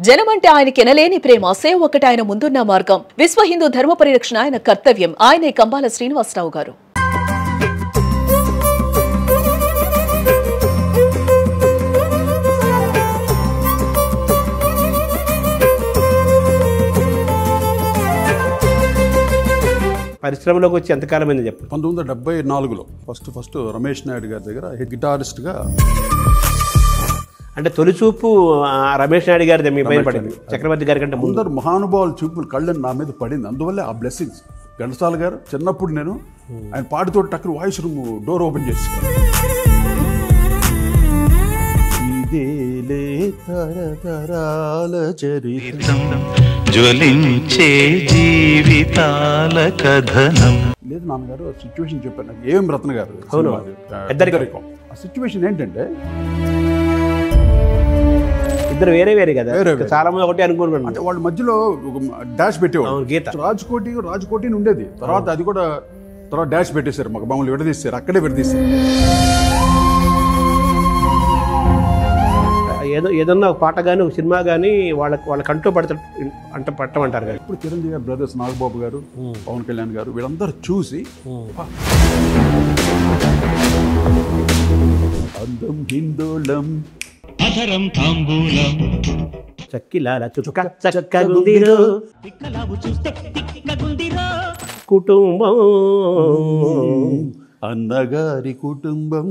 జనమంటే ఆయనకి ఎనలేని ప్రేమ, సేవ ఒకటి ఆయన ముందున్న మార్గం. విశ్వ హిందూ ధర్మ పరిరక్షణ ఆయన కర్తవ్యం. ఆయనే కంబాల శ్రీనివాసరావు గారు. పరిశ్రమలోకి వచ్చి ఎంతకాలమైంది చెప్పు? 1974లో ఫస్ట్ రమేష్ నాయుడు గారి దగ్గర గిటారిస్ట్గా. అంటే తొలిచూపు రమేష్ నాయుడు గారి మీ పైన పడింది, చక్రవర్తి గారి కంటే ముందు. అందరు మహానుభావుల చూపులు కళ్ళని నా మీద పడింది. అందువల్లే ఆ బ్లెస్సింగ్స్. ఘంటసాల గారు చిన్నప్పుడు నేను ఆయన పాటితో టక్కున వాయిస్ రూమ్ డోర్ ఓపెన్ చేసి ఇదేలే తరతరాల చరిత్రం జ్వలించే జీవితాల కథనం. లేదు నాన్నగారు సిచ్యువేషన్ చెప్పాను నాకు. ఏం రత్న గారు ఆ సిచ్యువేషన్ ఏంటంటే ఇద్దరు వేరే వేరే కదా, చాలా మంది ఒకటి అనుకుంటున్నాను. అంటే వాళ్ళ మధ్యలో డాష్ పెట్టేవాళ్ళు. గీత రాజ్కోటి ఉండేది. తర్వాత అది కూడా తర్వాత డాష్ పెట్టేశారు. మాకు మమ్మల్ని విడదీశారు, అక్కడే విడదీశారు. ఏదన్నా ఒక పాట కానీ ఒక సినిమా కానీ వాళ్ళ కంట్లో పట్టమంటారు కదా. ఇప్పుడు చిరంజీవి గారు బ్రదర్స్ నాగబాబు గారు, పవన్ కళ్యాణ్ గారు వీళ్ళందరూ చూసి అందం హిందోళం అధరం తాంబూలం చక్కిలాల చుక్క చక్కగుందిరో కుటుంబం అన్నగారి కుటుంబం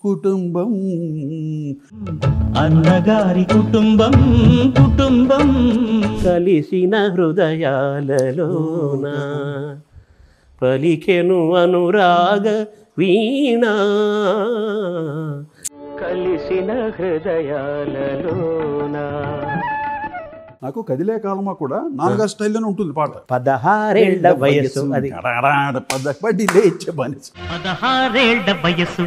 కుటుంబం అన్నగారి కుటుంబం కుటుంబం కలిసిన హృదయాలలోన పలికెను అనురాగ వీణ కలిసిన హృదయాలలోన. నాకు కదిలే కాలమా కూడా నాన్నగారి స్టైల్లోనే ఉంటుంది పాట. 16 వయసు అది 16 లేచే మనసు. 16 వయసు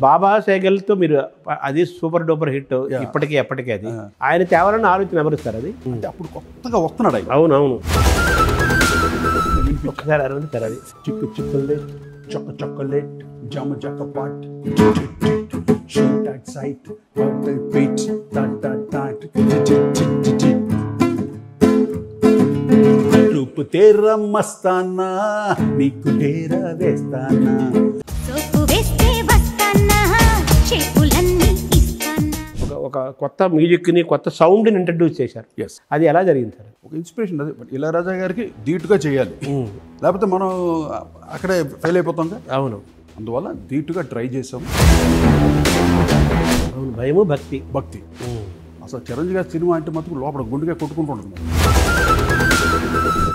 బాబా సేగల్తో మీరు అది సూపర్ డూపర్ హిట్ ఇప్పటికీ ఎప్పటికీ. అది ఆయన తేవాలని ఆలోచన ఎవరిస్తారు? అది అంటే అప్పుడు కొత్తగా వస్తున్నాడు ఆయన. అవునవును. ఒక్కసారి అరవండి సార్. అది చిక్కు చిక్కులేట్ chocolate, jam jackpot, shoot at sight, purple beat, tat. रूप तेरा मस्ताना, నీకు డేరా వేస్తానా. సోపు వేస్తే వస్తానా, చేతులన్నీ ఇస్తానా. ఒక కొత్త మ్యూజిక్ని కొత్త సౌండ్ని ఇంట్రడ్యూస్ చేశారు. అది ఎలా జరిగింది సార్? ఒక ఇన్స్పిరేషన్ అది. ఇళయరాజా గారికి ధీటుగా చేయాలి, లేకపోతే మనం అక్కడే ఫెయిల్ అయిపోతాం. అవును. అందువల్ల ధీటుగా ట్రై చేసాం. అవును, భయము భక్తి. అసలు చిరంజీవి గారి సినిమా అంటే మాత్రం లోపల గుండెగా కొట్టుకుంటూ ఉంటుంది.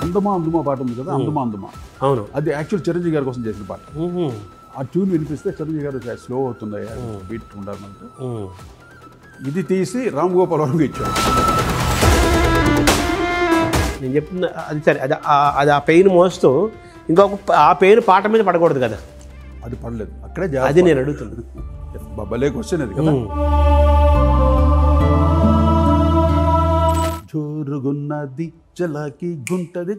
అందమా పాట ఉంది కదా, అందమా. అవును, అది యాక్చువల్ చిరంజీవి గారి కోసం చేసిన పాట. ఆ ట్యూన్ వినిపిస్తే చిరంజీవి గారు స్లో అవుతుంది, బీట్ ఉండాలంటే ఇది తీసి రామ్ గోపాల్ వర్మకి ఇచ్చాను. నేను చెప్తున్నా అది సరే. అది ఆ పెయిన్ మోస్తూ ఇంకొక ఆ పెయిన్ పాట మీద పడకూడదు కదా. అది పడలేదు అక్కడే. అది నేను అడుగుతున్నాను. భలే క్వశ్చన్ అది కదా. జోరుగున్నది చలాకి గుంటది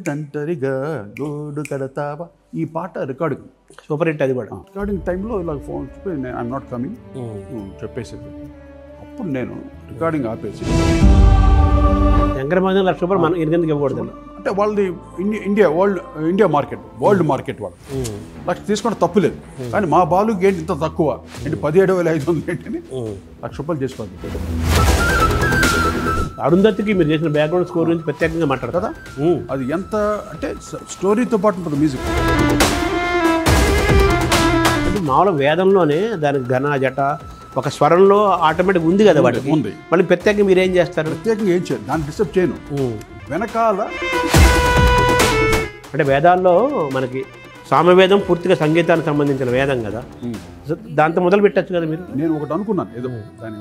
తంటరిగా గోడు కడతావా. ఈ పాట రికార్డింగ్ సూపర్ హిట్. అది కూడా రికార్డింగ్ టైంలో ఇలా ఫోన్ ఐఎమ్ నాట్ కమింగ్ చెప్పేసేది. అప్పుడు నేను రికార్డింగ్ ఆపేసి శంకరమహాదేవ 1,00,000 రూపాయలు మనం ఎందుకు ఇవ్వకూడదు అంటే వాళ్ళది ఇండియా మార్కెట్, వరల్డ్ మార్కెట్ వాళ్ళు 1,00,000 తీసుకోవడం తప్పులేదు. కానీ మా బాలుకి ఏంటి ఇంత తక్కువ ఏంటి 17,500 ఏంటని 1,00,000 రూపాయలు చేసుకోవాలి. అరుంధతికి మీరు చేసిన బ్యాక్గ్రౌండ్ స్కోర్ గురించి ప్రత్యేకంగా మాట్లాడతారు కదా. అది ఎంత అంటే స్టోరీతో పాటు ఉంటుంది మ్యూజిక్. అంటే మామూలు వేదంలోనే దానికి ఘన జట ఒక స్వరంలో ఆటోమేటిక్ ఉంది కదా, వాటికి ఉంది. మళ్ళీ ప్రత్యేకంగా మీరు ఏం చేస్తారు? ప్రత్యేకంగా ఏం చేయను, దాన్ని డిస్టర్బ్ చేయను. వెనకాల అంటే వేదాల్లో మనకి సామవేదం పూర్తిగా సంగీతానికి సంబంధించిన వేదం కదా, దాంతో మొదలు పెట్టచ్చు కదా మీరు. నేను ఒకటి అనుకున్నాను, ఏదో దాని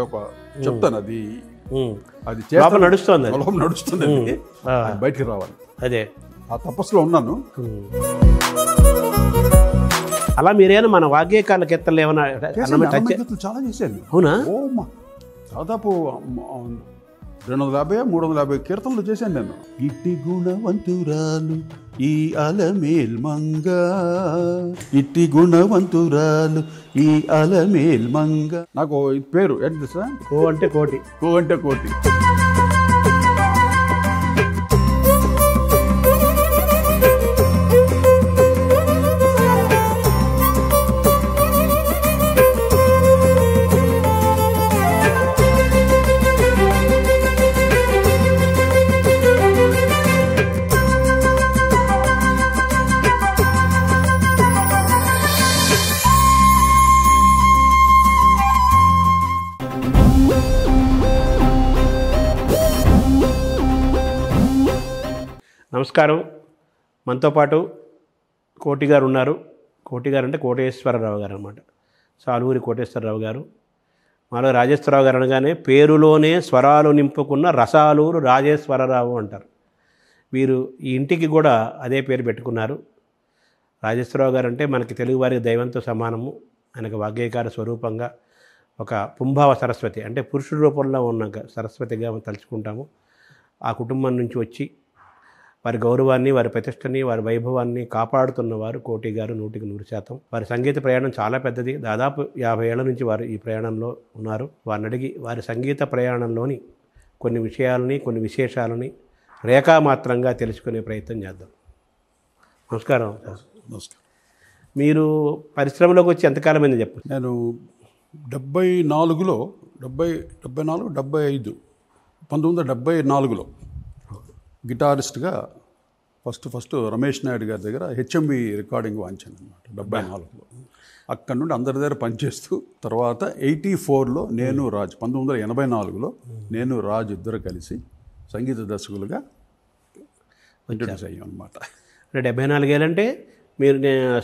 ఒక చెప్తాను. అది నడుస్తుంది, బయటికి రావాలి. అదే ఆ తపస్సులో ఉన్నాను. అలా మీరేనా మన వాగ్గేయకాల కీర్తనలు ఏమైనా చాలా చేశాను. అవునా? దాదాపు 250-350 కీర్తనలు చేశాను నేను. ఇట్టి గుణవంతురాలు ఈ అలమేల్ మంగ ఇట్టి గుణవంతురాలు ఈ అలమేల్ మంగ. నాకు ఈ పేరు ఏంటి సార్? కో అంటే కోటి. కో అంటే కోటి. నమస్కారం. మనతో పాటు కోటి గారు ఉన్నారు. కోటి గారు అంటే కోటేశ్వరరావు గారు అన్నమాట. సాలూరి కోటేశ్వరరావు గారు. మాలో రాజేశ్వరరావు గారు అనగానే పేరులోనే స్వరాలు నింపుకున్న రసాలూరు రాజేశ్వరరావు అంటారు. వీరు ఈ ఇంటికి కూడా అదే పేరు పెట్టుకున్నారు. రాజేశ్వరరావు గారు అంటే మనకి తెలుగువారికి దైవంతో సమానము. ఆయనకు వాగ్గేయకార స్వరూపంగా ఒక పుంభావ సరస్వతి అంటే పురుషుడి రూపంలో ఉన్న సరస్వతిగా తలుచుకుంటాము. ఆ కుటుంబం నుంచి వచ్చి వారి గౌరవాన్ని, వారి ప్రతిష్టని, వారి వైభవాన్ని కాపాడుతున్నవారు కోటి గారు 100%. వారి సంగీత ప్రయాణం చాలా పెద్దది. దాదాపు 50 ఏళ్ల నుంచి వారు ఈ ప్రయాణంలో ఉన్నారు. వారిని అడిగి వారి సంగీత ప్రయాణంలోని కొన్ని విషయాలని, కొన్ని విశేషాలని రేఖామాత్రంగా తెలుసుకునే ప్రయత్నం చేద్దాం. నమస్కారం. నమస్కారం. మీరు పరిశ్రమలోకి వచ్చి ఎంతకాలం అయింది చెప్పండి? నేను 74లో 1974లో గిటారిస్ట్గా ఫస్ట్ రమేష్ నాయుడు గారి దగ్గర హెచ్ఎంవి రికార్డింగ్ వాయించాను అనమాట 74లో. అక్కడ నుండి అందరి దగ్గర పనిచేస్తూ తర్వాత 84లో నేను రాజ్ 1984లో నేను రాజ్ ఇద్దరు కలిసి సంగీత దర్శకులుగా ఇంట్రొడ్యూస్ అయ్యాం అనమాట. అంటే 74 ఏళ్ళంటే మీరు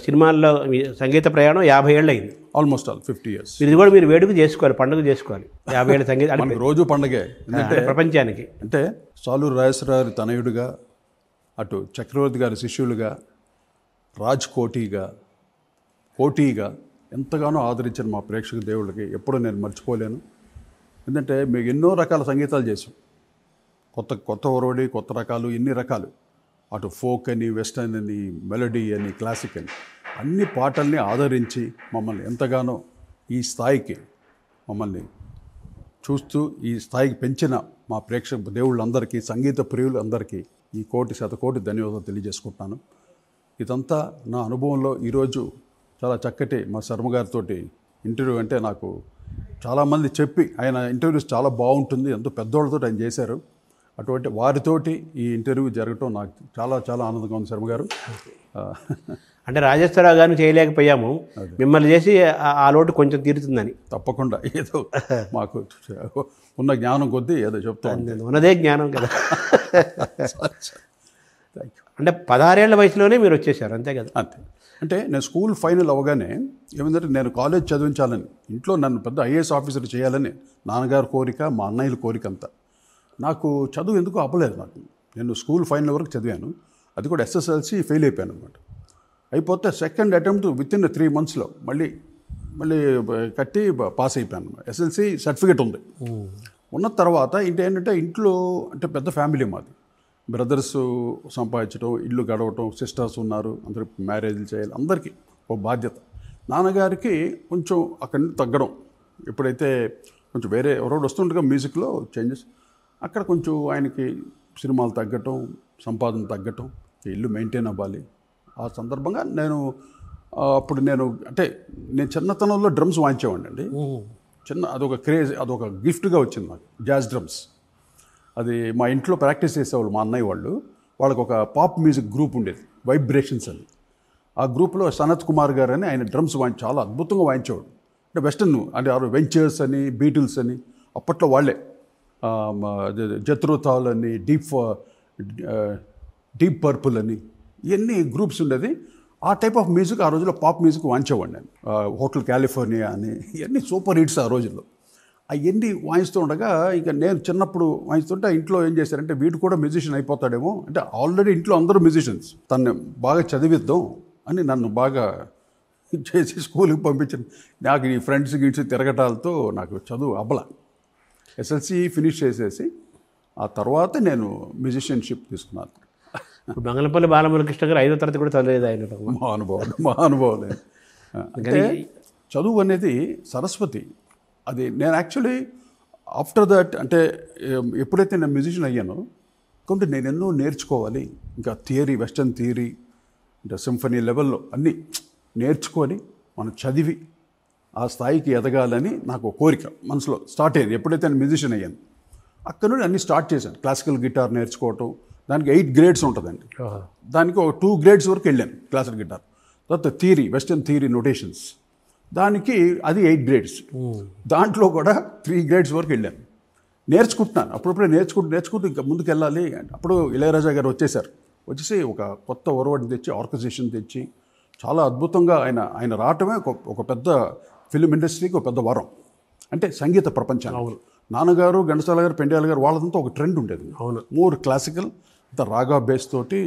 సినిమాల్లో సంగీత ప్రయాణం 50 ఏళ్ళు అయింది. Almost 50 years. ఇది కూడా మీరు వేడుక చేసుకోవాలి, పండుగ చేసుకోవాలి. 50 ఏళ్ళ సంగీత మనకు రోజు పండగే. ఎందుకంటే ప్రపంచానికి అంటే సాలూరు రాజేశ్వరరావు తనయుడిగా, అటు చక్రవర్తి గారి శిష్యులుగా, రాజ్ కోటిగా ఎంతగానో ఆదరించిన మా ప్రేక్షక దేవుళ్ళకి ఎప్పుడూ నేను మర్చిపోలేను. ఎందుకంటే మీకు ఎన్నో రకాల సంగీతాలు చేసాం. కొత్త ఒరవడి, కొత్త రకాలు, ఎన్ని రకాలు, అటు ఫోక్ అని, వెస్టర్న్ అని, మెలడీ అని, క్లాసిక్ అని అన్ని పాటల్ని ఆదరించి మమ్మల్ని ఎంతగానో ఈ స్థాయికి మమ్మల్ని చూస్తూ ఈ స్థాయికి పెంచిన మా ప్రేక్షక దేవుళ్ళందరికీ, సంగీత ప్రియులందరికీ ఈ శతకోటి ధన్యవాదాలు తెలియజేసుకుంటున్నాను. ఇదంతా నా అనుభవంలో ఈరోజు చాలా చక్కటి మా శర్మ గారితో ఇంటర్వ్యూ అంటే నాకు చాలామంది చెప్పి ఆయన ఇంటర్వ్యూస్ చాలా బాగుంటుంది, ఎంతో పెద్దవాళ్ళతో ఆయన చేశారు. అటువంటి వారితోటి ఈ ఇంటర్వ్యూ జరగటం నాకు చాలా చాలా ఆనందంగా ఉంది శర్మ గారు. అంటే రాజేశ్వరరావు గారిని చేయలేకపోయాము, మిమ్మల్ని చేసి ఆ లోటు కొంచెం తీరుతుందని. తప్పకుండా ఏదో మాకు ఉన్న జ్ఞానం కొద్దీ ఏదో చెప్తాను. ఉన్నదే జ్ఞానం కదా. అంటే 16 ఏళ్ల వయసులోనే మీరు వచ్చేసారు, అంతే కదా? అంతే. అంటే నేను స్కూల్ ఫైనల్ అవ్వగానే ఏమంటే నేను కాలేజ్ చదివించాలని, ఇంట్లో నన్ను పెద్ద ఐఏఎస్ ఆఫీసర్ చేయాలని నాన్నగారి కోరిక, మా అన్నయ్యల కోరిక అంతా. నాకు చదువు ఎందుకు అవ్వలేదు. నేను స్కూల్ ఫైనల్ వరకు చదివాను, అది కూడా ఎస్ఎస్ఎల్సి ఫెయిల్ అయిపోయాను అనమాట. అయిపోతే సెకండ్ అటెంప్ట్ విత్ ఇన్ 3 monthsలో మళ్ళీ కట్టి పాస్ అయిపోయాను. ఎస్ఎల్సి సర్టిఫికేట్ ఉంది. ఉన్న తర్వాత ఏంటంటే ఇంట్లో అంటే పెద్ద ఫ్యామిలీ మాది, బ్రదర్స్ సంపాదించడం, ఇల్లు గడవటం, సిస్టర్స్ ఉన్నారు, అందరూ మ్యారేజ్లు చేయాలి, అందరికీ ఒక బాధ్యత. నాన్నగారికి కొంచెం అక్కడి నుంచి తగ్గడం, ఎప్పుడైతే కొంచెం వేరే ఎవరోడు వస్తుండగా మ్యూజిక్లో చేంజెస్, అక్కడ కొంచెం ఆయనకి సినిమాలు తగ్గటం, సంపాదన తగ్గటం, ఇల్లు మెయింటైన్ అవ్వాలి. ఆ సందర్భంగా అప్పుడు నేను చిన్నతనంలో డ్రమ్స్ వాయించేవాడిని అండి. అదొక క్రేజ్, అదొక గిఫ్ట్గా వచ్చింది నాకు, జాజ్ డ్రమ్స్. అది మా ఇంట్లో ప్రాక్టీస్ చేసేవాళ్ళు మా అన్నయ్య వాళ్ళకి ఒక పాప్ మ్యూజిక్ గ్రూప్ ఉండేది, వైబ్రేషన్స్ అని. ఆ గ్రూప్లో సనత్ కుమార్ గారు అని ఆయన డ్రమ్స్ చాలా అద్భుతంగా వాయించేవాడు. అంటే వెస్టర్న్ అంటే వెంచర్స్ అని, బీటిల్స్ అని, అప్పట్లో వాళ్ళే జత్రోతాల్ అని, డీప్ పర్పుల్ అని, ఇవన్నీ గ్రూప్స్ ఉండేది. ఆ టైప్ ఆఫ్ మ్యూజిక్ ఆ రోజుల్లో పాప్ మ్యూజిక్ వాయించేవాడిని నేను. హోటల్ కాలిఫోర్నియా అని ఇవన్నీ సూపర్ హిట్స్ ఆ రోజుల్లో. అవన్నీ వాయిస్తూ ఉండగా ఇక నేను చిన్నప్పుడు వాయిస్తుంటే ఇంట్లో ఏం చేశారంటే వీడు కూడా మ్యూజిషియన్ అయిపోతాడేమో, అంటే ఆల్రెడీ ఇంట్లో అందరూ మ్యూజిషియన్స్, తను బాగా చదివిద్దాం అని నన్ను బాగా చేసి స్కూల్కి పంపించాను. నాకు ఈ ఫ్రెండ్స్ గిడ్స్ తిరగటాలతో నాకు చదువు అబ్బల. ఎస్ఎల్సి ఫినిష్ చేసేసి ఆ తర్వాత నేను మ్యూజిషియన్షిప్ తీసుకున్నాను. ఇప్పుడు బంగళపల్లి బాలమురళకృష్ణ గారు 5వ తరగతి కూడా చదివేది ఆయన. మహానుభావులు. అంటే చదువు అనేది సరస్వతి. అది నేను యాక్చువల్లీ ఆఫ్టర్ దట్ అంటే ఎప్పుడైతే నేను మ్యూజిషియన్ అయ్యానో కాబట్టి నేను ఎన్నో నేర్చుకోవాలి. ఇంకా థియరీ, వెస్టర్న్ థియరీ అంటే సింఫనీ లెవెల్లో అన్నీ నేర్చుకొని మనం చదివి ఆ స్థాయికి ఎదగాలని నాకు కోరిక మనసులో స్టార్ట్ అయ్యింది ఎప్పుడైతే నేను మ్యూజిషియన్ అయ్యాను. అక్కడ నుండి అన్నీ స్టార్ట్ చేశాను. క్లాసికల్ గిటార్ నేర్చుకోవటం, దానికి 8 గ్రేడ్స్ ఉంటుందండి. దానికి ఒక 2 గ్రేడ్స్ వరకు వెళ్ళాను క్లాసికల్ గిటార్. తర్వాత థియరీ, వెస్టర్న్ థియరీ నోటేషన్స్, దానికి అది 8 గ్రేడ్స్. దాంట్లో కూడా 3 గ్రేడ్స్ వరకు వెళ్ళాను. నేర్చుకుంటున్నాను, అప్పుడప్పుడే నేర్చుకుంటూ ఇంకా ముందుకు వెళ్ళాలి. అప్పుడు ఇళయరాజా గారు వచ్చేసి ఒక కొత్త ఒరవడిని తెచ్చి, ఆర్గనైజేషన్ తెచ్చి చాలా అద్భుతంగా ఆయన రావటమే ఒక పెద్ద ఫిలిం ఇండస్ట్రీకి ఒక పెద్ద వరం. అంటే సంగీత ప్రపంచానికి నాన్నగారు, ఘంటసాల గారు, పెండ్యాల గారు వాళ్ళదంతా ఒక ట్రెండ్ ఉండేది. మోర్ క్లాసికల్, అంత రాగా బేస్ తోటి,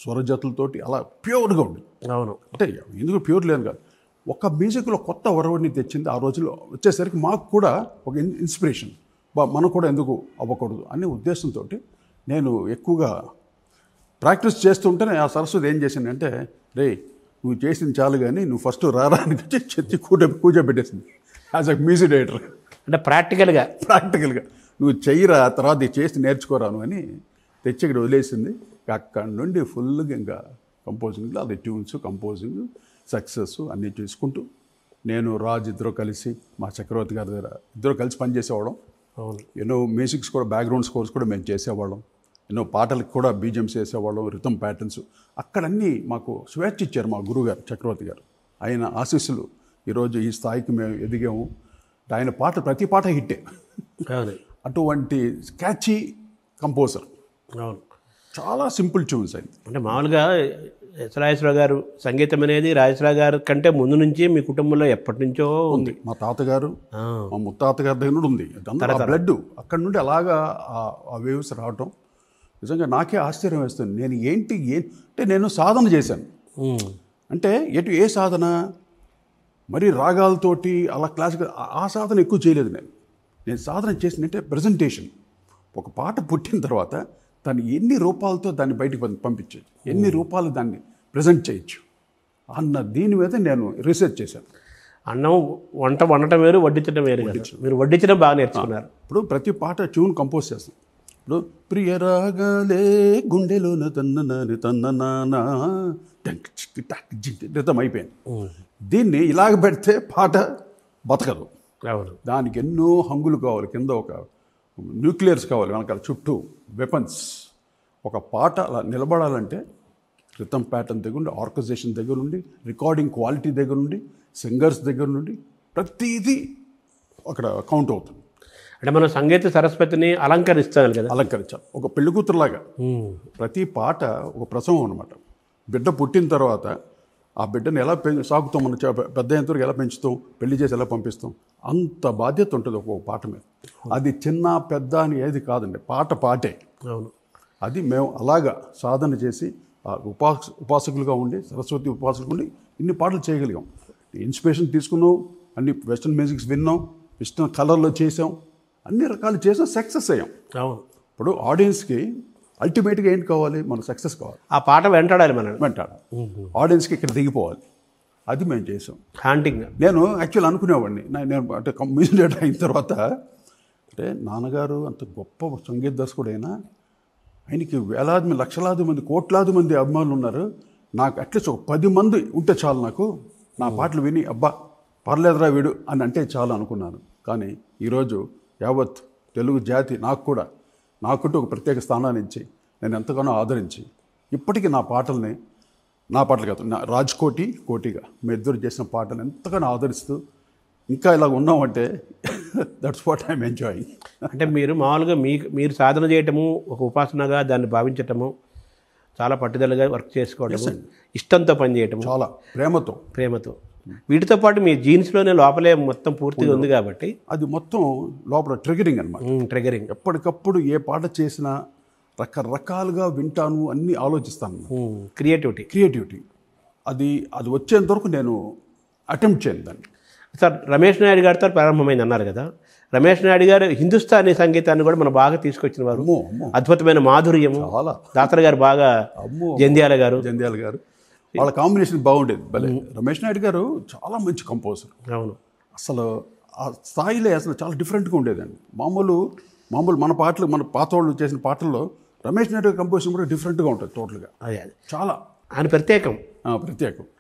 స్వరజతులతోటి అలా ప్యూర్గా ఉండేది. అంటే ఎందుకు ప్యూర్ లేదు కాదు, ఒక మ్యూజిక్లో కొత్త ఒరవడిని తెచ్చింది. ఆ రోజుల్లో వచ్చేసరికి మాకు కూడా ఒక ఇన్స్పిరేషన్, మనం కూడా ఎందుకు అవ్వకూడదు అనే ఉద్దేశంతో నేను ఎక్కువగా ప్రాక్టీస్ చేస్తుంటేనే ఆ సరస్వతి ఏం చేసిందంటే, రే నువ్వు చేసింది చాలు కానీ నువ్వు ఫస్ట్ రారానికి చెత్తి కూర్చోబెట్టేసింది యాజ్ అ మ్యూజిక్ డైరెక్టర్. అంటే ప్రాక్టికల్గా నువ్వు చెయ్యిరా, తర్వాత చేసి నేర్చుకోరాను అని తెచ్చి ఇక్కడ వదిలేసింది. అక్కడి నుండి ఫుల్గా ఇంకా కంపోజింగ్లో అది ట్యూన్స్, కంపోజింగ్, సక్సెస్ అన్నీ చూసుకుంటూ నేను రాజ్ ఇద్దరు కలిసి మా చక్రవర్తి గారి దగ్గర ఇద్దరు కలిసి పనిచేసేవాళ్ళం. ఎన్నో మ్యూజిక్స్ కూడా, బ్యాక్గ్రౌండ్ స్కోర్స్ కూడా మేము చేసేవాళ్ళం. ఎన్నో పాటలకు కూడా బీజిఎమ్స్ వేసేవాళ్ళం, రిథమ్ ప్యాటర్న్స్. అక్కడన్నీ మాకు స్వేచ్ఛ ఇచ్చారు మా గురువుగారు చక్రవర్తి గారు. ఆయన ఆశీస్సులు ఈరోజు ఈ స్థాయికి మేము ఎదిగాము. ఆయన పాట ప్రతి పాట హిట్టే. అటువంటి క్యాచీ కంపోజర్. చాలా సింపుల్ ట్యూన్స్ అయింది. అంటే మామూలుగా రాజేశ్వరరావు గారు సంగీతం అనేది రాజేశ్వరరావు గారు కంటే ముందు నుంచి మీ కుటుంబంలో ఎప్పటి నుంచో ఉంది. మా తాతగారు, మా ముత్తాతగారి దగ్గర నుండి ఉంది. బ్లడ్ అక్కడి నుండి అలాగా ఆ వేవ్స్ రావటం నిజంగా నాకే ఆశ్చర్యం వేస్తుంది. నేను అంటే నేను సాధన చేశాను. అంటే ఏ సాధన, మరి రాగాలతోటి అలా క్లాసికల్ ఆ సాధన ఎక్కువ చేయలేదు. నేను సాధన చేసిందంటే ప్రజెంటేషన్. ఒక పాట పుట్టిన తర్వాత దాన్ని ఎన్ని రూపాలతో దాన్ని బయటకు పంపించవచ్చు, ఎన్ని రూపాలు దాన్ని ప్రజెంట్ చేయొచ్చు అన్న దీని మీద నేను రీసెర్చ్ చేశాను. అన్నం వండటం వేరు, వడ్డించడం వేరు. మీరు వడ్డించడం బాగా నేర్చుకున్నారు. ఇప్పుడు ప్రతి పాట ట్యూన్ కంపోజ్ చేస్తాం. ఇప్పుడు ప్రియ రాగాలే గుండెలోన తన్న రితం అయిపోయింది. దీన్ని ఇలాగ పెడితే పాట బతకదు. దానికి ఎన్నో హంగులు కావాలి, కింద ఒక న్యూక్లియర్స్ కావాలి, వెనకాల చుట్టూ వెపన్స్. ఒక పాట అలా నిలబడాలంటే రిథమ్ ప్యాటర్న్ దగ్గర నుండి, ఆర్గనైజేషన్ దగ్గర నుండి, రికార్డింగ్ క్వాలిటీ దగ్గర నుండి, సింగర్స్ దగ్గర నుండి ప్రతిదీ అక్కడ కౌంట్ అవుతుంది. అంటే మనం సంగీత సరస్వతిని అలంకరిస్తాం కదా, అలంకరించాలి. ఒక పెళ్లి కూతురులాగా ప్రతి పాట ఒక ప్రసవం అనమాట. బిడ్డ పుట్టిన తర్వాత ఆ బిడ్డను ఎలా సాగుతాం, మన పెద్ద ఎంతవరకు ఎలా పెంచుతాం, పెళ్లి చేసి ఎలా పంపిస్తాం, అంత బాధ్యత ఉంటుంది ఒక్కొక్క పాట మీద. అది చిన్న పెద్ద అని ఏది కాదండి, పాటే. అది మేము అలాగా సాధన చేసి ఉపాసకులుగా ఉండి, సరస్వతి ఉపాసకులు ఉండి ఇన్ని పాటలు చేయగలిగాం. ఇన్స్పిరేషన్ తీసుకున్నాం, అన్ని వెస్టర్న్ మ్యూజిక్స్ విన్నాం, వెస్టర్న్ కలర్లో చేసాం, అన్ని రకాలు చేసాం, సక్సెస్ అయ్యాం. ఇప్పుడు ఆడియన్స్కి అల్టిమేట్గా ఏంటి కావాలి, మనకు సక్సెస్ కావాలి. ఆ పాట వెంటాడాలి, ఆడియన్స్కి ఇక్కడ దిగిపోవాలి. అది మేము చేసాం. హాంటింగ్. నేను యాక్చువల్ అనుకునేవాడిని, నేను అంటే మ్యూజిక్ డైరెక్టర్ అయిన తర్వాత, అంటే నాన్నగారు అంత గొప్ప సంగీత దర్శకుడైనా ఆయనకి వేలాది లక్షలాది మంది, కోట్లాది మంది అభిమానులు ఉన్నారు. నాకు అట్లీస్ట్ ఒక 10 మంది ఉంటే చాలు, నాకు నా పాటలు విని అబ్బా పర్లేదురా వీడు అని అంటే చాలు అనుకున్నాను. కానీ ఈరోజు యావత్ తెలుగు జాతి నాకుంటూ ఒక ప్రత్యేక స్థానాన్ని ఇచ్చి, నేను ఎంతగానో ఆదరించి, ఇప్పటికీ నా పాటలు కాదు, నా కోటిగా మీ ఇద్దరు చేసిన పాటలు ఎంతగానో ఆదరిస్తూ ఇంకా ఇలా ఉన్నామంటే దట్స్ వాట్ ఐఎమ్ ఎంజాయింగ్. అంటే మీరు మామూలుగా మీరు సాధన చేయటము, ఒక ఉపాసనగా దాన్ని భావించటము, చాలా పట్టుదలగా వర్క్ చేసుకోవటము, ఇష్టంతో పనిచేయటము, చాలా ప్రేమతో వీటితో పాటు మీ జీన్స్లోనే లోపలే మొత్తం పూర్తిగా ఉంది కాబట్టి అది మొత్తం లోపల ట్రిగరింగ్ అనమాట. ట్రిగరింగ్. ఎప్పటికప్పుడు ఏ పాట చేసినా రకరకాలుగా వింటాను, అన్నీ ఆలోచిస్తాను. క్రియేటివిటీ అది వచ్చేంత వరకు నేను అటెంప్ట్ చేయను దాన్ని. సార్, రమేష్ నాయుడు గారితో ప్రారంభమైంది అన్నారు కదా, రమేష్ నాయుడు గారు హిందుస్థానీ సంగీతాన్ని కూడా మనం బాగా తీసుకొచ్చిన వారు. అమ్మో అమ్మో అద్భుతమైన మాధుర్యము. చాలా. దాతర్ గారు బాగా, అమ్మో జంధ్యాల గారు వాళ్ళ కాంబినేషన్ బాగుండేది భలే. రమేష్ నాయుడు గారు చాలా మంచి కంపోజర్. అవును. అసలు ఆ స్థాయిలో అసలు చాలా డిఫరెంట్గా ఉండేదండి. మామూలు మన పాటలు, మన పాత వాళ్ళు చేసిన పాటల్లో రమేష్ నాయుడు కంపోజిషన్ కూడా డిఫరెంట్గా ఉంటుంది టోటల్గా. అదే చాలా ఆయన ప్రత్యేకం.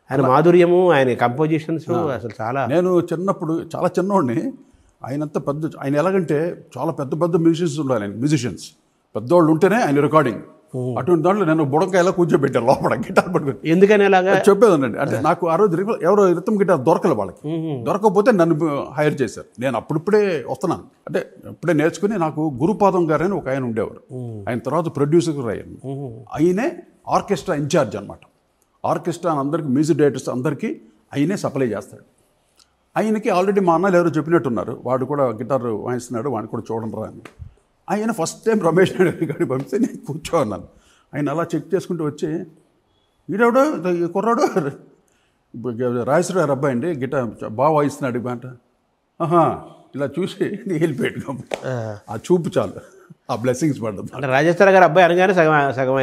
ఆయన మాధుర్యము, ఆయన కంపోజిషన్స్ అసలు చాలా. నేను చిన్నప్పుడు చాలా చిన్నవాడిని, ఆయన ఎలాగంటే చాలా పెద్ద పెద్ద మ్యూజిషియన్స్ ఉండాలి. మ్యూజిషియన్స్ పెద్దవాళ్ళు ఉంటేనే ఆయన రికార్డింగ్. అటువంటి దాంట్లో నేను బుడంకాయలా కూర్చోబెట్టాను లోపల గిటార్ పట్టుకుని. ఎందుకని అలాగా చెప్పేదానండి. అంటే నాకు ఆ రోజు ఎవరో రితం గిటార్ దొరకలే వాళ్ళకి. దొరకకపోతే నన్ను హైర్ చేశారు. నేను అప్పుడిప్పుడే వస్తున్నాను, అంటే ఇప్పుడే నేర్చుకుని. నాకు గురుపాదం గారు అని ఒక ఆయన ఉండేవారు. ఆయన తర్వాత ప్రొడ్యూసర్ అయ్యాను. ఆయనే ఆర్కెస్ట్రా ఇన్ఛార్జ్ అనమాట. ఆర్కెస్ట్రా అందరికీ, మ్యూజిక్ డైరెక్టర్స్ అందరికీ ఆయనే సప్లై చేస్తాడు. ఆయనకి ఆల్రెడీ మా అన్నలు ఎవరో చెప్పినట్టున్నారు, వాడు కూడా గిటార్ వాయిస్తున్నాడు, వాడిని కూడా చూడండి రా అని. ఆయన ఫస్ట్ టైం రమేష్ నాయుడు గారికి పంపిస్తే నేను కూర్చోన్నాను. ఆయన అలా చెక్ చేసుకుంటూ వచ్చి, ఈడెవడో కుర్రాడు రాజేశ్వర గారు అబ్బాయి అండి, గిటార్ బాగా వాయిస్తున్నాడు అంట. ఆహా, ఇలా చూసి వెళ్ళిపోయాడు. ఆ చూపు చాలు, ఆ బ్లెస్సింగ్స్ పడ్డది. అంటే రాజేశ్వర గారు అబ్బాయి అనగానే సగం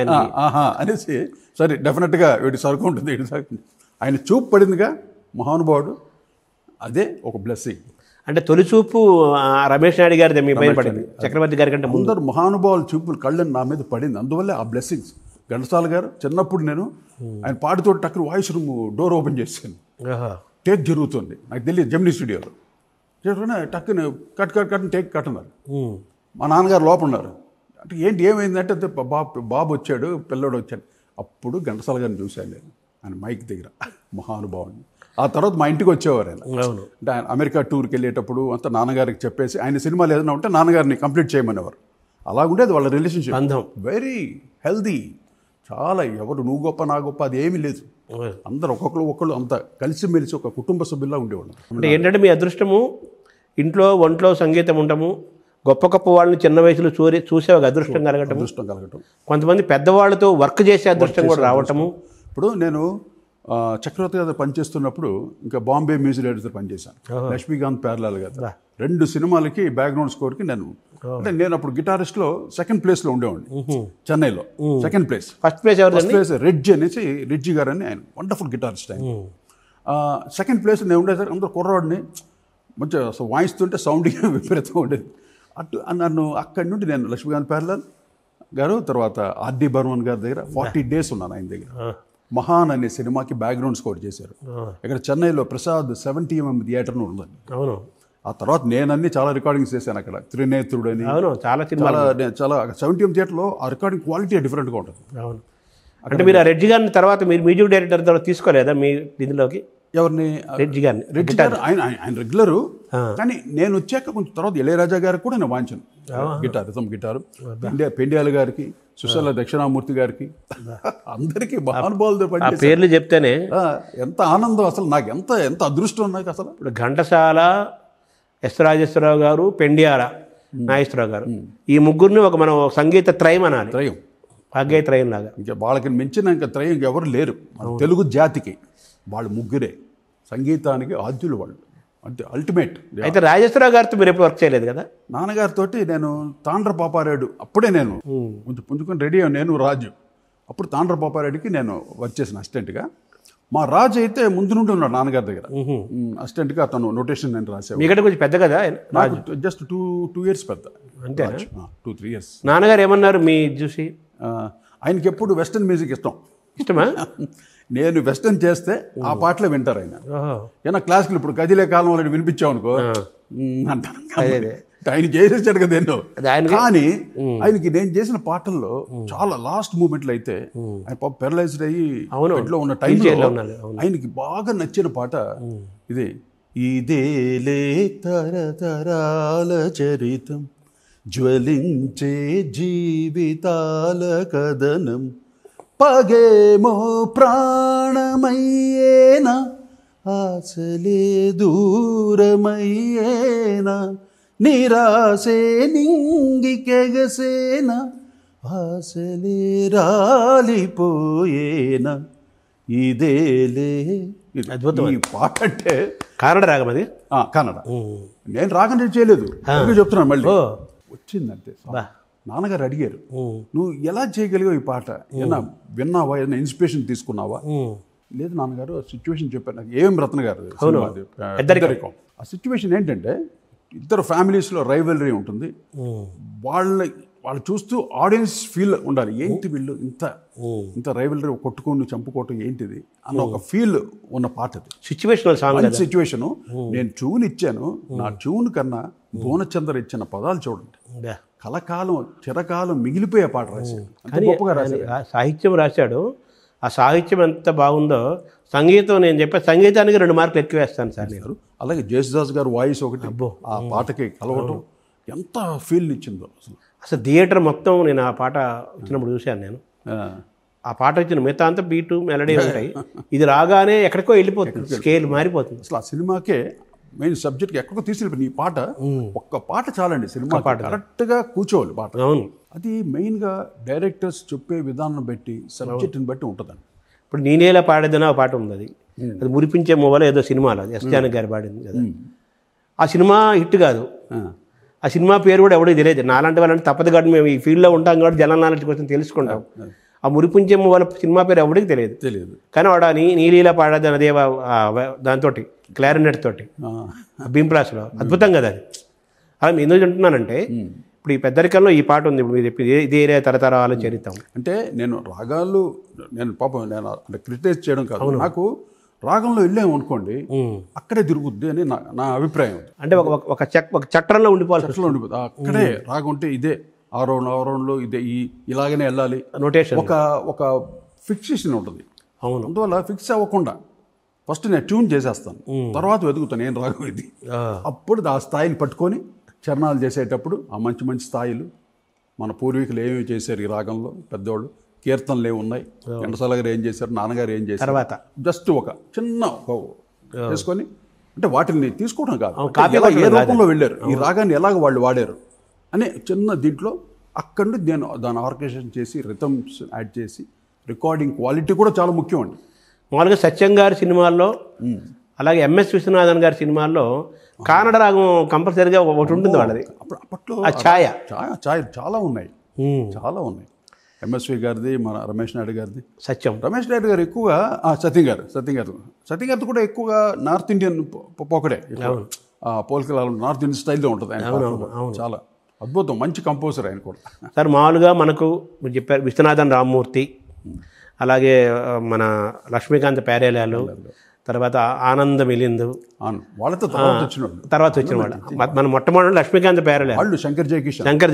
ఆహా అనేసి, సరే డెఫినెట్గా వీడి సరుకు ఉంటుంది, వీడి సరుకు. ఆయన చూపు పడిందిగా మహానుభావుడు, అదే ఒక బ్లెస్సింగ్. అంటే తొలిచూపు రమేష్ నాయుడు గారి మీ పైన పడింది, చక్రవర్తి గారి కంటే ముందరు మహానుభావుల చూపులు కళ్ళని నా మీద పడింది. అందువల్లే ఆ బ్లెస్సింగ్స్. ఘంటసాల గారు చిన్నప్పుడు నేను ఆయన పాడుతో టక్కున వాయిస్ రూమ్ డోర్ ఓపెన్ చేశాను. టేక్ జరుగుతుంది, నాకు తెలియదు, జెమినీ స్టూడియోలో టక్కున కట్ టేక్ అన్నారు. మా నాన్నగారు లోపల ఉన్నారు. అంటే ఏంటి ఏమైందంటే బాబు వచ్చాడు, పిల్లడు వచ్చాడు. అప్పుడు ఘంటసాల గారిని చూశాను నేను, ఆయన మైక్ దగ్గర, మహానుభావుని. ఆ తర్వాత మా ఇంటికి వచ్చేవారు ఆయన. అంటే ఆయన అమెరికా టూర్కి వెళ్ళేటప్పుడు అంతా నాన్నగారికి చెప్పేసి, ఆయన సినిమాలు ఏదైనా ఉంటే నాన్నగారిని కంప్లీట్ చేయమనేవారు. అలాగుండేది వాళ్ళ రిలేషన్షిప్. బంధం వెరీ హెల్దీ. చాలా, ఎవరు నువ్వు గొప్ప నా గొప్ప అది ఏమీ లేదు. అందరు ఒక్కొక్కరు అంతా కలిసిమెలిసి ఒక కుటుంబ సభ్యుల్లా ఉండేవాళ్ళు. అంటే ఏంటంటే మీ అదృష్టము, ఇంట్లో ఒంట్లో సంగీతం ఉండము, గొప్ప గొప్ప వాళ్ళని చిన్న వయసులో చూసే ఒక అదృష్టం కలగటం. కొంతమంది పెద్దవాళ్ళతో వర్క్ చేసే అదృష్టం కూడా రావటము. ఇప్పుడు నేను చక్రవర్తి గారు పనిచేస్తున్నప్పుడు ఇంకా బాంబే మ్యూజిక్ డైరెక్టర్ పనిచేశాను. లక్ష్మీకాంత్ ప్యారలాల్ గారు 2 సినిమాలకి బ్యాక్గ్రౌండ్ స్కోర్కి అంటే నేను అప్పుడు గిటారిస్ట్లో సెకండ్ ప్లేస్లో ఉండేవాడిని చెన్నైలో. Second place. First place Reddy అనేసి, రెడ్జి గారు అని ఆయన వండర్ఫుల్ గిటారిస్ట్ ఆయన. సెకండ్ ప్లేస్ నేను ఉండేసరికి అందరూ కుర్రవాడిని మంచిగా అసలు వాయిస్తుంటే సౌండింగ్ విపరీతంగా ఉండేది. నన్ను అక్కడి నుండి నేను లక్ష్మీకాంత్ ప్యారలాల్ గారు, తర్వాత ఆర్డి బర్మన్ గారి దగ్గర 40 days ఉన్నాను ఆయన దగ్గర. మహాన్ అనే సినిమాకి బ్యాక్గ్రౌండ్ స్కోర్ చేశారు. ఇక్కడ చెన్నైలో ప్రసాద్ 70mm థియేటర్ను ఉందండి. అవును. ఆ తర్వాత నేనన్నీ చాలా రికార్డింగ్స్ చేశాను అక్కడ. త్రినేత్రుడు అని చాలా 70mm థియేటర్లో ఆ రికార్డింగ్ క్వాలిటీ డిఫరెంట్గా ఉంటుంది. అవును. అంటే మీరు ఆ రెడ్జి గారిని తర్వాత మీరు మ్యూజిక్ డైరెక్టర్ తర్వాత తీసుకోలేదా మీ ఇందులోకి? ఎవరిని? రెడ్జి గారిని. రెడ్జి గారు ఆయన రెగ్యులరు, కానీ నేను వచ్చాక కొంచెం తర్వాత ఇళయరాజా గారికి కూడా నేను వాయించాను గిటారు. పెండ్యాల గారికి, సుశల దక్షిణామూర్తి గారికి, అందరికీ మహానుభావులతో పని పేర్లు చెప్తేనే ఎంత ఆనందం. అసలు నాకు ఎంత అదృష్టం నాకు అసలు. ఇప్పుడు ఘంటసాల, ఎస్ రాజేశ్వరరావు గారు, పెండ్యాల నాగేశ్వరరావు గారు, ఈ ముగ్గురిని మనం సంగీత త్రయం అనాలి. భాగ్య త్రయం లాగా. ఇంకా వాళ్ళకి మించిన ఇంకా త్రయం ఎవరు లేరు తెలుగు జాతికి. వాళ్ళు ముగ్గురే సంగీతానికి ఆద్యులు వాళ్ళు, అంటే అల్టిమేట్. అయితే రాజేశ్వరరావు గారితో మీరు ఎప్పుడు వర్క్ చేయలేదు కదా? నాన్నగారితో నేను తాండ్ర పాపారాయుడు అప్పుడే నేను కొంచెం పుంజుకొని రెడీ అయ్యాను, నేను రాజు. అప్పుడు తాండ్ర పాపారాయుడికి నేను వర్క్ చేసిన అసిస్టెంట్గా. మా రాజు అయితే ముందు నుండి ఉన్నాడు నాన్నగారి దగ్గర అసిస్టెంట్గా. అతను నోటేషన్ నేను రాసేవాడు. మీకంటే కొంచెం పెద్ద కదా? జస్ట్ 2 years పెద్ద. అంతే, 2-3 years. నాన్నగారు ఏమన్నారు మీ చూసి? ఆయనకి ఎప్పుడు వెస్టర్న్ మ్యూజిక్ ఇష్టమా? నేను వెస్టర్న్ చేస్తే ఆ పాటలే వింటారు ఆయన. ఏమన్నా క్లాసికల్ ఇప్పుడు గదిలే కాలం వాళ్ళని వినిపించావు అనుకో అంటాను. ఆయన చేసేసాడు కదా ఎన్నో. కానీ ఆయనకి నేను చేసిన పాటల్లో చాలా లాస్ట్ మూమెంట్లు అయితే ఆయన పెరలైజ్డ్ అయ్యి ఇంట్లో ఉన్న టైంలో ఆయనకి బాగా నచ్చిన పాట ఇది. ఇదేలే తరతరాల చరితం, జ్వలించే జీవితాల కథనం, పగేమో ప్రాణమయ్యేనా, ఆశలే దూరమయ్యేనా, నిరాశే నింగికెగసేనా, ఆశలే రాలిపోయేనా, ఇదేలే. అద్భుతం. ఈ పాట అంటే కారణ రాగం అది. కన్నడ. నేను రాగం చేయలేదు, చెప్తున్నాను మళ్ళీ. వచ్చిందంటే నాన్నగారు అడిగారు, నువ్వు ఎలా చేయగలిగావు ఈ పాట, ఏమన్నా విన్నావా, ఏదైనా ఇన్స్పిరేషన్ తీసుకున్నావా? లేదు నాన్నగారు, ఆ సిచ్యువేషన్ చెప్పారు నాకు. ఏం రత్న గారు పెద్దరికం. ఆ సిచ్యువేషన్ ఏంటంటే ఇద్దరు ఫ్యామిలీస్లో రైవలరీ ఉంటుంది, వాళ్ళు చూస్తూ ఆడియన్స్ ఫీల్ ఉండాలి, ఏంటి వీళ్ళు ఇంత రైవలరీ కొట్టుకొని చంపుకోవటం ఏంటిది అన్న ఒక ఫీల్ ఉన్న పాట అది. సిచ్యువేషను. నేను ట్యూన్ ఇచ్చాను, నా ట్యూన్ కన్నా భువనచంద్ర ఇచ్చిన పదాలు చూడండి, కలకాలం చిరకాలం మిగిలిపోయే పాట రాశాడు. సాహిత్యం రాశాడు. ఆ సాహిత్యం ఎంత బాగుందో, సంగీతం నేను చెప్పే సంగీతానికి 2 మార్కులు ఎక్కువ వేస్తాను సార్ నేను. అలాగే జేసుదాస్ గారు వాయిస్ ఒకటి ఆ పాటకి కలవటం ఎంత ఫీల్ ఇచ్చిందో అసలు థియేటర్ మొత్తం నేను ఆ పాట వచ్చినప్పుడు చూశాను నేను. ఆ పాట వచ్చిన మిగతా అంతా బీటు మెలడీ ఉంటాయి, ఇది రాగానే ఎక్కడికో వెళ్ళిపోతుంది, స్కేల్ మారిపోతుంది. అసలు ఆ సినిమాకే మెయిన్ సబ్జెక్ట్ ఎక్కడికో తీసుకెళ్ళిపోయింది. ఈ పాట ఒక్క పాట చాలండి సినిమా పాట, కరెక్ట్గా కూర్చోవాలి పాట. అవును, అది మెయిన్గా డైరెక్టర్స్ చెప్పే విధానం బట్టి సబ్జెక్ట్ని బట్టి ఉంటుందండి. ఇప్పుడు నేనేలా పాడేదని ఆ పాట ఉంది, అది మురిపించే మొబైల్ ఏదో సినిమాలో అది ఎస్ జానకి గారు పాడింది కదా. ఆ సినిమా హిట్ కాదు, ఆ సినిమా పేరు కూడా ఎవరికి తెలియదు. నాలాంటి వాళ్ళంటే తప్పదు కాబట్టి మేము ఈ ఫీల్డ్లో ఉంటాం కాబట్టి జనం నాలెడ్జ్ కోసం తెలుసుకుంటాం. ఆ మురిపించే వాళ్ళ సినిమా పేరు ఎవరికి తెలియదు. కానీ వాడు నీలీలా పాడేది అదే దాంతో క్లారినెట్ తోటి భీంప్లాస్లో అద్భుతం కదా అది. అలా ఎందుకు అంటున్నానంటే ఇప్పుడు ఈ పెద్దరికంలో ఈ పాట ఉంది, మీరు చెప్పి ఇదే తరతరాలు చరిత్రం. అంటే నేను రాగాలు పాపం నేను అంటే క్రిటిసైజ్ చేయడం కాదు, నాకు రాగంలో వెళ్ళాము అనుకోండి అక్కడే తిరుగుద్ది అని నా అభిప్రాయం. అంటే ఒక చట్టంలో ఉండిపోవాలి, ఉండిపోతుంది అక్కడే రాగం ఉంటే ఇదే ఆ రౌండ్లో ఇదే ఇలాగనే వెళ్ళాలి నోటేషన్, ఒక ఫిక్సేషన్ ఉంటుంది. అవును, అందువల్ల ఫిక్స్ అవ్వకుండా ఫస్ట్ నేను ట్యూన్ చేసేస్తాను, తర్వాత వెతుకుతాను ఏం రాగం ఇది. అప్పుడు ఆ స్థాయిని పట్టుకొని చరణాలు చేసేటప్పుడు ఆ మంచి స్థాయిలు మన పూర్వీకులు ఏమేమి చేశారు ఈ రాగంలో, పెద్దవాళ్ళు కీర్తనలు ఏమి ఉన్నాయి, ఘంటసాల గారు ఏం చేశారు, నాన్నగారు ఏం చేశారు, తర్వాత జస్ట్ ఒక చిన్న చేసుకొని అంటే వాటిని తీసుకోవడం కాదు, ఏ రూపంలో వెళ్ళారు, ఈ రాగాన్ని ఎలాగ వాళ్ళు వాడారు అనే చిన్న దీంట్లో అక్కడి నుండి నేను దాన్ని ఆర్కెస్ట్రేషన్ చేసి రిథమ్స్ యాడ్ చేసి రికార్డింగ్ క్వాలిటీ కూడా చాలా ముఖ్యం అండి. మామూలుగా సత్యం గారి సినిమాల్లో అలాగే ఎంఎస్ విశ్వనాథన్ గారి సినిమాల్లో కన్నడ రాగం కంపల్సరీగా ఒకటి ఉంటుంది వాళ్ళది. అప్పట్లో ఛాయ చాలా ఉన్నాయి. ఎంఎస్వి గారిది, మన రమేష్ నాయుడు గారిది, రమేష్ నాయుడు గారు ఎక్కువగా సత్యం గారిది కూడా ఎక్కువగా నార్త్ ఇండియన్ పోకడే, పోల్కల నార్త్ ఇండియన్ స్టైల్లో ఉంటుంది ఆయన. చాలా అద్భుతం, మంచి కంపోజర్ ఆయన కూడా. సార్ మామూలుగా మనకు మీరు చెప్పారు విశ్వనాథన్ రామ్మూర్తి, అలాగే మన లక్ష్మీకాంత్ ప్యారేలాలు, తర్వాత ఆనంద మిలిందు, వాళ్ళతో తర్వాత వచ్చిన వాళ్ళు మన మొట్టమొదటి లక్ష్మీకాంత్ ప్యారేలాలు, శంకర్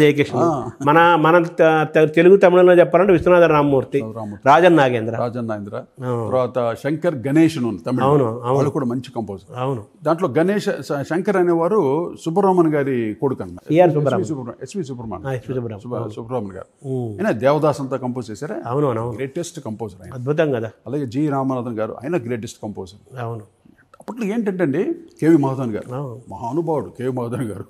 జయకిషన్. మన తెలుగు తమిళంలో చెప్పాలంటే విశ్వనాథ రామ్మూర్తి, రాజన్ నాగేంద్ర, తర్వాత శంకర్ గణేష్ తమిళ, వాళ్ళు కూడా మంచి కంపోజర్. అవును, దాంట్లో గణేష్ శంకర్ అనేవారు సుబ్రహ్మణ్యం గారి కొడుకు అన్న, ఎస్వి సుబ్రహ్మణ్యం గారు. ఆయన దేవదాస్ అంతా కంపోజ్ చేశారా. అవును, గ్రేటెస్ట్ కంపోజర్, అద్భుతం కదా. అలాగే జి రామనాథన్ గారు, ఆయన గ్రేటెస్ట్ కంపోజర్. అవును, అప్పట్లో ఏంటంటే అండి కేవి మహాదేవన్ గారు, మహానుభావుడు కేవి మహాదేవన్ గారు.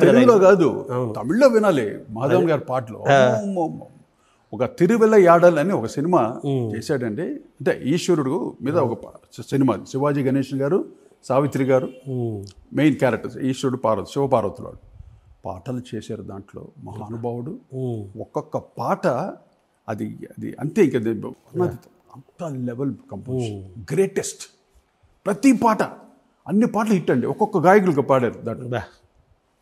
తెలుగులో కాదు తమిళ్లో వినాలి మహాదేవన్ గారి పాటలు. ఒక తిరువెల్ల యాడల్ అని ఒక సినిమా చేశాడండి, అంటే ఈశ్వరుడు మీద ఒక సినిమా. శివాజీ గణేశన్ గారు, సావిత్రి గారు మెయిన్ క్యారెక్టర్స్, ఈశ్వరుడు శివపార్వతులు పాటలు చేశారు దాంట్లో. మహానుభావుడు, ఒక్కొక్క పాట అది అంతే, ఇంకా అంత లెవెల్ కంపోజిషన్, గ్రేటెస్ట్. ప్రతి పాట, అన్ని పాటలు హిట్ అండి. ఒక్కొక్క గాయకులకు పాడారు దాంట్లో.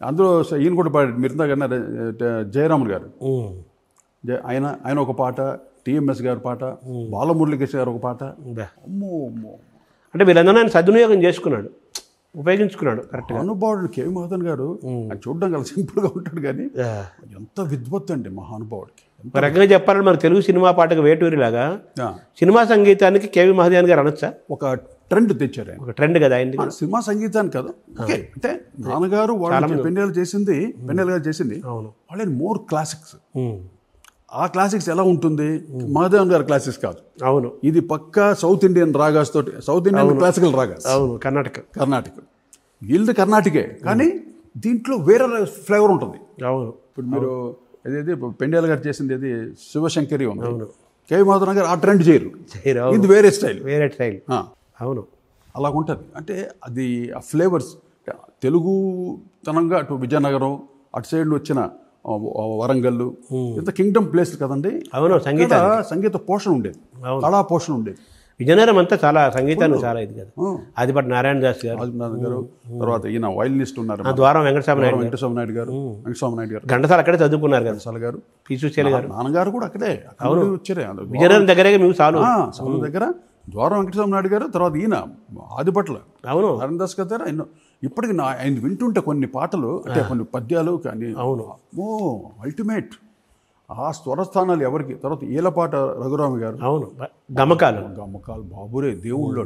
అందులో ఈయన కూడా పాడారు, మీరు కన్నా జయరామన్ గారు, ఆయన ఒక పాట, టిఎంఎస్ గారి పాట, బాలమురళీకృష్ణ గారు ఒక పాట. అమ్మో, అంటే వీళ్ళందరూ ఆయన సద్వినియోగం చేసుకున్నాడు, ఉపయోగించుకున్నాడు కరెక్ట్గా. మహానుభావుడు కేవి మహాదేవన్ గారు చూడడం కదా సింపుల్గా ఉంటాడు, కానీ ఎంత విద్వత్తు అండి మహానుభావుడికి. ఒక రకంగా చెప్పాలంటే మన తెలుగు సినిమా పాటకు వేటూరిలాగా సినిమా సంగీతానికి కేవి మహాదేవన్ గారు అనొచ్చా? ఒక ట్రెండ్ తెచ్చారు ఆయన, ఒక ట్రెండ్ కదా ఆయన సినిమా సంగీతానికి కదా. ఓకే, అంటే నాన్నగారు వాళ్ళు పెన్నెల్ గారు చేసింది వాళ్ళ మోర్ క్లాసిక్స్. ఆ క్లాసిక్స్ ఎలా ఉంటుంది, మహాదేవన్ గారు క్లాసిక్స్ కాదు. అవును, ఇది పక్కా సౌత్ ఇండియన్ రాగాస్ తోటి, సౌత్ ఇండియన్ క్లాసికల్ రాగాస్. అవును, కర్ణాటక వీళ్ళది కర్ణాటకే, కానీ దీంట్లో వేరే ఫ్లేవర్ ఉంటుంది. అవును, ఇప్పుడు మీరు ఏదైతే పెండేల గారు చేసింది ఏది శివశంకరి ఉంది, కేవి మహాదేవన్ గారు ఆ ట్రెండ్ చేయరు, ఇది వేరే స్టైల్. అవును, అలాగుంటుంది. అంటే అది ఆ ఫ్లేవర్స్ తెలుగు తనంగా అటు విజయనగరం అటు సైడ్లో వచ్చిన వరంగల్ ఇంత కింగ్డమ్ ప్లేస్ కదండి. అవును, సంగీత పోషణ ఉండేది, కళా పోషణ ఉండేది. విజయనగరం అంతా చాలా సంగీతాన్ని చాలా ఇది కదా. ఆదిపట్టు నారాయణ దాస్ గారు, తర్వాత ఈయన వైలినిస్ట్ ఉన్నారు, ద్వారం వెంకటస్వామి వెంకటస్వామి గారు, ఘంటసాల అక్కడే చదువుకున్నారు కదా. ఘంటసాల గారు, పీసూచేలు గారు, నాన్నగారు కూడా అక్కడే వచ్చారే. విజయనగరం దగ్గరే మీకు సాలు దగ్గర ద్వారం వెంకటస్వామి నాయుడు గారు, తర్వాత ఈయన ఆదిపట్ల అవును నారాయణ దాస్ గారు. ఆయన ఇప్పటికి ఆయన వింటుంటే కొన్ని పాటలు అంటే కొన్ని పద్యాలు కానీ అవును అల్టిమేట్ ఆ స్వరస్థానాలు ఎవరికి. తర్వాత ఈలపాట రఘురామ గారు, అవును గమకాలు బాబురే దేవుళ్ళు.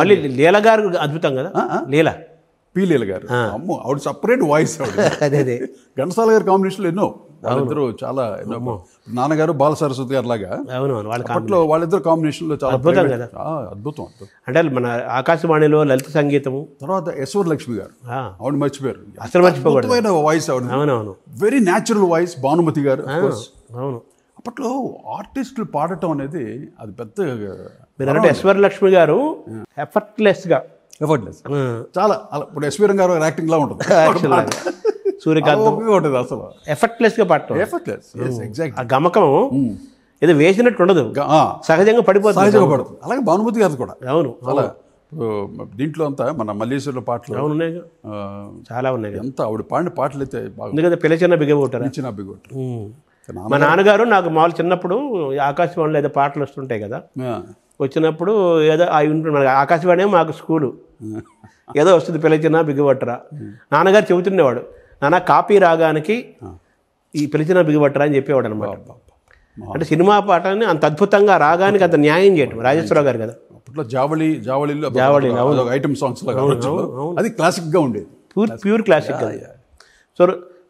మళ్ళీ లీల గారు అద్భుతం కదా, లీల పీలీల గారు, అమ్మో ఆవిడ సపరేట్ వాయిస్ ఆవిడ. అదే ఘంటసాల గారి కాంబినేషన్లో ఎన్నో వాళ్ళిద్దరూ చాలా ఎన్నో. నాన్నగారు బాల సరస్వతి గారు లాగా అప్పట్లో వాళ్ళిద్దరు కాంబినేషన్లో చాలా అద్భుతం కదా, అద్భుతం. అంటే మన ఆకాశవాణిలో లలిత సంగీతము. తర్వాత యశ్వర్ లక్ష్మి గారు, ఆవిడ మర్చిపోయారు, అసలు మర్చిపోకూడదు వాయిస్ ఆవిడ. అవునవును, వెరీ న్యాచురల్ వాయిస్. భానుమతి గారు, అవును. అప్పట్లో ఆర్టిస్టులు పాడటం అనేది అది పెద్ద. మీరంటే యశ్వర్ లక్ష్మి గారు ఎఫర్ట్లెస్ చాలా. ఇప్పుడు ఎస్వీరం గారు యాక్టింగ్ లా ఉంటుంది, సూర్యకాంతం ఉంటుంది, అసలు ఎఫర్ట్లెస్ గా పాడటం. ఎగ్జాక్ట్. ఆ గమకం ఏదో వేసినట్టు ఉండదు, సహజంగా పడిపోతుంది. అలాగే భానుమతి గారు కూడా. అవును, అలా దీంట్లో అంతా మన మల్లేశ్వరుల పాటలు అవును చాలా ఉన్నాయి. ఎంత ఆవిడ పాడిన పాటలు అయితే బాగా పిలిచిన బిగబోటారు. మా నాన్నగారు నాకు మామూలు చిన్నప్పుడు ఆకాశవాణిలో ఏదో పాటలు వస్తుంటాయి కదా, వచ్చినప్పుడు ఏదో మన ఆకాశవాణి మాకు స్కూలు ఏదో వస్తుంది, పిలిచినా బిగుబట్టరా. నాన్నగారు చెబుతుండేవాడు, నాన్న కాపీ రాగానికి ఈ పిలిచినా బిగుబట్టరా అని చెప్పేవాడు అనమాట. అంటే సినిమా పాటని అంత అద్భుతంగా రాగానికి అంత న్యాయం చేయటం రాజేశ్వరరావు గారు కదా. అప్పట్లో జావళిలో ఐటమ్ సాంగ్స్ అది క్లాసిక్గా ఉండేది, ప్యూర్ క్లాసిక్ కదా. సో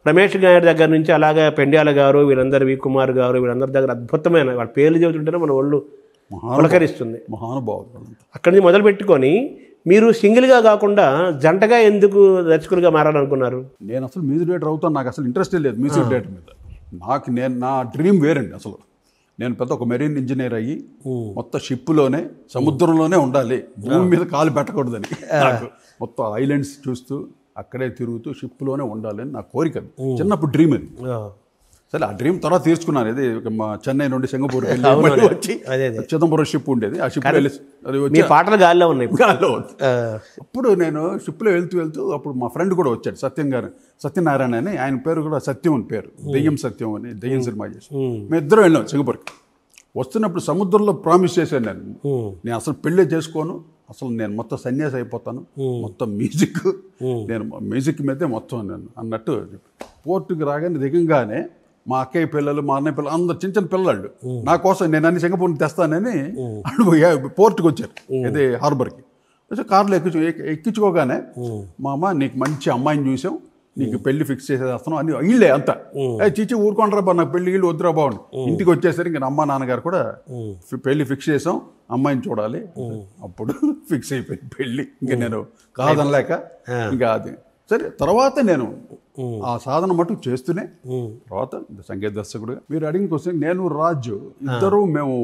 రమేష్ గారి దగ్గర నుంచి అలాగే పెండ్యాల గారు, వీళ్ళందరూ వి కుమార్ గారు, వీళ్ళందరి దగ్గర అద్భుతమైన వాళ్ళ పేర్లు చెబుతుంటేనే మన ఒళ్ళు పులకరిస్తుంది. మహానుభావులు. అక్కడి నుంచి మొదలు పెట్టుకొని మీరు సింగిల్గా కాకుండా జంటగా ఎందుకు దర్శకులుగా మారాలనుకున్నారు? నేను అసలు మ్యూజిక్ డైరెక్టర్ అవుతాను, నాకు అసలు ఇంట్రెస్టే లేదు మ్యూజిక్ డైరెక్టర్ మీద. నా డ్రీమ్ వేరండి అసలు. నేను పెద్ద ఒక మెరీన్ ఇంజనీర్ అయ్యి మొత్తం షిప్లోనే సముద్రంలోనే ఉండాలి, భూమి మీద కాలు పెట్టకూడదని. మొత్తం ఐలాండ్స్ చూస్తూ అక్కడే తిరుగుతూ షిప్లోనే ఉండాలని నా కోరిక. చిన్నప్పుడు డ్రీమ్ అది. సరే ఆ డ్రీమ్ తర్వాత తీర్చుకున్నాను. ఇది మా చెన్నై నుండి సింగపూర్ వచ్చి చిదంబరం షిప్ ఉండేది, ఆ షిప్ మీ పాటలు గాల్లో ఉన్నాయి. అప్పుడు నేను షిప్లో వెళ్తూ అప్పుడు మా ఫ్రెండ్ కూడా వచ్చాడు, సత్యనారాయణ అని. ఆయన పేరు కూడా సత్యం అని పేరు, దెయ్యం సత్యం అని, దెయ్యం సినిమా చేసి మేము ఇద్దరం వెళ్ళాం సింగపూర్కి. వస్తున్నప్పుడు సముద్రంలో ప్రామిస్ చేశాను నేను అసలు పెళ్ళే చేసుకోను, అసలు నేను మొత్తం సన్యాసి అయిపోతాను, మొత్తం నేను మ్యూజిక్ మీదే మొత్తం నేను అన్నట్టు. పోర్టుకి రాగానే దిగంగానే మా అక్కయ్య పిల్లలు, మా అన్నయ్య పిల్లలు అందరు చిన్న చిన్న పిల్లలు నా కోసం నేను అన్ని సింగపూర్ని తెస్తానని పోర్టుకి వచ్చారు, ఇది హార్బర్కి. కార్లో ఎక్కించుకోగానే మా అమ్మ నీకు మంచి అమ్మాయిని చూసాం, నీకు పెళ్లి ఫిక్స్ చేసేస్తాను అని ఇళ్ళే అంతా. చిచ్చి ఊరుకోండి బా, నాకు పెళ్లి ఇళ్ళు వద్దురా బాగుంది. ఇంటికి వచ్చేసరికి ఇంకా అమ్మ నాన్నగారు కూడా పెళ్లి ఫిక్స్ చేసాం, అమ్మాయిని చూడాలి. అప్పుడు ఫిక్స్ అయిపోయింది పెళ్ళి. ఇంకా నేను కాదనలేక ఇంకా అది సరే. తర్వాత నేను ఆ సాధన మటుకు చేస్తూనే తర్వాత సంగీత దర్శకుడుగా. మీరు అడిగిన క్వశ్చన్, నేను రాజు ఇద్దరు మేము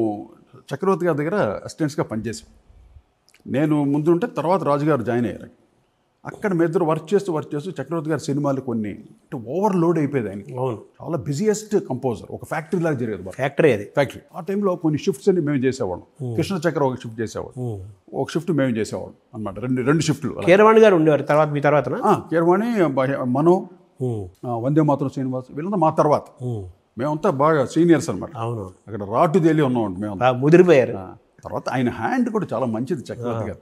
చక్రవర్తి గారి దగ్గర అసిస్టెంట్స్గా పనిచేసాం. నేను ముందుంటే తర్వాత రాజుగారు జాయిన్ అయ్యారు. అక్కడ మీ ఇద్దరు వర్క్ చేస్తూ చక్రవర్తి గారి సినిమాలు కొన్ని అంటే ఓవర్లోడ్ అయిపోయేది ఆయనకి. చాలా బిజియెస్ట్ కంపోజర్, ఒక ఫ్యాక్టరీ లాగా జరిగేది. ఫ్యాక్టరీ ఆ టైంలో కొన్ని షిఫ్ట్స్ అన్ని మేము చేసేవాళ్ళం. కృష్ణ చక్ర ఒక షిఫ్ట్ చేసేవాడు, ఒక షిఫ్ట్ మేము చేసేవాళ్ళం అనమాట. రెండు షిఫ్ట్లు. కీరవాణి గారు ఉండేవారు తర్వాత, మీ తర్వాత కీరవాణి, మనో, వందే మాతరం శ్రీనివాస్, వీళ్ళంతా మా తర్వాత. మేమంతా బాగా సీనియర్స్ అనమాట. అక్కడ రాటు తేలి ఉన్నాం మేము, ముదిరిపోయారు. తర్వాత ఆయన హ్యాండ్ కూడా చాలా మంచిది చక్రవర్తి గారి.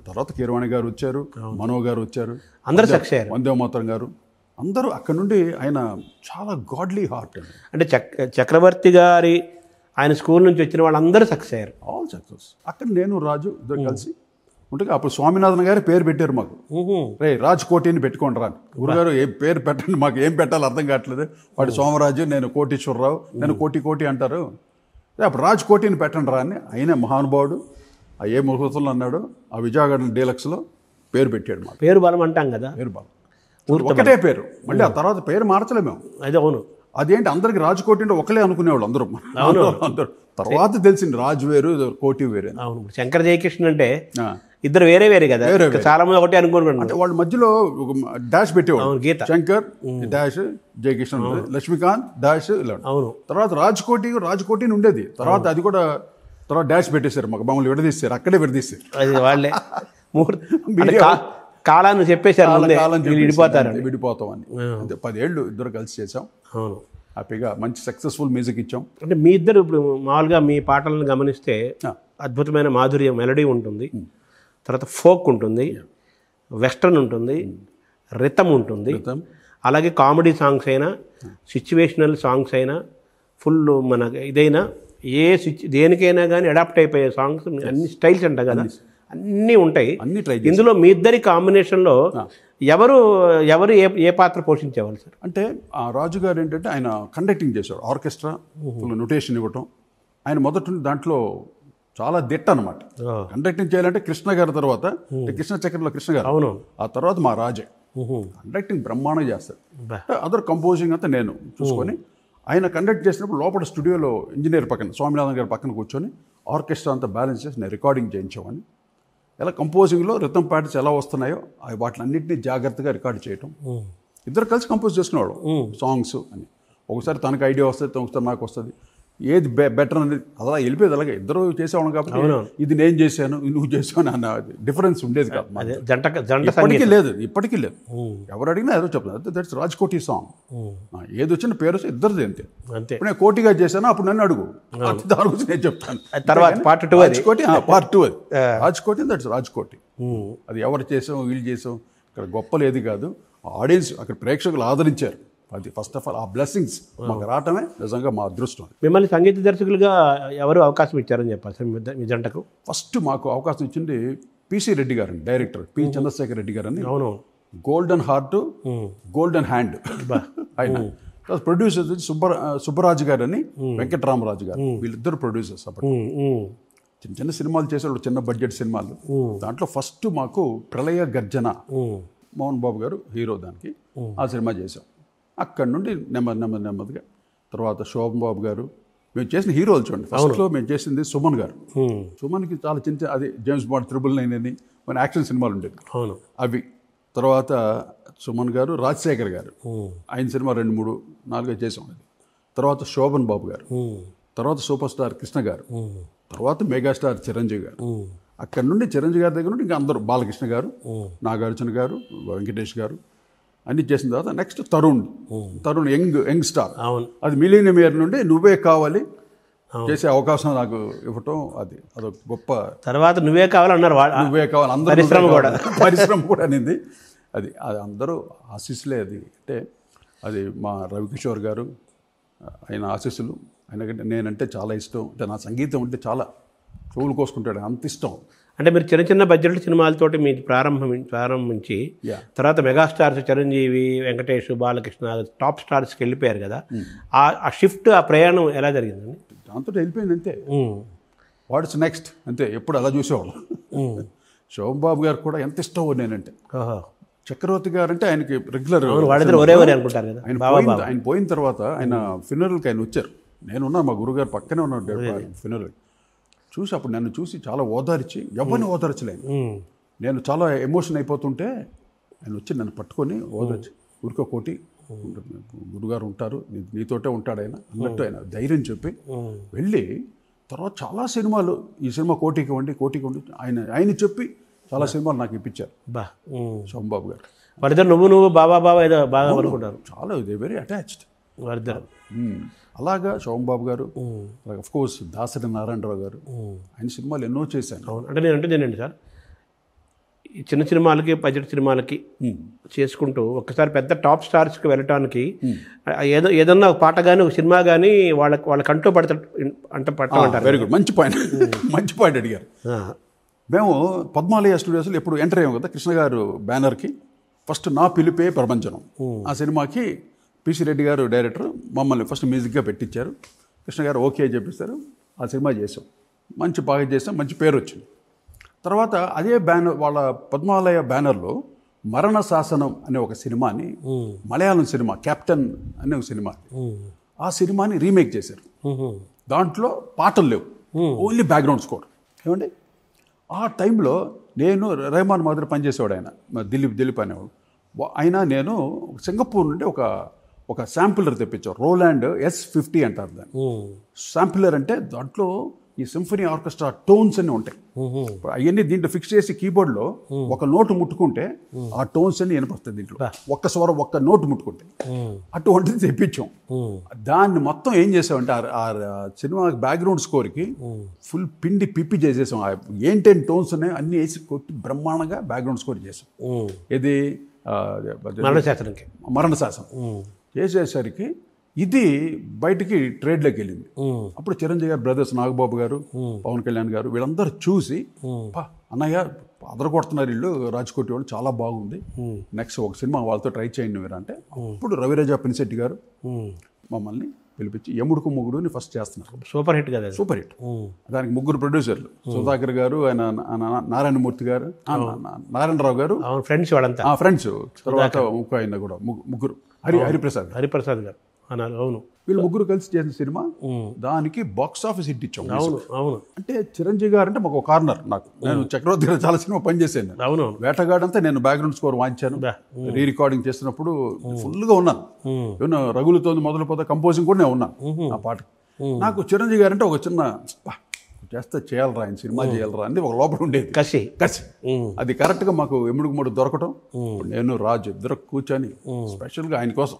తర్వాత కీరవాణి గారు వచ్చారు, మనో గారు వచ్చారు, అందరూ సక్సెస్ అయ్యారు, వందే మాతరం గారు అందరూ. అక్కడ నుండి ఆయన చాలా గాడ్లీ హార్ట్ అండి. అంటే చక్రవర్తి గారి ఆయన స్కూల్ నుంచి వచ్చిన వాళ్ళందరూ సక్సెస్ అయ్యారు, ఆల్ సక్సెస్. అక్కడ నేను రాజు ఇద్దరు కలిసి ఉంటే అప్పుడు స్వామినాథన్ గారు పేరు పెట్టారు మాకు, రే రాజ్ కోటిని పెట్టుకోండి రా. గురుగారు ఏం పేరు పెట్టండి, మాకు ఏం పెట్టాలో అర్థం కావట్లేదు. వాడు సోమరాజు, నేను కోటీశ్వరరావు, నేను కోటి అంటారు. అప్పుడు రాజ్ కోటిని పెట్టండి రా అని ఆయన మహానుభావుడు ఆ ఏ ముహూర్తంలో అన్నాడు. ఆ విజయవాడ డీలక్స్లో పేరు పెట్టాడు మాకు. పేరు బలం అంటాం కదా, పేరు బలం ఒకటే పేరు. మళ్ళీ ఆ తర్వాత పేరు మార్చలే మేము. అదే అవును, అదేంటి అందరికి రాజకోటి అంటే ఒకలే అనుకునేవాళ్ళు అందరూ అందరూ. తర్వాత తెలిసింది రాజు వేరు కోటి వేరు. అవును, ఇప్పుడు శంకర్ జయకృష్ణ అంటే ఆ. ఇద్దరు వేరే వేరే కదా, చాలా మంది ఒకటే అనుకుంటున్నాను. అంటే వాళ్ళ మధ్యలో ఒక డాష్ పెట్టేవాడు. అవును, గీత. శంకర్ డాష్, జయకృష్ణ లక్ష్మీకాంత్ డాష్ ఇలా. అవును. తర్వాత రాజకోటి ఉండేది. తర్వాత అది కూడా తర్వాత డాష్ పెట్టేశారు, మాకు మమ్మల్ని విడదీశారు, అక్కడే విడదీశారు. అది వాళ్ళే కాలాన్ని చెప్పేశారు, విడిపోతామని. అంతే 10 ఏళ్ళు ఇద్దరు కలిసి చేసాం. అవును, హ్యాపీగా మంచి సక్సెస్ఫుల్ మ్యూజిక్ ఇచ్చాం. అంటే మీ ఇద్దరు ఇప్పుడు మామూలుగా మీ పాటలను గమనిస్తే అద్భుతమైన మాధుర్యం, మెలడీ ఉంటుంది, తర్వాత ఫోక్ ఉంటుంది, వెస్టర్న్ ఉంటుంది, రిథమ్ ఉంటుంది, అలాగే కామెడీ సాంగ్స్ అయినా సిచ్యువేషనల్ సాంగ్స్ అయినా ఫుల్ మన ఇదైనా దేనికైనా కానీ అడాప్ట్ అయిపోయే సాంగ్స్ అన్ని స్టైల్స్ అంటాం కదా, అన్నీ ఉంటాయి. ఇందులో మీ ఇద్దరి కాంబినేషన్లో ఎవరు ఏ పాత్ర పోషించేవాళ్ళు సార్? అంటే ఆ రాజు గారు ఏంటంటే ఆయన కండక్టింగ్ చేశాడు, ఆర్కెస్ట్రా ఫుల్ నొటేషన్ ఇవ్వటం. ఆయన మొదటి దాంట్లో చాలా దిట్ట అనమాట. కండక్టింగ్ చేయాలంటే కృష్ణ గారి తర్వాత కృష్ణ చక్రంలో కృష్ణ గారు, అవును, ఆ తర్వాత మా రాజే కండక్టింగ్ బ్రహ్మాండంగా చేస్తాడు. అదర్ కంపోజింగ్ అంతా నేను చూసుకొని ఆయన కండక్ట్ చేసినప్పుడు లోపల స్టూడియోలో ఇంజనీర్ పక్కన స్వామినాథన్ గారి పక్కన కూర్చొని ఆర్కెస్ట్రా అంతా బ్యాలెన్స్ చేసి నేను రికార్డింగ్ చేయించామని, ఎలా కంపోజింగ్లో రిథమ్ ప్యాటర్న్స్ ఎలా వస్తున్నాయో వాటిని అన్నింటినీ జాగ్రత్తగా రికార్డ్ చేయటం. ఇద్దరు కలిసి కంపోజ్ చేసుకునేవాడు సాంగ్స్ అని. ఒకసారి తనకు ఐడియా వస్తుంది, ఒకసారి నాకు వస్తుంది, ఏది బెటర్ అనేది అలా వెళ్ళిపోయేది. అలాగే ఇద్దరు చేసేవాళ్ళం కాబట్టి ఇది నేను చేశాను నువ్వు చేసాను అన్న డిఫరెన్స్ ఉండేది కాదు. ఇప్పటికీ లేదు. ఎవరు అడిగినా ఏదో చెప్తాను, దట్స్ రాజ్కోటి సాంగ్. ఏది వచ్చిన పేరు ఇద్దరిది అంతే. ఇప్పుడు నేను కోటిగా చేశాను, అప్పుడు నన్ను అడుగు, దాని గురించి నేను చెప్తాను. తర్వాత పార్ట్ 2 అది రాజ్కోటి, దట్స్ రాజ్కోటి. అది ఎవరు చేసాం వీళ్ళు చేసాం ఇక్కడ గొప్ప లేదు కాదు, ఆడియన్స్ అక్కడ ప్రేక్షకులు ఆదరించారు. అది ఫస్ట్ ఆఫ్ ఆల్ ఆ బ్లెస్సింగ్స్ మాకు రావటమే నిజంగా మా అదృష్టం. మిమ్మల్ని సంగీత దర్శకులుగా ఎవరు అవకాశం ఇచ్చారని చెప్పాలి సార్ మీ జంటకు? ఫస్ట్ మాకు అవకాశం ఇచ్చింది పిసి రెడ్డి గారు, డైరెక్టర్ పి చంద్రశేఖర్ రెడ్డి గారు అని. అవును, గోల్డెన్ హార్ట్ గోల్డెన్ హ్యాండ్ ఆయన. ప్రొడ్యూసర్స్ సుబ్బరాజు గారు అని, వెంకటరామరాజు గారు, వీళ్ళిద్దరు ప్రొడ్యూసర్స్. అప్పుడు చిన్న చిన్న సినిమాలు చేసేవాళ్ళు, చిన్న బడ్జెట్ సినిమాలు. దాంట్లో ఫస్ట్ మాకు ప్రళయ గర్జన, మోహన్ బాబు గారు హీరో, దానికి ఆ సినిమా చేసాం. అక్కడి నుండి నెమ్మదిగా తర్వాత శోభన్ బాబు గారు, మేము చేసిన హీరోలు చూడండి. ఫస్ట్లో మేము చేసింది సుమన్ గారు. సుమన్కి చాలా చిన్న అది జేమ్స్ బాండ్ 999 అని మన యాక్షన్ సినిమాలు ఉండేవి, అవి. తర్వాత సుమన్ గారు, రాజశేఖర్ గారు, ఆయన సినిమా 2, 3, 4 చేసాం. అది తర్వాత శోభన్ బాబు గారు, తర్వాత సూపర్ స్టార్ కృష్ణ గారు, తర్వాత మెగాస్టార్ చిరంజీవి గారు. అక్కడి నుండి చిరంజీవి గారి దగ్గర నుండి ఇంకా అందరూ, బాలకృష్ణ గారు, నాగార్జున గారు, వెంకటేష్ గారు అన్ని చేసిన తర్వాత నెక్స్ట్ తరుణ్ యంగ్ స్టార్. అది మిలీనియం ఇయర్ నుండి నువ్వే కావాలి చేసే అవకాశం నాకు ఇవ్వటం, అదొక గొప్ప. తర్వాత నువ్వే కావాలన్నారు, నువ్వే కావాలి అందరూ, పరిశ్రమ కూడా అనింది. అది అందరూ ఆశీస్సులే. అది అంటే అది మా రవికిషోర్ గారు, ఆయన ఆశీస్సులు. ఆయనకంటే నేనంటే చాలా ఇష్టం. అంటే నా సంగీతం అంటే చాలా చెవులు కోసుకుంటాడు, అంత ఇష్టం. అంటే మీరు చిన్న చిన్న బడ్జెట్ సినిమాలతోటి మీరు ప్రారంభించి తర్వాత మెగాస్టార్స్ చిరంజీవి, వెంకటేష్, బాలకృష్ణ టాప్ స్టార్స్కి వెళ్ళిపోయారు కదా, ఆ షిఫ్ట్, ఆ ప్రయాణం ఎలా జరిగిందండి? దాంతో వెళ్ళిపోయింది అంతే. వాట్స్ నెక్స్ట్ అంతే, ఎప్పుడు అలా చూసేవాళ్ళం. శోభన్ బాబు గారు కూడా ఎంత ఇష్టం నేనంటే. చక్రవర్తి గారు అంటే ఆయనకి రెగ్యులర్, ఆయన పోయిన తర్వాత ఆయన ఫినరల్కి ఆయన వచ్చారు. నేనున్నా, మా గురుగారు పక్కనే ఉన్నాడు ఫినరల్. చూసి అప్పుడు నన్ను చూసి చాలా ఓదార్చి, ఎవరిని ఓదార్చలేను, నేను చాలా ఎమోషన్ అయిపోతుంటే ఆయన వచ్చి నన్ను పట్టుకొని ఓదార్చి, ఊరుకోకోటి గురుగారు ఉంటారు, నీతోటే ఉంటాడు ఆయన అన్నట్టు ఆయన ధైర్యం చెప్పి వెళ్ళి, తర్వాత చాలా సినిమాలు, ఈ సినిమా కోటికి వండి ఆయన చెప్పి చాలా సినిమాలు నాకు ఇప్పించారు శోభన్ గారు. వారిద్దరు నువ్వు బాబా ఏదో బాగా అనుకుంటారు, చాలా దే వెరీ అటాచ్డ్ వారిద్దరు. అలాగా శోభన్ గారు, అఫ్ కోర్స్ దాసరి నారాయణరావు గారు, ఆయన సినిమాలు ఎన్నో చేశాను. అవును, అంటే నేనండి సార్, ఈ చిన్న సినిమాలకి బడ్జెట్ సినిమాలకి చేసుకుంటూ ఒక్కసారి పెద్ద టాప్ స్టార్స్కి వెళ్ళటానికి ఏదన్నా ఒక పాట కానీ ఒక సినిమా కానీ వాళ్ళ కంటూ పడతారు. వెరీ గుడ్, మంచి పాయింట్ అడిగారు. మేము పద్మాలయ స్టూడియోస్లో ఎప్పుడు ఎంటర్ అయ్యాము కదా, కృష్ణ గారు బ్యానర్కి. ఫస్ట్ నా పిలిపే ప్రపంచనం, ఆ సినిమాకి పిసి రెడ్డి గారు డైరెక్టర్, మమ్మల్ని ఫస్ట్ మ్యూజిక్గా పెట్టించారు. కృష్ణ గారు ఓకే చెప్పిస్తారు, ఆ సినిమా చేసాం, బాగా చేసాం, మంచి పేరు వచ్చింది. తర్వాత అదే బ్యానర్, వాళ్ళ పద్మాలయ బ్యానర్లో మరణ శాసనం అనే ఒక సినిమాని, మలయాళం సినిమా కెప్టెన్ అనే ఒక సినిమా, ఆ సినిమాని రీమేక్ చేశారు. దాంట్లో పాటలు లేవు, ఓన్లీ బ్యాక్గ్రౌండ్ స్కోర్. ఏమండి ఆ టైంలో నేను రెహమాన్ మాదిరి పనిచేసేవాడు ఆయన, దిలీప్ అనేవాడు. నేను సింగపూర్ నుండి ఒక శాంపులర్ తెప్పించాం, రోలాండ్ S50 అంటారు దాన్ని. శాంపులర్ అంటే దాంట్లో ఈ సింఫనీ ఆర్కెస్ట్రా టోన్స్ అన్నీ ఉంటాయి. అవన్నీ దీంట్లో ఫిక్స్ చేసి కీబోర్డ్లో ఒక నోటు ముట్టుకుంటే ఆ టోన్స్ అన్ని వినపడతాయి దీంట్లో, ఒక్క స్వరం ఒక్క నోటు ముట్టుకుంటే. అటువంటిది తెప్పించాం. దాన్ని మొత్తం ఏం చేసామంటే ఆ సినిమా బ్యాక్గ్రౌండ్ స్కోర్కి ఫుల్ పిండి పిప్పి చేసేసాం. ఏంటేం టోన్స్ ఉన్నాయి అన్నీ వేసి కొట్టి బ్రహ్మాండంగా బ్యాక్గ్రౌండ్ స్కోర్ చేసాం. ఇది మరణ శాసనం చేసేసరికి ఇది బయటికి ట్రేడ్లోకి వెళ్ళింది. అప్పుడు చిరంజీవి గారు బ్రదర్స్, నాగబాబు గారు, పవన్ కళ్యాణ్ గారు వీళ్ళందరూ చూసి అన్నయ్య అదరగొడుతున్నారు వీళ్ళు, రాజ్కోటి వాళ్ళు, చాలా బాగుంది, నెక్స్ట్ ఒక సినిమా వాళ్ళతో ట్రై చేయండి మీరు అంటే, అప్పుడు రవిరాజా పినిశెట్టి గారు మమ్మల్ని పిలిపించి యముడుకు మొగుడుని ఫస్ట్ చేస్తున్నారు. సూపర్ హిట్ కదా, సూపర్ హిట్. దానికి 3 ప్రొడ్యూసర్లు, సుధాకర్ గారు, ఆయన నారాయణమూర్తి గారు, నారాయణరావు గారు, ఫ్రెండ్స్ వాళ్ళంతా ఫ్రెండ్స్. తర్వాత ఇంకో ఆయన కూడా ముగ్గురు, హరిప్రసాద్ గారు. అవును, వీళ్ళు ముగ్గురు కలిసి చేసిన సినిమా. దానికి బాక్స్ ఆఫీస్ హిట్ ఇచ్చాం. అవును. అంటే చిరంజీవి గారు అంటే మాకు కార్నర్. నేను చక్రవర్తి గారు చాలా సినిమా పనిచేసాను. అవును, వేటగాడంతా నేను బ్యాక్గ్రౌండ్ స్కోర్ వాయించాను. రీ రికార్డింగ్ చేస్తున్నప్పుడు ఫుల్గా ఉన్నాను. ఏమన్నా రగులుతో మొదలుపోతే కంపోజింగ్ కూడా నేను ఉన్నాను ఆ పాట. నాకు చిరంజీవి గారు అంటే ఒక చిన్న చేస్తే చేయాలరా, ఆయన సినిమా చేయాలరా అని ఒక లోపల ఉండేది కసి. అది కరెక్ట్గా మాకు ఎముడుకు మూడు దొరకటం. నేను రాజు ఇద్దరు కూర్చొని స్పెషల్గా ఆయన కోసం,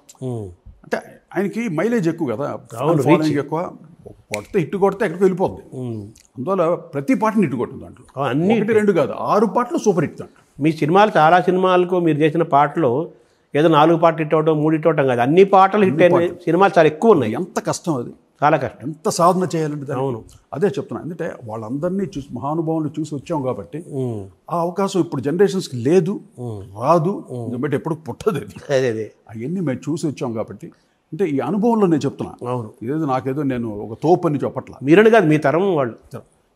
అంటే ఆయనకి మైలేజ్ ఎక్కువ కదా, ఫాలోయింగ్ ఎక్కువ, కొడితే హిట్ కొడితే ఎక్కడికి వెళ్ళిపోద్ది. అందువల్ల ప్రతి పాటని హిట్ కొట్టింది దాంట్లో. అన్ని 1, 2 కాదు, 6 పాటలు సూపర్ హిట్ దాంట్లో. మీ సినిమాలు చాలా సినిమాలకు మీరు చేసిన పాటలు ఏదో 4 పాటలు హిట్ అవడం, 3 హిట్ అవడం కాదు, అన్ని పాటలు హిట్ అయిన సినిమాలు చాలా ఎక్కువ ఉన్నాయి. ఎంత కష్టం అది, చాలా కష్టం, ఎంత సాధన చేయాలంటే. అవును, అదే చెప్తున్నాను. ఎందుకంటే వాళ్ళందరినీ చూసి, మహానుభావులు చూసి వచ్చాం కాబట్టి ఆ అవకాశం ఇప్పుడు జనరేషన్స్కి లేదు, రాదు, బట్ ఎప్పుడు పుట్టదు. అదే అవన్నీ మేము చూసి వచ్చాం కాబట్టి, అంటే ఈ అనుభవంలో నేను చెప్తున్నా. అవును, ఇదేదో నాకేదో నేను ఒక తోపని చెప్పట్లా, మీరని కాదు, మీ తరం వాళ్ళు.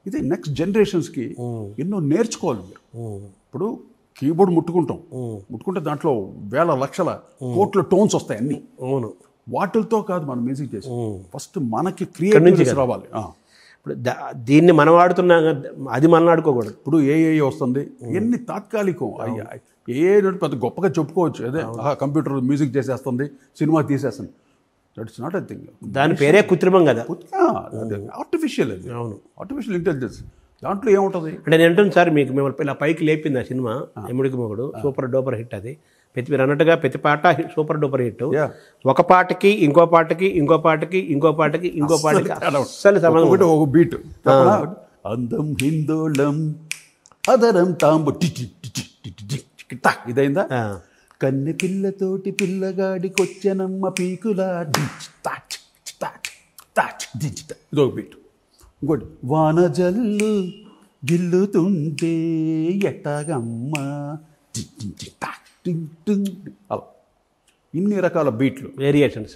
ఇది నెక్స్ట్ జనరేషన్స్కి ఎన్నో నేర్చుకోవాలి మీరు. ఇప్పుడు కీబోర్డ్ ముట్టుకుంటే దాంట్లో వేల లక్షల కోట్ల టోన్స్ వస్తాయి అన్నీ. అవును, వాటితో కాదు మనం మ్యూజిక్ చేసి, ఫస్ట్ మనకి క్రియేటివిటీ రావాలి. ఇప్పుడు దీన్ని మనం వాడుతున్నా, అది మనం ఆడుకోకూడదు. ఇప్పుడు ఏఐ వస్తుంది, ఎన్ని తాత్కాలికం. ఏ పెద్ద గొప్పగా చెప్పుకోవచ్చు, అదే కంప్యూటర్ మ్యూజిక్ చేసేస్తుంది, సినిమా తీసేస్తుంది. That's not a thing. దాని పేరే కృత్రిమం కదా, ఆర్టిఫిషియల్. అది అవును, ఆర్టిఫిషియల్ ఇంటెలిజెన్స్. దాంట్లో ఏముంటుంది అంటే నేను అంటుంది సార్, మీకు మిమ్మల్ని ఇలా పైకి లేపింది ఆ సినిమా ఎముడికి మొగుడు, సూపర్ డూపర్ హిట్. అది మీరు అన్నట్టుగా ప్రతి పాట సూపర్ డూపర్ హిట్. ఒక పాటకి ఇంకో పాటకి ఇంకో పాటకి ఇంకో పాటకి ఇంకో పాటకి అసలు సంబంధం, ఒక బీట్. అందం హిందోళం అదరం తాంబు ఇదైందా, కన్నె పిల్లతోటి పిల్లగాడికొచ్చనమ్మ పీకులా, ఇదొక బీట్. ఇంకోటి వాన జల్లు గిల్లుతుంటే ఎట్టాగమ్మ, అలా ఇన్ని రకాల బీట్లు, వేరియేషన్స్.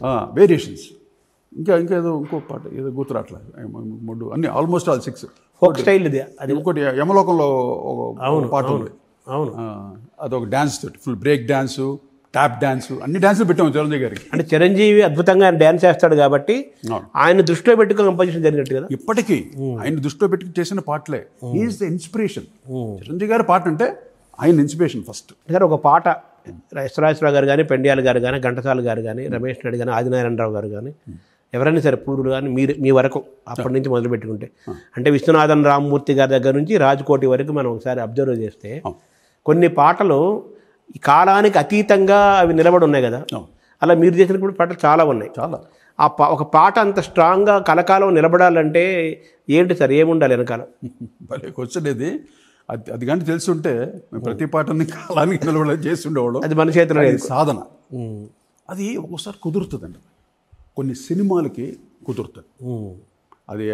ఇంకేదో ఇంకో పాట ఏదో గుర్తురాట్లా, 3 అన్ని ఆల్మోస్ట్ ఆల్ 6 ఫోక్ స్టైల్. ఇది అది ఇంకోటి యమలోకంలో పాట ఉంది. అవును, అదొక డ్యాన్స్ తోటి full break dance, tap dance, అన్ని డ్యాన్సులు పెట్టాము చిరంజీవి గారికి. అంటే చిరంజీవి అద్భుతంగా డ్యాన్స్ చేస్తాడు కాబట్టి ఆయన దృష్టిలో పెట్టుకుని కంపోజిషన్ జరిగినట్టు కదా. ఇప్పటికీ ఆయన దృష్టిలో పెట్టుకుని చేసిన పాటలే ఈజ్ ద ఇన్స్పిరేషన్. చిరంజీవి గారి పాట అంటే ఆయన ఇన్స్పిరేషన్ ఫస్ట్. సార్ ఒక పాట ఎస్రాజరావు గారు కానీ, పెండియాల గారు కానీ, ఘంటసాల గారు కానీ, రమేష్ నాయుడు కానీ, ఆదినారాయణరావు గారు కానీ, ఎవరైనా సరే పూర్వులు కానీ మీ వరకు అప్పటి నుంచి మొదలు పెట్టుకుంటే, అంటే విశ్వనాథన్ రామ్మూర్తి గారి దగ్గర నుంచి రాజ్కోటి వరకు మనం ఒకసారి అబ్జర్వ్ చేస్తే కొన్ని పాటలు ఈ కాలానికి అతీతంగా అవి నిలబడి ఉన్నాయి కదా. అలా మీరు చేసినప్పుడు పాటలు చాలా ఉన్నాయి. చాలా ఒక పాట అంత స్ట్రాంగ్గా కలకాలం నిలబడాలంటే ఏంటి సార్, ఏముండాలి వెనకాల? భలే క్వశ్చన్ ఇది. అది కానీ తెలుసుంటే ప్రతి పాటని కాలానికి నిలబడి చేసి ఉండేవాడు. అది మన చేతిలో సాధన. అది ఒక్కోసారి కుదురుతుందండి, కొన్ని సినిమాలకి కుదురుతుంది. అది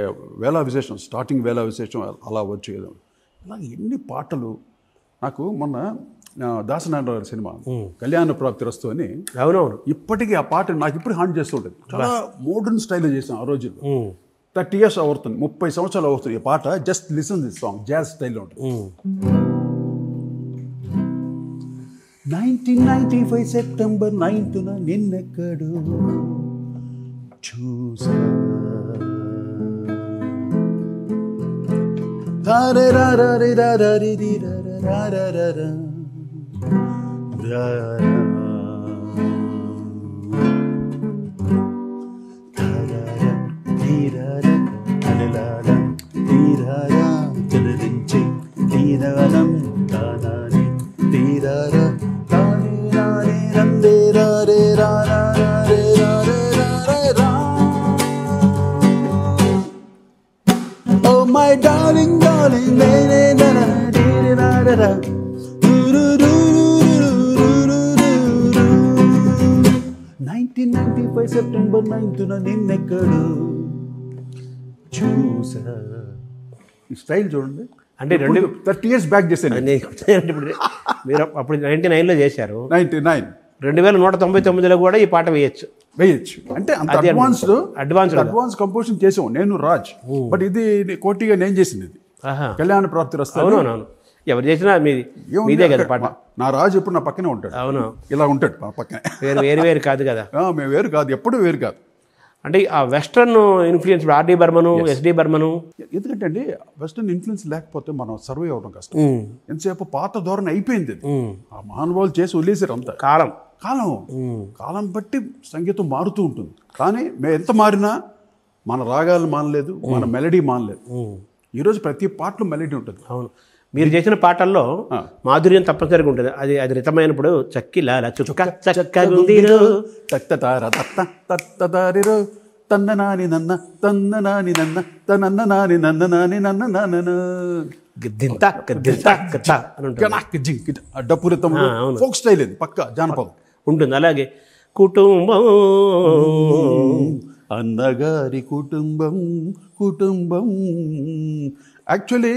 వేళా విశేషం, స్టార్టింగ్ వేళా విశేషం అలా వచ్చేది. అలా ఎన్ని పాటలు. నాకు మొన్న దాసనారాయణ గారి సినిమా కళ్యాణ ప్రాప్తి రస్తు అని, అవునవును, ఇప్పటికీ ఆ పాట నాకు ఇప్పుడు హాంట్ చేస్తూ ఉంటుంది. చాలా మోడర్న్ స్టైల్లో చేసాం ఆ రోజుల్లో. 30 years అవుతుంది, 30 సంవత్సరాలు అవుతుంది ఈ పాట. Just listen this song, jazz స్టైల్లో ఉంటుంది. 1995 సెప్టెంబర్ 9th నిన్నెక్కడు చూసా Oh my darling, darling, 1995 September 9th నిన్నెక్కడు చూసా. ఈ స్టైల్ చూడండి, అంటే 30 years బ్యాక్ చేశాను. ఇప్పుడు మీరు అప్పుడు 99లో చేశారు, 99 2199లో కూడా ఈ పాట వేయచ్చు. అంటే అంత అడ్వాన్స్ కంపోజిషన్ చేసాం నేను రాజ్. బట్ ఇది కోటిగా నేను చేసింది, ఇది కళ్యాణ ప్రాప్తి రస్తాను. అవునవును, ఎవరు చేసినా మీదే కదా పాట. నా రాజు ఎప్పుడు నా పక్కనే ఉంటాడు. అవును, ఇలా ఉంటాడు మా పక్కనే. వేరు కాదు కదా. మేము వేరు కాదు, ఎప్పుడు వేరు కాదు. అంటే ఆ వెస్ట్రన్ ఇన్ఫ్లుయెన్స్, ఆర్డి బర్మను, ఎస్డి బర్మను. ఎందుకంటే అండి వెస్ట్రన్ ఇన్ఫ్లుయెన్స్ లేకపోతే మనం సర్వే అవ్వడం కష్టం. ఎంతసేపు పాత ధోరణి అయిపోయింది. ఆ మహానుభావులు చేసి వదిలేసారు అంతా. కాలం బట్టి సంగీతం మారుతూ ఉంటుంది. కానీ మేము ఎంత మారినా మన రాగాలు మానలేదు, మన మెలడీ మానలేదు. ఈరోజు ప్రతి పాటలో మెలడీ ఉంటుంది. అవును, మీరు చేసిన పాటల్లో మాధుర్యం తప్పనిసరిగా ఉంటుంది. అది రితమైనప్పుడు చక్కిలాల చుక్క చక్కగుందిరో తత్తతార తత్త తత్తదారిరో తన్ననాని నన్న తన్ననాని నన్న తనన్ననాని నన్ననాని నన్న నన్న గిద్దింత గిద్దింత కథ అని ఉంటుంది. డప్పు రితం ఫోక్ స్టైల్, ఇది పక్క జానపదం ఉంటుంది. అలాగే కుటుంబం, అన్నగారి కుటుంబం కుటుంబం. యాక్చువల్లీ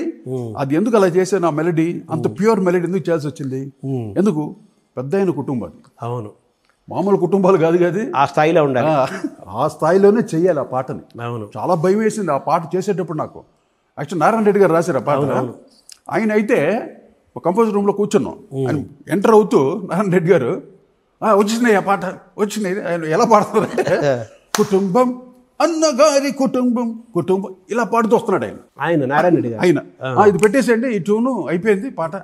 అది ఎందుకు అలా చేశాను, ఆ మెలడీ అంత ప్యూర్ మెలడీ ఎందుకు చేయాల్సి వచ్చింది? ఎందుకు పెద్ద అయిన కుటుంబం. అవును, మామూలు కుటుంబాలు కాదు కదా, ఆ స్థాయిలో ఉండాలి. ఆ స్థాయిలోనే చెయ్యాలి ఆ పాటని. అవును, చాలా భయం వేసింది ఆ పాట చేసేటప్పుడు నాకు. యాక్చువల్ నారాయణ రెడ్డి గారు రాశారు ఆ పాట. ఆయన అయితే ఒక కంపోజర్ రూమ్లో కూర్చున్నాం, ఆయన ఎంటర్ అవుతూ నారాయణ రెడ్డి గారు వచ్చినాయి ఆ పాట వచ్చినాయి. ఆయన ఎలా పాడుతున్నారంటే కుటుంబం అన్నగారి కుటుంబం కుటుంబం ఇలా పాడుతూ వస్తున్నాడు ఆయన నారాయణ రెడ్డి గారు. ఆయన ఇది పెట్టేసేయండి, ఈ ట్యూను అయిపోయింది పాట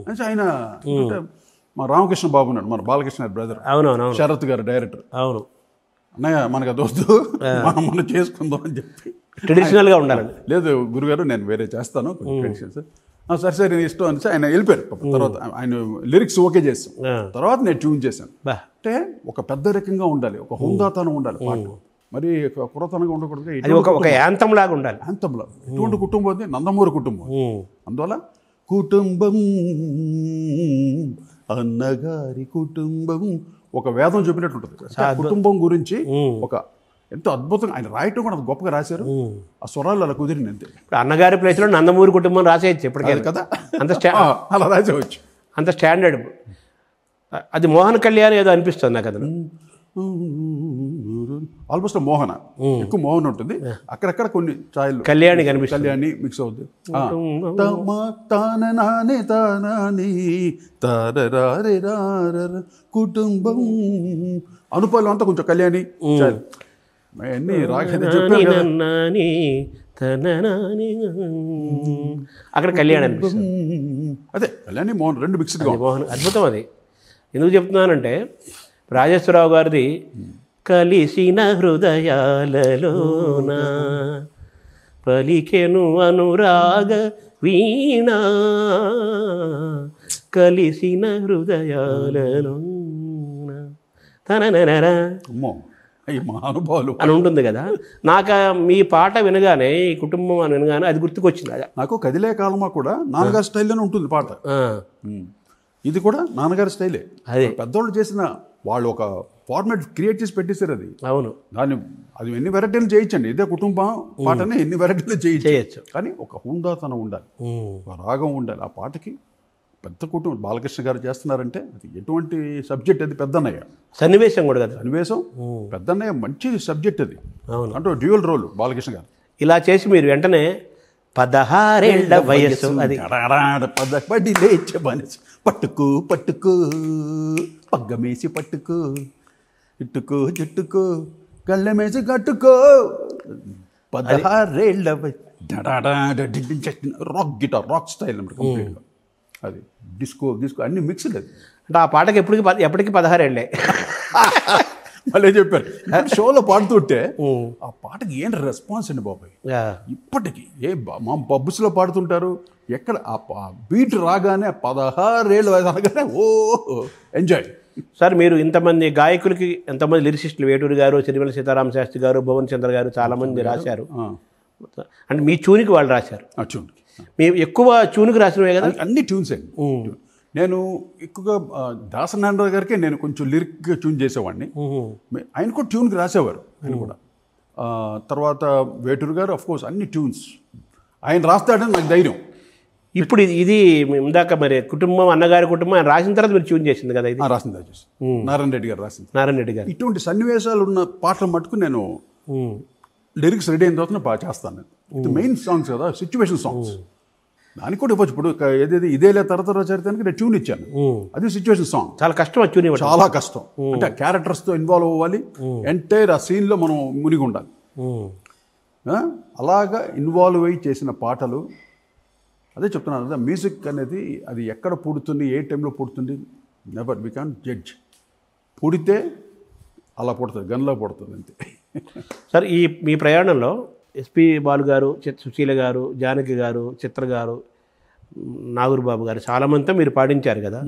అంటే ఆయన మా రామకృష్ణ బాబు ఉన్నాడు, మన బాలకృష్ణ బ్రదర్. అవునవును, శరత్ గారు డైరెక్టర్. అవును, అన్నయ్య మనకు అది వద్దు, మనం చేసుకుందాం అని చెప్పి ట్రెడిషనల్గా ఉండాలండి. లేదు గురుగారు నేను వేరే చేస్తాను ట్రెడిషన్స్. సరే నేను ఇష్టం అని ఆయన వెళ్ళిపోయారు. తర్వాత ఆయన లిరిక్స్ ఓకే చేస్తాం, తర్వాత నేను ట్యూన్ చేశాను. అంటే ఒక పెద్ద రకంగా ఉండాలి, ఒక హుందాతనం ఉండాలి పాట, మరి పురాతనంగా ఉండకూడదు. ఒక యాంతం లాగా ఉండాలి. యాంతంలో ఇటువంటి కుటుంబం నందమూరి కుటుంబం. అందువల్ల కుటుంబం అన్నగారి కుటుంబం ఒక వేదం చెప్పినట్టు ఉంటుంది. కుటుంబం గురించి ఒక ఎంతో అద్భుతంగా ఆయన రాయటం కూడా గొప్పగా రాశారు. ఆ స్వరాలు అలా కుదిరింది అంతే. ఇప్పుడు అన్నగారి ప్లేస్లో నందమూరి కుటుంబం రాసేయచ్చు ఇప్పటికే కదా, అంత అలా రాసేవచ్చు, అంత స్టాండర్డ్. అది మోహన్ కళ్యాణ్ ఏదో అనిపిస్తుంది నాకు. అతను ఆల్మోస్ట్ మోహన, ఎక్కువ మోహన్ ఉంటుంది. అక్కడక్కడ కొన్ని ఛాయలు కళ్యాణి కనిపిస్తుంది, కళ్యాణి మిక్స్ అవుతుంది. తాననాని తానాని తారరారే రారర కుటుంబం అనుపాలు అంతా కొంచెం కళ్యాణి ఛాయలు అన్నీ రాగేది చెప్పాను. అక్కడ కళ్యాణి అనిపిస్తుంది. అదే కళ్యాణి మోహన్ రెండు మిక్స్డ్గా. మోహన్ అద్భుతం. అది ఎందుకు చెప్తున్నానంటే రాజేశ్వరరావు గారిది కలిసిన హృదయాలలోన పలికెను అనురాగ వీణ, కలిసిన హృదయాలలోన తననరా మహానుభావులు అని ఉంటుంది కదా. నాకు మీ పాట వినగానే, ఈ కుటుంబం అని వినగానే అది గుర్తుకొచ్చింది. నాకు కదిలే కాలమా కూడా నాన్నగారి స్టైల్లోనే ఉంటుంది పాట. ఇది కూడా నాన్నగారి స్టైలే. అదే పెద్దోళ్ళు చేసిన వాళ్ళు ఒక ఫార్మాట్ క్రియేట్ చేసి పెట్టేశారు. అది అవును, దాన్ని అది ఎన్ని వెరైటీలు చేయొచ్చండి. ఇదే కుటుంబం పాటనే ఎన్ని వెరైటీలు చేయొచ్చు. కానీ ఒక హుందాతనం ఉండాలి, ఒక రాగం ఉండాలి ఆ పాటకి. పెద్ద కుటుంబం బాలకృష్ణ గారు చేస్తున్నారంటే అది ఎటువంటి సబ్జెక్ట్, అది పెద్దన్నయ్య సన్నివేశం కూడా కదా, సన్నివేశం పెద్దన్నయ్య మంచి సబ్జెక్ట్ అది. అవును, అంటే డ్యూయల్ రోల్ బాలకృష్ణ గారు. ఇలా చేసి మీరు వెంటనే 16 వయసు అది పడి లేచే మనసు పట్టుకు పట్టుకు పగ్గమేసి పట్టుకు ఇట్టుకు జుట్టుకు కళ్ళమేసి కట్టుకో 16 రాక్ గిటార్ రాక్ స్టైల్ అన్నమాట కంప్లీట్గా. అది డిస్కో అన్ని మిక్స్డ్. అది అంటే ఆ పాటకి ఎప్పటికీ 16 ఏళ్ళే. మళ్ళీ చెప్పారు షోలో పాడుతుంటే ఆ పాటకి ఏంటి రెస్పాన్స్ అండి బాబాయ్. ఇప్పటికీ మా పబ్బుస్లో పాడుతుంటారు, ఎక్కడ ఆ బీట్ రాగానే 16 ఏళ్ళ వయసు అనగానే ఓ ఎంజాయ్. సార్ మీరు ఇంతమంది గాయకులకి ఎంతమంది లిరిసిస్టులు, వేటూరి గారు, సిరివెల సీతారామ శాస్త్రి గారు, భువన్ చంద్ర గారు చాలామంది రాశారు. అంటే మీ ట్యూన్కి వాళ్ళు రాశారు. ట్యూన్కి మేము ఎక్కువ ట్యూన్కి రాసినవే కదా? అన్ని ట్యూన్స్ అండి. నేను ఎక్కువగా దాసనారాయణరావు గారికి నేను కొంచెం లిరిక్గా ట్యూన్ చేసేవాడిని. ఆయన కూడా ట్యూన్కి రాసేవారు ఆయన కూడా. తర్వాత వేటూరు గారు అఫ్ కోర్స్ అన్ని ట్యూన్స్ ఆయన రాస్తాడని నాకు ధైర్యం. ఇప్పుడు ఇది ఇందాక మరి కుటుంబం, అన్నగారి కుటుంబం ఆయన రాసిన తర్వాత మీరు ట్యూన్ చేసింది కదా? ఇది రాసింది నారాయణ రెడ్డి గారు రాసింది. నారాయణ రెడ్డి గారు ఇటువంటి సన్నివేశాలు ఉన్న పాటలు మటుకు నేను లిరిక్స్ రెడీ అయిన తర్వాత బాగా చేస్తాను. ఇది మెయిన్ సాంగ్స్ కదా, సిచ్యువేషన్ సాంగ్స్. దానికి కూడా ఇవ్వచ్చు. ఇప్పుడు ఏదేది ఇదేలే తరతర చరిత్రానికి నేను ట్యూన్ ఇచ్చాను, అది సిచ్యువేషన్ సాంగ్. చాలా కష్టం ట్యూన్ ఇవ్వడం, చాలా కష్టం. అంటే ఆ క్యారెక్టర్స్తో ఇన్వాల్వ్ అవ్వాలి, ఎంటైర్ ఆ సీన్లో మనం మునిగి ఉండాలి. అలాగా ఇన్వాల్వ్ అయ్యి చేసిన పాటలు. అదే చెప్తున్నాను కదా, మ్యూజిక్ అనేది అది ఎక్కడ పుడుతుంది, ఏ టైంలో పుడుతుంది, నెవర్ వీ కాంట్ జడ్జ్. పుడితే అలా పుడుతుంది, గన్లో పుడుతుంది అంతే. సార్ మీ ప్రయాణంలో ఎస్పి బాలు గారు, సుశీల గారు, జానకి గారు, చిత్ర గారు, నాగూర్బాబు గారు చాలామందితో మీరు పాడించారు కదా.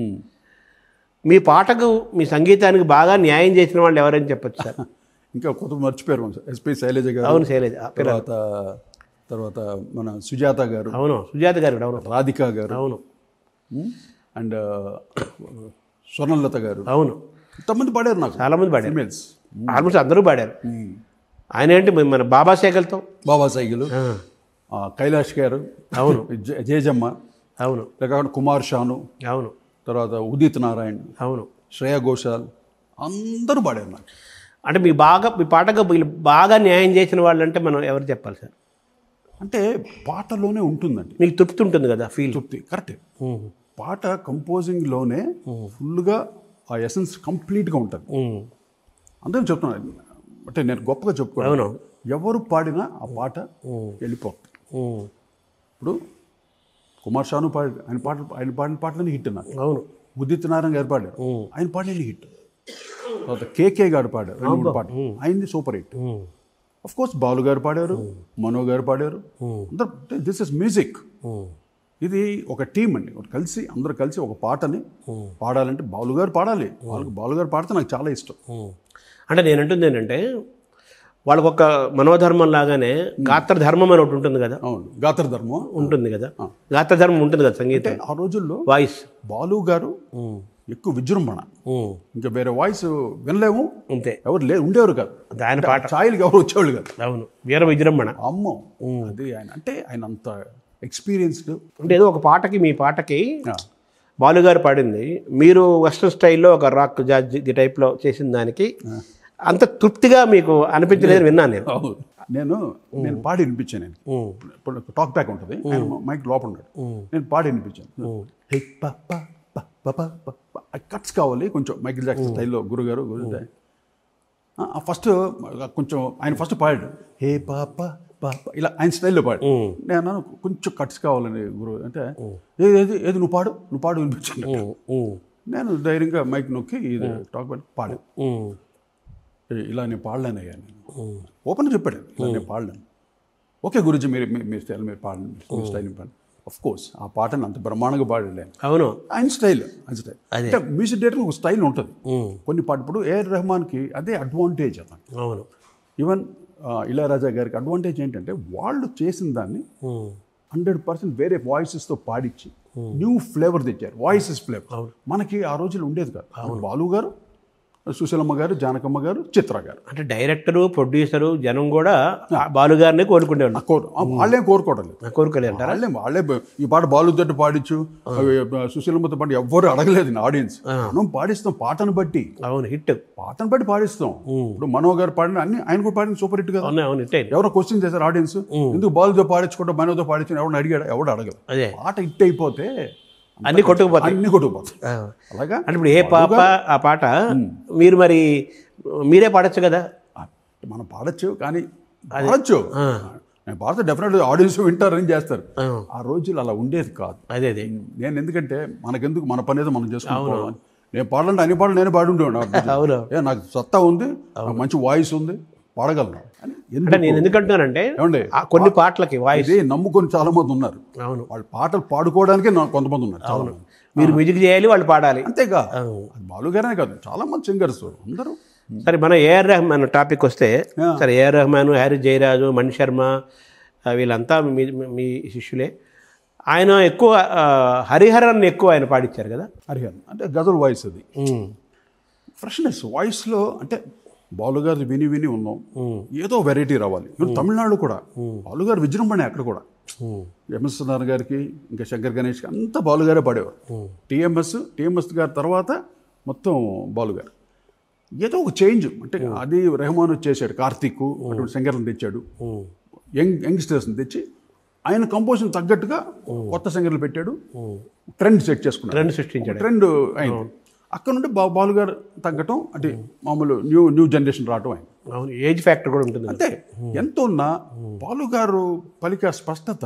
మీ పాటకు, మీ సంగీతానికి బాగా న్యాయం చేసిన వాళ్ళు ఎవరని చెప్పచ్చు సార్? ఇంకా కొత్త మర్చిపోయారు ఎస్పి శైలజ గారు. అవును, శైలజ. తర్వాత మన సుజాత గారు. అవును, సుజాత గారు. అవును, రాధిక గారు. అవును, అండ్ స్వర్ణలత గారు. అవును, ఇంతమంది పాడారు. నాకు చాలామంది పాడారు, ఫీమేల్స్ ఆల్మోస్ట్ అందరూ పాడారు. ఆయన ఏంటి మన బాబా సైకిల్తో, బాబా సైకిల్, కైలాష్ గారు. అవును, జేజమ్మ. అవును, లేకపోతే కుమార్ షాను. అవును, తర్వాత ఉదిత్ నారాయణ్. అవును, శ్రేయా ఘోషాల్, అందరూ పాడారు నాకు. అంటే మీ పాటకు బాగా న్యాయం చేసిన వాళ్ళు అంటే మనం ఎవరు చెప్పాలి సార్? అంటే పాటలోనే ఉంటుందండి, మీకు తృప్తి ఉంటుంది కదా, ఫీల్. తృప్తి కరెక్టే. పాట కంపోజింగ్లోనే ఫుల్గా ఆ ఎసెన్స్ కంప్లీట్గా ఉంటుంది. అందరూ చెప్తున్నాను, అంటే నేను గొప్పగా చెప్పుకోను, ఎవరు పాడినా ఆ పాట వెళ్ళిపోతుంది. ఇప్పుడు కుమార్ షాను పాడారు, ఆయన పాడిన పాటలని హిట్ నాకు. అవును, ఉదిత్ నారాయణ గారు పాడారు, ఆయన పాడిన హిట్. తర్వాత కేకే గారు పాడారు, 2-3 పాటలు, ఆయనది super hit. Of course Balu గారు పాడారు, మనో గారు పాడారు. This is music. ఇది ఒక టీం అండి, అందరూ కలిసి ఒక పాటని పాడాలంటే బాలు గారు పాడాలి. బాలు గారు పాడితే నాకు చాలా ఇష్టం. అంటే నేను అంటుంది ఏంటంటే, వాళ్ళకు ఒక మనోధర్మం లాగానే గాత్రధర్మం అని ఒకటి ఉంటుంది కదా. అవును, గాత్రధర్మం ఉంటుంది కదా. గాత్రధర్మం ఉంటుంది కదా సంగీతం. ఆ రోజుల్లో వాయిస్ బాలు గారు ఎక్కువ విజృంభణ, ఇంకా వేరే వాయిస్ వినలేము, అంతే. ఎవరు ఉండేవారు కాదు ఆయన పాట, ఛాయలకి ఎవరు వచ్చేవాళ్ళు కాదు. అవును, వీర విజృంభణ. అమ్మో, అది ఆయన అంత ఎక్స్పీరియన్స్డ్. అంటే ఏదో ఒక పాటకి, మీ పాటకి బాలుగారు పాడింది, మీరు వెస్ట్రన్ స్టైల్లో ఒక రాక్ జాజ్ ది టైప్లో చేసిన దానికి అంత తృప్తిగా మీకు అనిపించలేదు విన్నాను నేను. నేను పాడి వినిపించాను. ఇప్పుడు టాక్ బ్యాక్ ఉంటుంది, మైక్ లోపల ఉన్నాడు, నేను పాడి వినిపించాను. కట్స్ కావాలి కొంచెం, మైకిల్ జాక్సన్ స్టైల్లో. గురుగారు ఫస్ట్ కొంచెం ఆయన ఫస్ట్ పాడాడు, హే పాప ఇలా ఆయన స్టైల్లో పాడు. నేను కొంచెం కట్స్ కావాలని గురువు అంటే, ఏది నువ్వు పాడు వినిపించాను. నేను ధైర్యంగా మైక్ నొక్కి ఇది టాక్ బ్యాక్ పాడు. ఇలా నేను పాడలేనయ్యా, నేను ఓపెన్గా చెప్పాడు, ఇలా నేను పాడలేను. ఓకే గురుజీ, మీ స్టైల్ మీరు పాడండి, మీ స్టైల్ పాడండి. ఆఫ్ కోర్స్ ఆ పాటను అంత బ్రహ్మాండంగా పాడలేను. అవును, ఆయన స్టైల్. అంటే మ్యూజిక్ డైరెక్టర్ ఒక స్టైల్ ఉంటుంది కొన్ని పాట. ఇప్పుడు ఏఆర్ రెహమాన్కి అదే అడ్వాంటేజ్ అతను. అవును, ఈవెన్ ఇళయరాజా గారికి అడ్వాంటేజ్ ఏంటంటే, వాళ్ళు చేసిన దాన్ని 100% వేరే వాయిసెస్తో పాడించి న్యూ ఫ్లేవర్ తెచ్చారు. వాయిసెస్ ఫ్లేవర్ మనకి ఆ రోజులు ఉండేది కాదు. బాలు గారు సుశీలమ్మ గారు, జానకమ్మ గారు, చిత్ర గారు. అంటే డైరెక్టరు, ప్రొడ్యూసరు, జనం కూడా బాలుగారిని కోరుకునేవాళ్ళు. వాళ్ళేం కోరుకోవడం లేదు, కోరుకోలేదంటారా? వాళ్ళే ఈ పాట బాలుతో పాడించు, సుశీలమ్మతో పాటు ఎవ్వరు అడగలేదు ఆడియన్స్. మనం పాడిస్తాం పాటను బట్టి. అవును, హిట్ పాటను బట్టి పాడిస్తాం. ఇప్పుడు మనో గారు పాడిన అన్ని ఆయన కూడా పాడిన సూపర్ హిట్ కదా. అవును, హిట్ అయింది. ఎవరో క్వశ్చన్ చేశారు ఆడియన్స్, ఎందుకు బాలుతో పాడించుకుంటా మనోతో పాడించు ఎవరిని అడిగాడు? ఎవడు అడగదు. అదే పాట హిట్ అయిపోతే అన్ని కొట్టుకుపోతాయి. అలాగా అంటే ఇప్పుడు ఏ పాప ఆ పాట మీరు మరి మీరే పాడచ్చు కదా. మనం పాడచ్చు, కానీ పాడచ్చు, నేను పాడితే డెఫినెట్గా ఆడియన్స్ వింటారని చేస్తారు. ఆ రోజులు అలా ఉండేది కాదు. అదే నేను ఎందుకంటే మనకెందుకు, మన పని ఏదో మనం చేసుకోవాలి. నేను పాడాలంటే అన్ని పాటలు నేను పాడి ఉండేవాడు. నాకు సత్తా ఉంది, నాకు మంచి వాయిస్ ఉంది, పాడగలను. అంటే నేను ఎందుకంటున్నానంటే ఏమండి, కొన్ని పాటలకి వాయిస్ నమ్ముకొని చాలా మంది ఉన్నారు. అవును, వాళ్ళు పాటలు పాడుకోవడానికే కొంతమంది ఉన్నారు. అవును, మీరు మ్యూజిక్ చేయాలి, వాళ్ళు పాడాలి. అంతేగా, బాలుగారే కాదు, చాలా మంది సింగర్స్ అందరూ. సరే, మన ఏఆర్ రెహమాన్ టాపిక్ వస్తే, సరే ఏఆర్ రెహమాన్, హ్యారీ జయరాజు, మణి శర్మ వీళ్ళంతా మీ శిష్యులే. ఆయన ఎక్కువ హరిహరాన్ని ఎక్కువ ఆయన పాడించారు కదా. హరిహరన్ అంటే గజల్ వాయిస్, అది ఫ్రెష్నెస్ వాయిస్లో. అంటే బాలుగారు విని విని ఉన్నాం, ఏదో వెరైటీ రావాలి. ఇప్పుడు తమిళనాడు కూడా బాలుగారు విజృంభణ, అక్కడ కూడా ఎంఎస్ నారాయణ గారికి, ఇంకా శంకర్ గణేష్కి అంతా బాలుగారే పాడేవారు. టీఎంఎస్ గారి తర్వాత మొత్తం బాలుగారు. ఏదో ఒక చేంజ్, అంటే అది రెహమాన్ చేశాడు, కార్తీక్ అటువంటి సింగర్లను తెచ్చాడు, యంగ్స్టర్స్ని తెచ్చి ఆయన కంపోజిషన్ తగ్గట్టుగా కొత్త సింగర్లు పెట్టాడు, ట్రెండ్ సెట్ చేసుకున్నాడు, ట్రెండ్ సృష్టించాడు, ట్రెండ్ అయింది. అక్కడ నుండి బాలుగారు తగ్గటం, అంటే మామూలు న్యూ జనరేషన్ రావటం అయింది. అవును, ఏజ్ ఫ్యాక్టర్ కూడా ఉంటుంది. అంతే, ఎంత ఉన్నా బాలుగారు పలికే స్పష్టత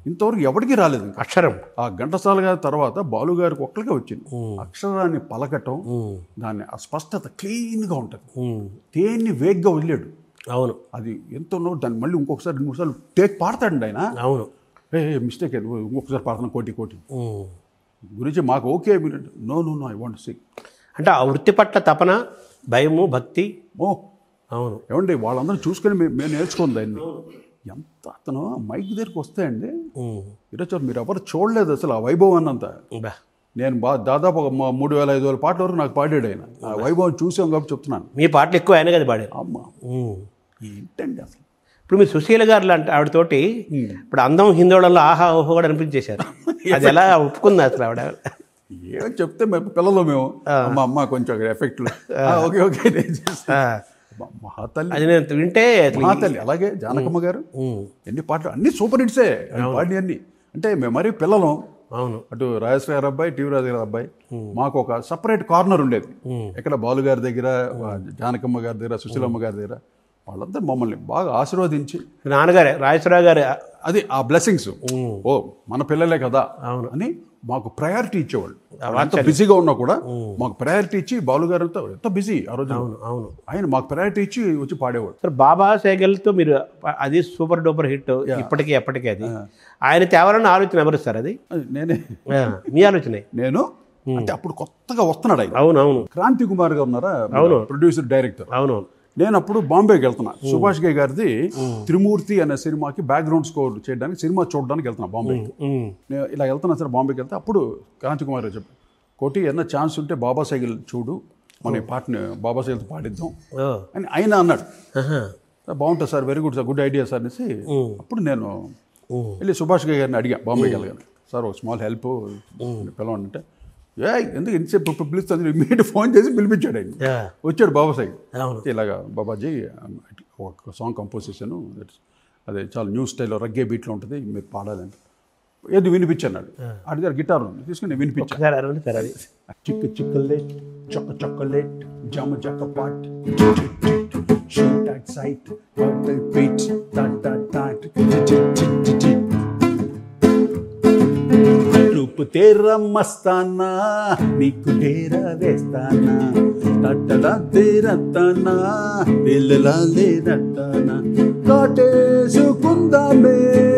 ఇంతవరకు ఎవరికి రాలేదు. అక్షరం ఆ ఘంటసాల గారి తర్వాత బాలుగారికి ఒక్కరికే వచ్చింది. అక్షరాన్ని పలకటం, దాన్ని ఆ స్పష్టత క్లీన్గా ఉంటుంది, దేన్ని వేగ్గా వదిలేడు. అవును, అది ఎంతో దాన్ని మళ్ళీ ఇంకొకసారి 2-3 సార్లు పాడతాడండి ఆయన. అవును, మిస్టేక్ ఇంకొకసారి పాడతాను కోటి గురించి మాకు okay, no I want sing. అంటే ఆ వృత్తి పట్ల తపన, భయము, భక్తి. అవును, ఏమండి, వాళ్ళందరూ చూసుకొని మేము నేర్చుకుంది ఆయన్ని. ఎంత అతను మైక్ దగ్గరికి వస్తాయండి, ఈరోజు మీరు ఎవరు చూడలేదు అసలు ఆ వైభవం అంతా. నేను దాదాపు ఒక 3,000-5,000 పాటల వరకు నాకు పాడాడు ఆయన. ఆ వైభవం చూసాం కాబట్టి చెప్తున్నాను. మీ పాటలు ఎక్కువ ఆయన కదా పాడారు. అమ్మ ఏంటండి అసలు. ఇప్పుడు మీరు సుశీల గారు లాంటి ఆవిడతోటి ఇప్పుడు అందం హిందోళంలో ఆహా ఓహో కూడా అనిపించేశారు. అది ఎలా ఒప్పుకుంది అసలు ఆవిడ? ఏమో చెప్తే పిల్లలు మేము అమ్మ కొంచెం ఎఫెక్ట్లు ఓకే నేను చేస్తాను. మహాతల్లి అది నేను వింటే మహాతల్లి. అలాగే జానకమ్మ గారు ఎన్ని పాటలు, అన్ని సూపర్ హిట్సే పాడి అన్ని. అంటే మేము మరీ పిల్లలు. అవును, అటు రాజేశ్వర గారి అబ్బాయి, టీవీ రాజు గారి అబ్బాయి, మాకు ఒక సపరేట్ కార్నర్ ఉండేది. ఇక్కడ బాలుగారి దగ్గర, జానకమ్మ గారి దగ్గర, సుశీలమ్మ గారి దగ్గర. వాళ్ళందరూ మమ్మల్ని బాగా ఆశీర్వదించి, నాన్నగారే రాజేశ్వరరావు గారు, అది ఆ బ్లెస్సింగ్స్, ఓ మన పిల్లలే కదా అని మాకు ప్రయారిటీ ఇచ్చేవాళ్ళు. అంత బిజీగా ఉన్నా కూడా మాకు ప్రయారిటీ ఇచ్చి, బాలుగారు ఎంత బిజీ ఆ రోజు. అవును, ఆయన మాకు ప్రయారిటీ ఇచ్చి వచ్చి పాడేవాడు. సార్ బాబా సేగల్తో మీరు, అది సూపర్ డూపర్ హిట్ ఇప్పటికీ ఎప్పటికీ. అది ఆయన తేవాలన్న ఆలోచన ఎవరు సార్? అది నేనే, మీ ఆలోచనే. నేను అంటే అప్పుడు కొత్తగా వస్తున్నాడు ఆయన. అవును, క్రాంతి కుమార్ గారు ఉన్నారా, ప్రొడ్యూసర్ డైరెక్టర్. అవును, నేను అప్పుడు బాంబేకి వెళ్తున్నా. సుభాష్ గయ్ గారిది త్రిమూర్తి అనే సినిమాకి బ్యాక్గ్రౌండ్ స్కోర్ చేయడానికి, సినిమా చూడడానికి వెళ్తున్నా బాంబేకి. నేను ఇలా వెళ్తున్నా సార్ బాంబేకి వెళ్తే, అప్పుడు క్రాంతి కుమార్ గారు చెప్పారు, కోటి ఏదైనా ఛాన్స్ ఉంటే బాబా సైకిల్ చూడు, మన ఈ పాటని బాబా సైకిల్తో పాడిద్దాం అని ఆయన అన్నాడు. బాగుంటుంది sir, very good sir, good idea sir అనేసి అప్పుడు నేను వెళ్ళి సుభాష్ గయ్ గారిని అడిగా, బాంబేకి వెళ్ళగాను, సార్ ఒక స్మాల్ హెల్ప్ పిలవంటే, ఎందుకు ఎంతసేపు పిలుస్తుంది, ఇమీడియట్ ఫోన్ చేసి పిలిపించాడు ఆయన. వచ్చాడు బాబా సైకిల్, ఇలాగా బాబాజీ ఒక సాంగ్ కంపోజ్ చేశాను, అదే చాలా న్యూ స్టైల్లో రగ్గే బీట్లో ఉంటుంది, మీరు పాడాలంటే ఏది వినిపించాడు. అడిగారు గిటార్ తీసుకుని వినిపించాను. చిక్క చిక్కలేట్ చొక్క చొక్కలేట్ జమ జక్క పాట్ షూట్ అట్ సైట్ బీట్ టాట్ టాట్ టాట్ రూపు తేరా మస్తానా నీకు డేరా వేస్తానా టట్టడా తేరతానా దిల్లా లేరతానా కాటేసుకుందామే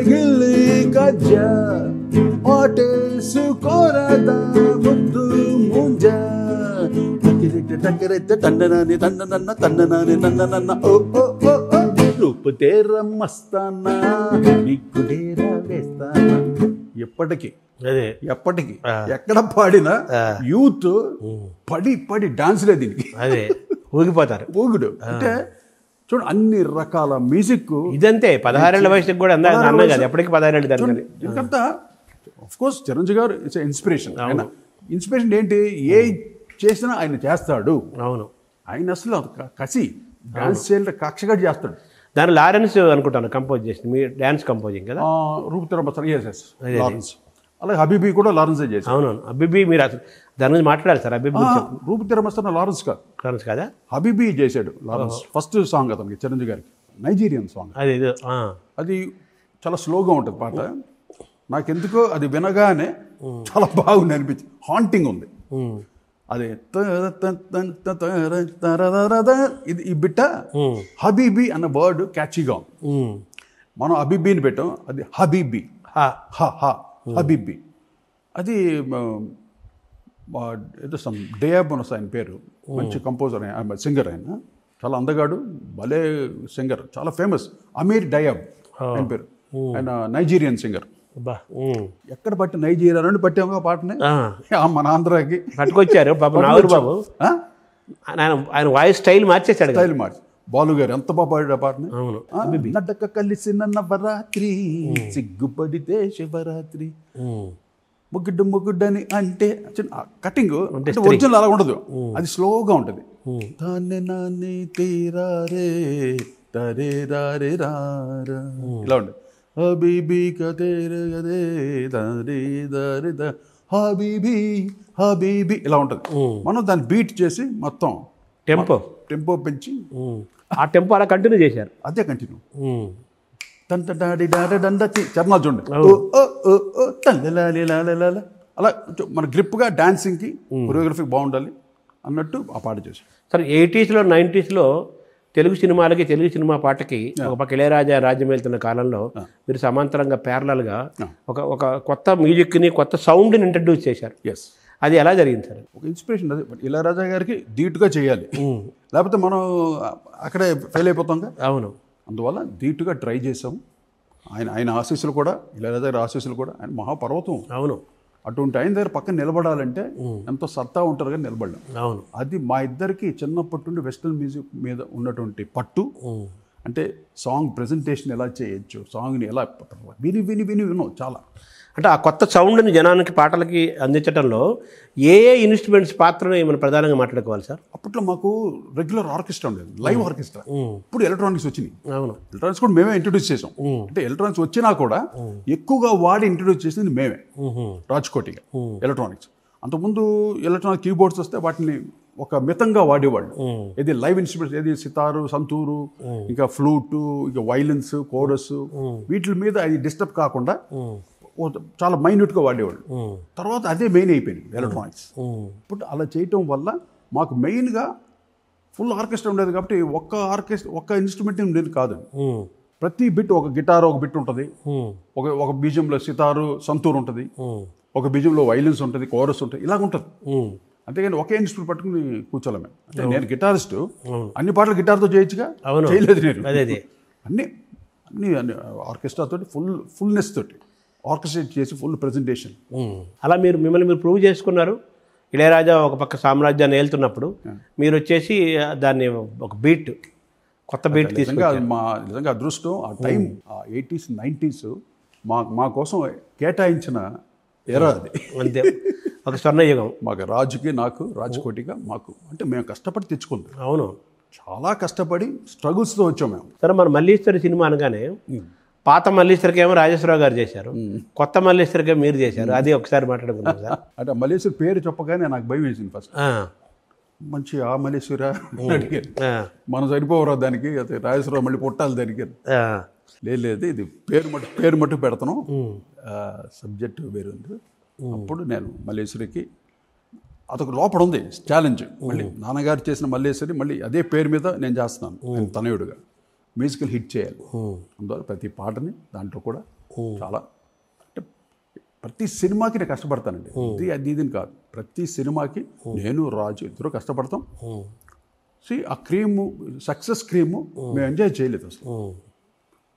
గిల్లి కజ్జా ఆటేసుకోరదా ముద్దు ముంజ దగ్గరైతే తండనాని తండనన్న తండనాని నన్న ఓ ఓ ఓ రూపు తేరా మస్తానా నీకు డేరా వేస్తానా. ఎప్పటికీ అదే ఎప్పటికీ ఎక్కడ పాడినా యూత్ పడి పడి డాన్స్లే దీనికి అదే ఊగిపోతారు. ఊగుడు అంటే చూడు అన్ని రకాల మ్యూజిక్. ఇదంతే 16 ఏళ్ల వయసుకి కూడా అన్నా కదా, ఎప్పటికీ 16 ఏళ్ళు దాని. ఎందుకంతా ఆఫ్ కోర్స్ చిరంజీవి గారు ఇట్స్ ఇన్స్పిరేషన్. ఆయన ఇన్స్పిరేషన్ ఏంటి, ఏ చేసినా ఆయన చేస్తాడు. అవును, ఆయన అసలు కసి డాన్స్ చేయాలంటే కక్షగా చేస్తాడు. దాని లారెన్స్ అనుకుంటాను కంపోజ్ చేసింది, మీ డాన్స్ కంపోజింగ్ కదా. రూపుతరమ్మ లారెన్స్, అలాగే హబీబీ కూడా లారెన్సే చేశారు. అవునవును, హబీబీ మీరు అసలు దాని గురించి మాట్లాడాలి సార్. హబీబీ రూపుతరమ్మ లారెన్స్ కాదు, లారెన్స్ కదా, హబీబీ చేశాడు లారెన్స్. ఫస్ట్ సాంగ్ అతనికి చిరంజీవి గారికి, నైజీరియన్ సాంగ్. అది చాలా స్లోగా ఉంటుంది పాట. నాకెందుకో అది వినగానే చాలా బాగుంది అనిపించింది, హాంటింగ్ ఉంది. అదే ఇది ఈ బిట్ట హబీబీ అన్న వర్డ్ క్యాచీగా ఉంది. మనం హబీబీని పెట్టాం, అది హబీబీ, హబీబీ. అది ఏదో సమ్ డయాబ్ అనొస్ ఆయన పేరు, మంచి కంపోజర్, సింగర్. ఆయన చాలా అందగాడు, భలే సింగర్, చాలా ఫేమస్. అమీర్ డయాబ్ ఆయన పేరు. ఆయన నైజీరియన్ సింగర్. ఎక్కడ పట్టి నైజీరియా నుండి పట్టాము పాటని మన ఆంధ్రాకి పట్టుకొచ్చారు పాపం నాగూర్ బాబు. ఆయన వాయిస్ స్టైల్ మార్చేశాడు, స్టైల్ మార్చి. బాలు గారు ఎంత బాగా పాడాడు ఆ పాటని. నడక కలిసిన నవరాత్రి, సిగ్గుపడితే శివరాత్రి, ముగ్గుడ్డు ముగ్గుడ్డని అంటే కటింగ్ ఒరిజినల్ అలా ఉండదు, అది స్లోగా ఉంటుంది. తానే నాని తీరారే తరే రారే రారా ఇలా ఉంటుంది. హబీబీ కదేరే గదే దరే దరే ద హబీబీ హబీబీ ఇలా ఉంటుంది. మనం దాన్ని బీట్ చేసి మొత్తం టెంపో పెంచి ఆ టెంపో అలా కంటిన్యూ చేశారు. అదే కంటిన్యూ. తంట డాడి డాడ డండ చరణాలు చూడండి, అలా మన గ్రిప్గా డాన్సింగ్కి కొరియోగ్రఫీకి బాగుండాలి అన్నట్టు ఆ పాట చేశారు. సరే 80s, 90s తెలుగు సినిమాలకి, తెలుగు సినిమా పాటకి ఒక పక్క ఇళయరాజా రాజ్యం వెళ్తున్న కాలంలో మీరు సమాంతరంగా ప్యారలల్గా ఒక కొత్త మ్యూజిక్ని, కొత్త సౌండ్ని ఇంట్రడ్యూస్ చేశారు. ఎస్, అది ఎలా జరిగింది సార్? ఒక ఇన్స్పిరేషన్ అది. ఇళయరాజా గారికి ధీటుగా చేయాలి, లేకపోతే మనం అక్కడే ఫెయిల్ అయిపోతాం. అవును, అందువల్ల ధీటుగా ట్రై చేసాం. ఆయన ఆశీస్సులు కూడా, ఇళయరాజా గారి ఆశీస్సులు కూడా, ఆయన మహాపర్వతం. అవును, అటువంటి ఆయన దగ్గర పక్కన నిలబడాలంటే ఎంతో సత్తా ఉంటారు కానీ నిలబడలేం. అవును, అది మా ఇద్దరికి చిన్నప్పటి నుండి వెస్ట్రన్ మ్యూజిక్ మీద ఉన్నటువంటి పట్టు. అంటే సాంగ్ ప్రెజెంటేషన్ ఎలా చేయొచ్చు, సాంగ్ని ఎలా విని విని విని విన్నాం చాలా. అంటే ఆ కొత్త సౌండ్ని జనానికి, పాటలకి అందించడంలో ఏ ఇన్స్ట్రుమెంట్స్ పాత్రను మనం ప్రధానంగా మాట్లాడుకోవాలి సార్? అప్పట్లో మాకు రెగ్యులర్ ఆర్కెస్ట్రా ఉండేది, లైవ్ ఆర్కెస్ట్రా. ఇప్పుడు ఎలక్ట్రానిక్స్ వచ్చినాయి. అవును, ఎలక్ట్రానిక్స్ కూడా మేమే ఇంట్రొడ్యూస్ చేసాం. అంటే ఎలక్ట్రానిక్స్ వచ్చినా కూడా ఎక్కువగా వాడి ఇంట్రొడ్యూస్ చేసింది మేమే, రాజ్కోటిగా ఎలక్ట్రానిక్స్. అంతకుముందు ఎలక్ట్రానిక్ కీబోర్డ్స్ వస్తే వాటిని ఒక మితంగా వాడేవాళ్ళు. ఇది లైవ్ ఇన్స్ట్రుమెంట్స్, ఏది సితారు, సంతూరు, ఇంకా ఫ్లూటు, ఇంకా వైలెన్స్, కోరస్, వీటి మీద అది డిస్టర్బ్ కాకుండా చాలా మైన్యూట్గా వాడేవాళ్ళు. తర్వాత అదే మెయిన్ అయిపోయింది ఎలక్ట్రానిక్స్. ఇప్పుడు అలా చేయటం వల్ల మాకు మెయిన్గా ఫుల్ ఆర్కెస్ట్రా ఉండేది కాబట్టి ఒక్క ఇన్స్ట్రుమెంట్ ఉండేది కాదు. ప్రతి బిట్, ఒక గిటార్ ఒక బిట్ ఉంటుంది, ఒక బీజంలో సితారు, సంతూర్ ఉంటుంది, ఒక బీజంలో వైలెన్స్ ఉంటుంది, కోరస్ ఉంటుంది, ఇలాగ ఉంటుంది. అంతేగాని ఒకే ఇన్స్ట్రుమెంట్ పట్టుకుని కూర్చోలేం మేము. అంటే నేను గిటారిస్ట్, అన్ని పాటలు గిటార్తో చేయొచ్చుగా, చేయలేదు నేను. అన్ని ఆర్కెస్ట్రాతో ఫుల్నెస్ తోటి ఆర్కెస్ట్రేట్ చేసి ఫుల్ ప్రెజెంటేషన్. అలా మిమ్మల్ని మీరు ప్రూవ్ చేసుకున్నారు. ఇళయరాజా ఒక పక్క సామ్రాజ్యాన్ని ఏలుతున్నప్పుడు మీరు వచ్చేసి దాన్ని ఒక బీట్, కొత్త బీట్ తీసుకున్నారు. నిజంగా అదృష్టం. ఆ టైం, ఆ 80s, 90s మా కోసం కేటాయించిన ఎరా అది. అంతే, ఒక స్వర్ణయుగం మాకు. రాజుకి, నాకు, రాజ్కోటిగా మాకు. అంటే మేము కష్టపడి తెచ్చుకుంటాం. అవును, చాలా కష్టపడి స్ట్రగుల్స్తో వచ్చాం మేము. సరే, మన మల్లీశ్వరి సినిమా అనగానే పాత మల్లీశ్వరికి ఏమో రాజేశ్వరరావు గారు చేశారు, కొత్త మల్లీశ్వరికి మీరు చేశారు. అది ఒకసారి మాట్లాడుకున్నాం సార్. అంటే మల్లీశ్వరి పేరు చెప్పగానే నాకు భయం వేసింది ఫస్ట్. మంచి ఆ మల్లీశ్వర అడిగారు, మనం సరిపోవరా దానికి, అదే రాజేశ్వరరావు మళ్ళీ పుట్టాలి దానికి. లేదు, ఇది పేరు మట్టు పెడతాను, సబ్జెక్ట్ వేరు ఉంది. అప్పుడు నేను మల్లీశ్వరికి, అదొక లోపల ఉంది ఛాలెంజ్. మళ్ళీ నాన్నగారు చేసిన మల్లీశ్వరి మళ్ళీ అదే పేరు మీద నేను చేస్తున్నాను, నేను తనయుడుగా మ్యూజికల్ హిట్ చేయాలి. అందువల్ల ప్రతి పాటని దాంట్లో కూడా చాలా, అంటే ప్రతి సినిమాకి నేను కష్టపడతానండి. ఇది కాదు, ప్రతి సినిమాకి నేను, రాజు ఇద్దరు కష్టపడతాం. ఆ క్రీము, సక్సెస్ క్రీము మేము ఎంజాయ్ చేయలేదు అసలు.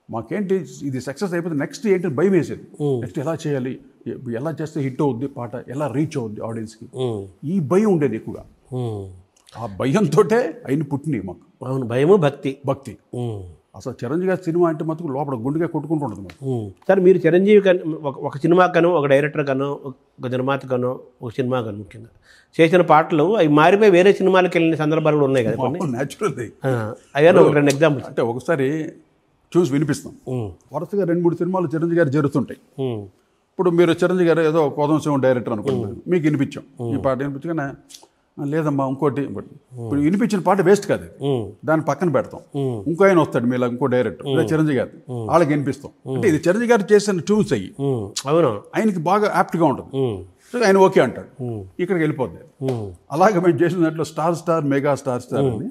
మాకేంటి, ఇది సక్సెస్ అయిపోతే నెక్స్ట్ ఏంటి భయం వేసేది. నెక్స్ట్ ఎలా చేయాలి, ఎలా చేస్తే హిట్ అవుద్ది పాట, ఎలా రీచ్ అవుద్ది ఆడియన్స్కి, ఈ భయం ఉండేది ఎక్కువగా. ఆ భయంతో ఆయన పుట్టినాయి మాకు. అవును, భయము భక్తి. అసలు చిరంజీవి గారి సినిమా అంటే మటుకు లోపల గుండెగా కొట్టుకుంటూ ఉంటుంది మాకు. సార్ మీరు చిరంజీవి ఒక సినిమా కను, ఒక డైరెక్టర్ కను, ఒక నిర్మాత కను, ఒక సినిమా కను ముఖ్యంగా చేసిన పాటలు అవి మారిపోయి వేరే సినిమాలకు వెళ్ళిన సందర్భాలు కూడా ఉన్నాయి కదా. న్యాచురల్. అయ్యా ఒక 2 ఎగ్జాంపుల్స్. అంటే ఒకసారి చూసి వినిపిస్తాం. వరుసగా 2-3 సినిమాలు చిరంజీవి గారు జరుగుతుంటాయి. ఇప్పుడు మీరు చిరంజీవి గారు ఏదో కోదం సింహం డైరెక్టర్ అనుకుంటున్నారు, మీకు వినిపించాం ఈ పాట వినిపించగానే లేదమ్మా ఇంకోటి. ఇప్పుడు వినిపించిన పాట వేస్ట్ కాదు, దాన్ని పక్కన పెడతాం. ఇంకో ఆయన వస్తాడు మీలా, ఇంకో డైరెక్టర్ చిరంజీవి గారు, వాళ్ళకి వినిపిస్తాం. అంటే ఇది చిరంజీవి గారు చేసిన ట్యూన్స్ అయ్యి ఆయనకి బాగా యాప్ట్గా ఉంటుంది. సో ఆయన ఓకే అంటాడు, ఇక్కడికి వెళ్ళిపోద్ది. అలాగే మేము చేసిన దాంట్లో స్టార్ మెగా స్టార్ అని,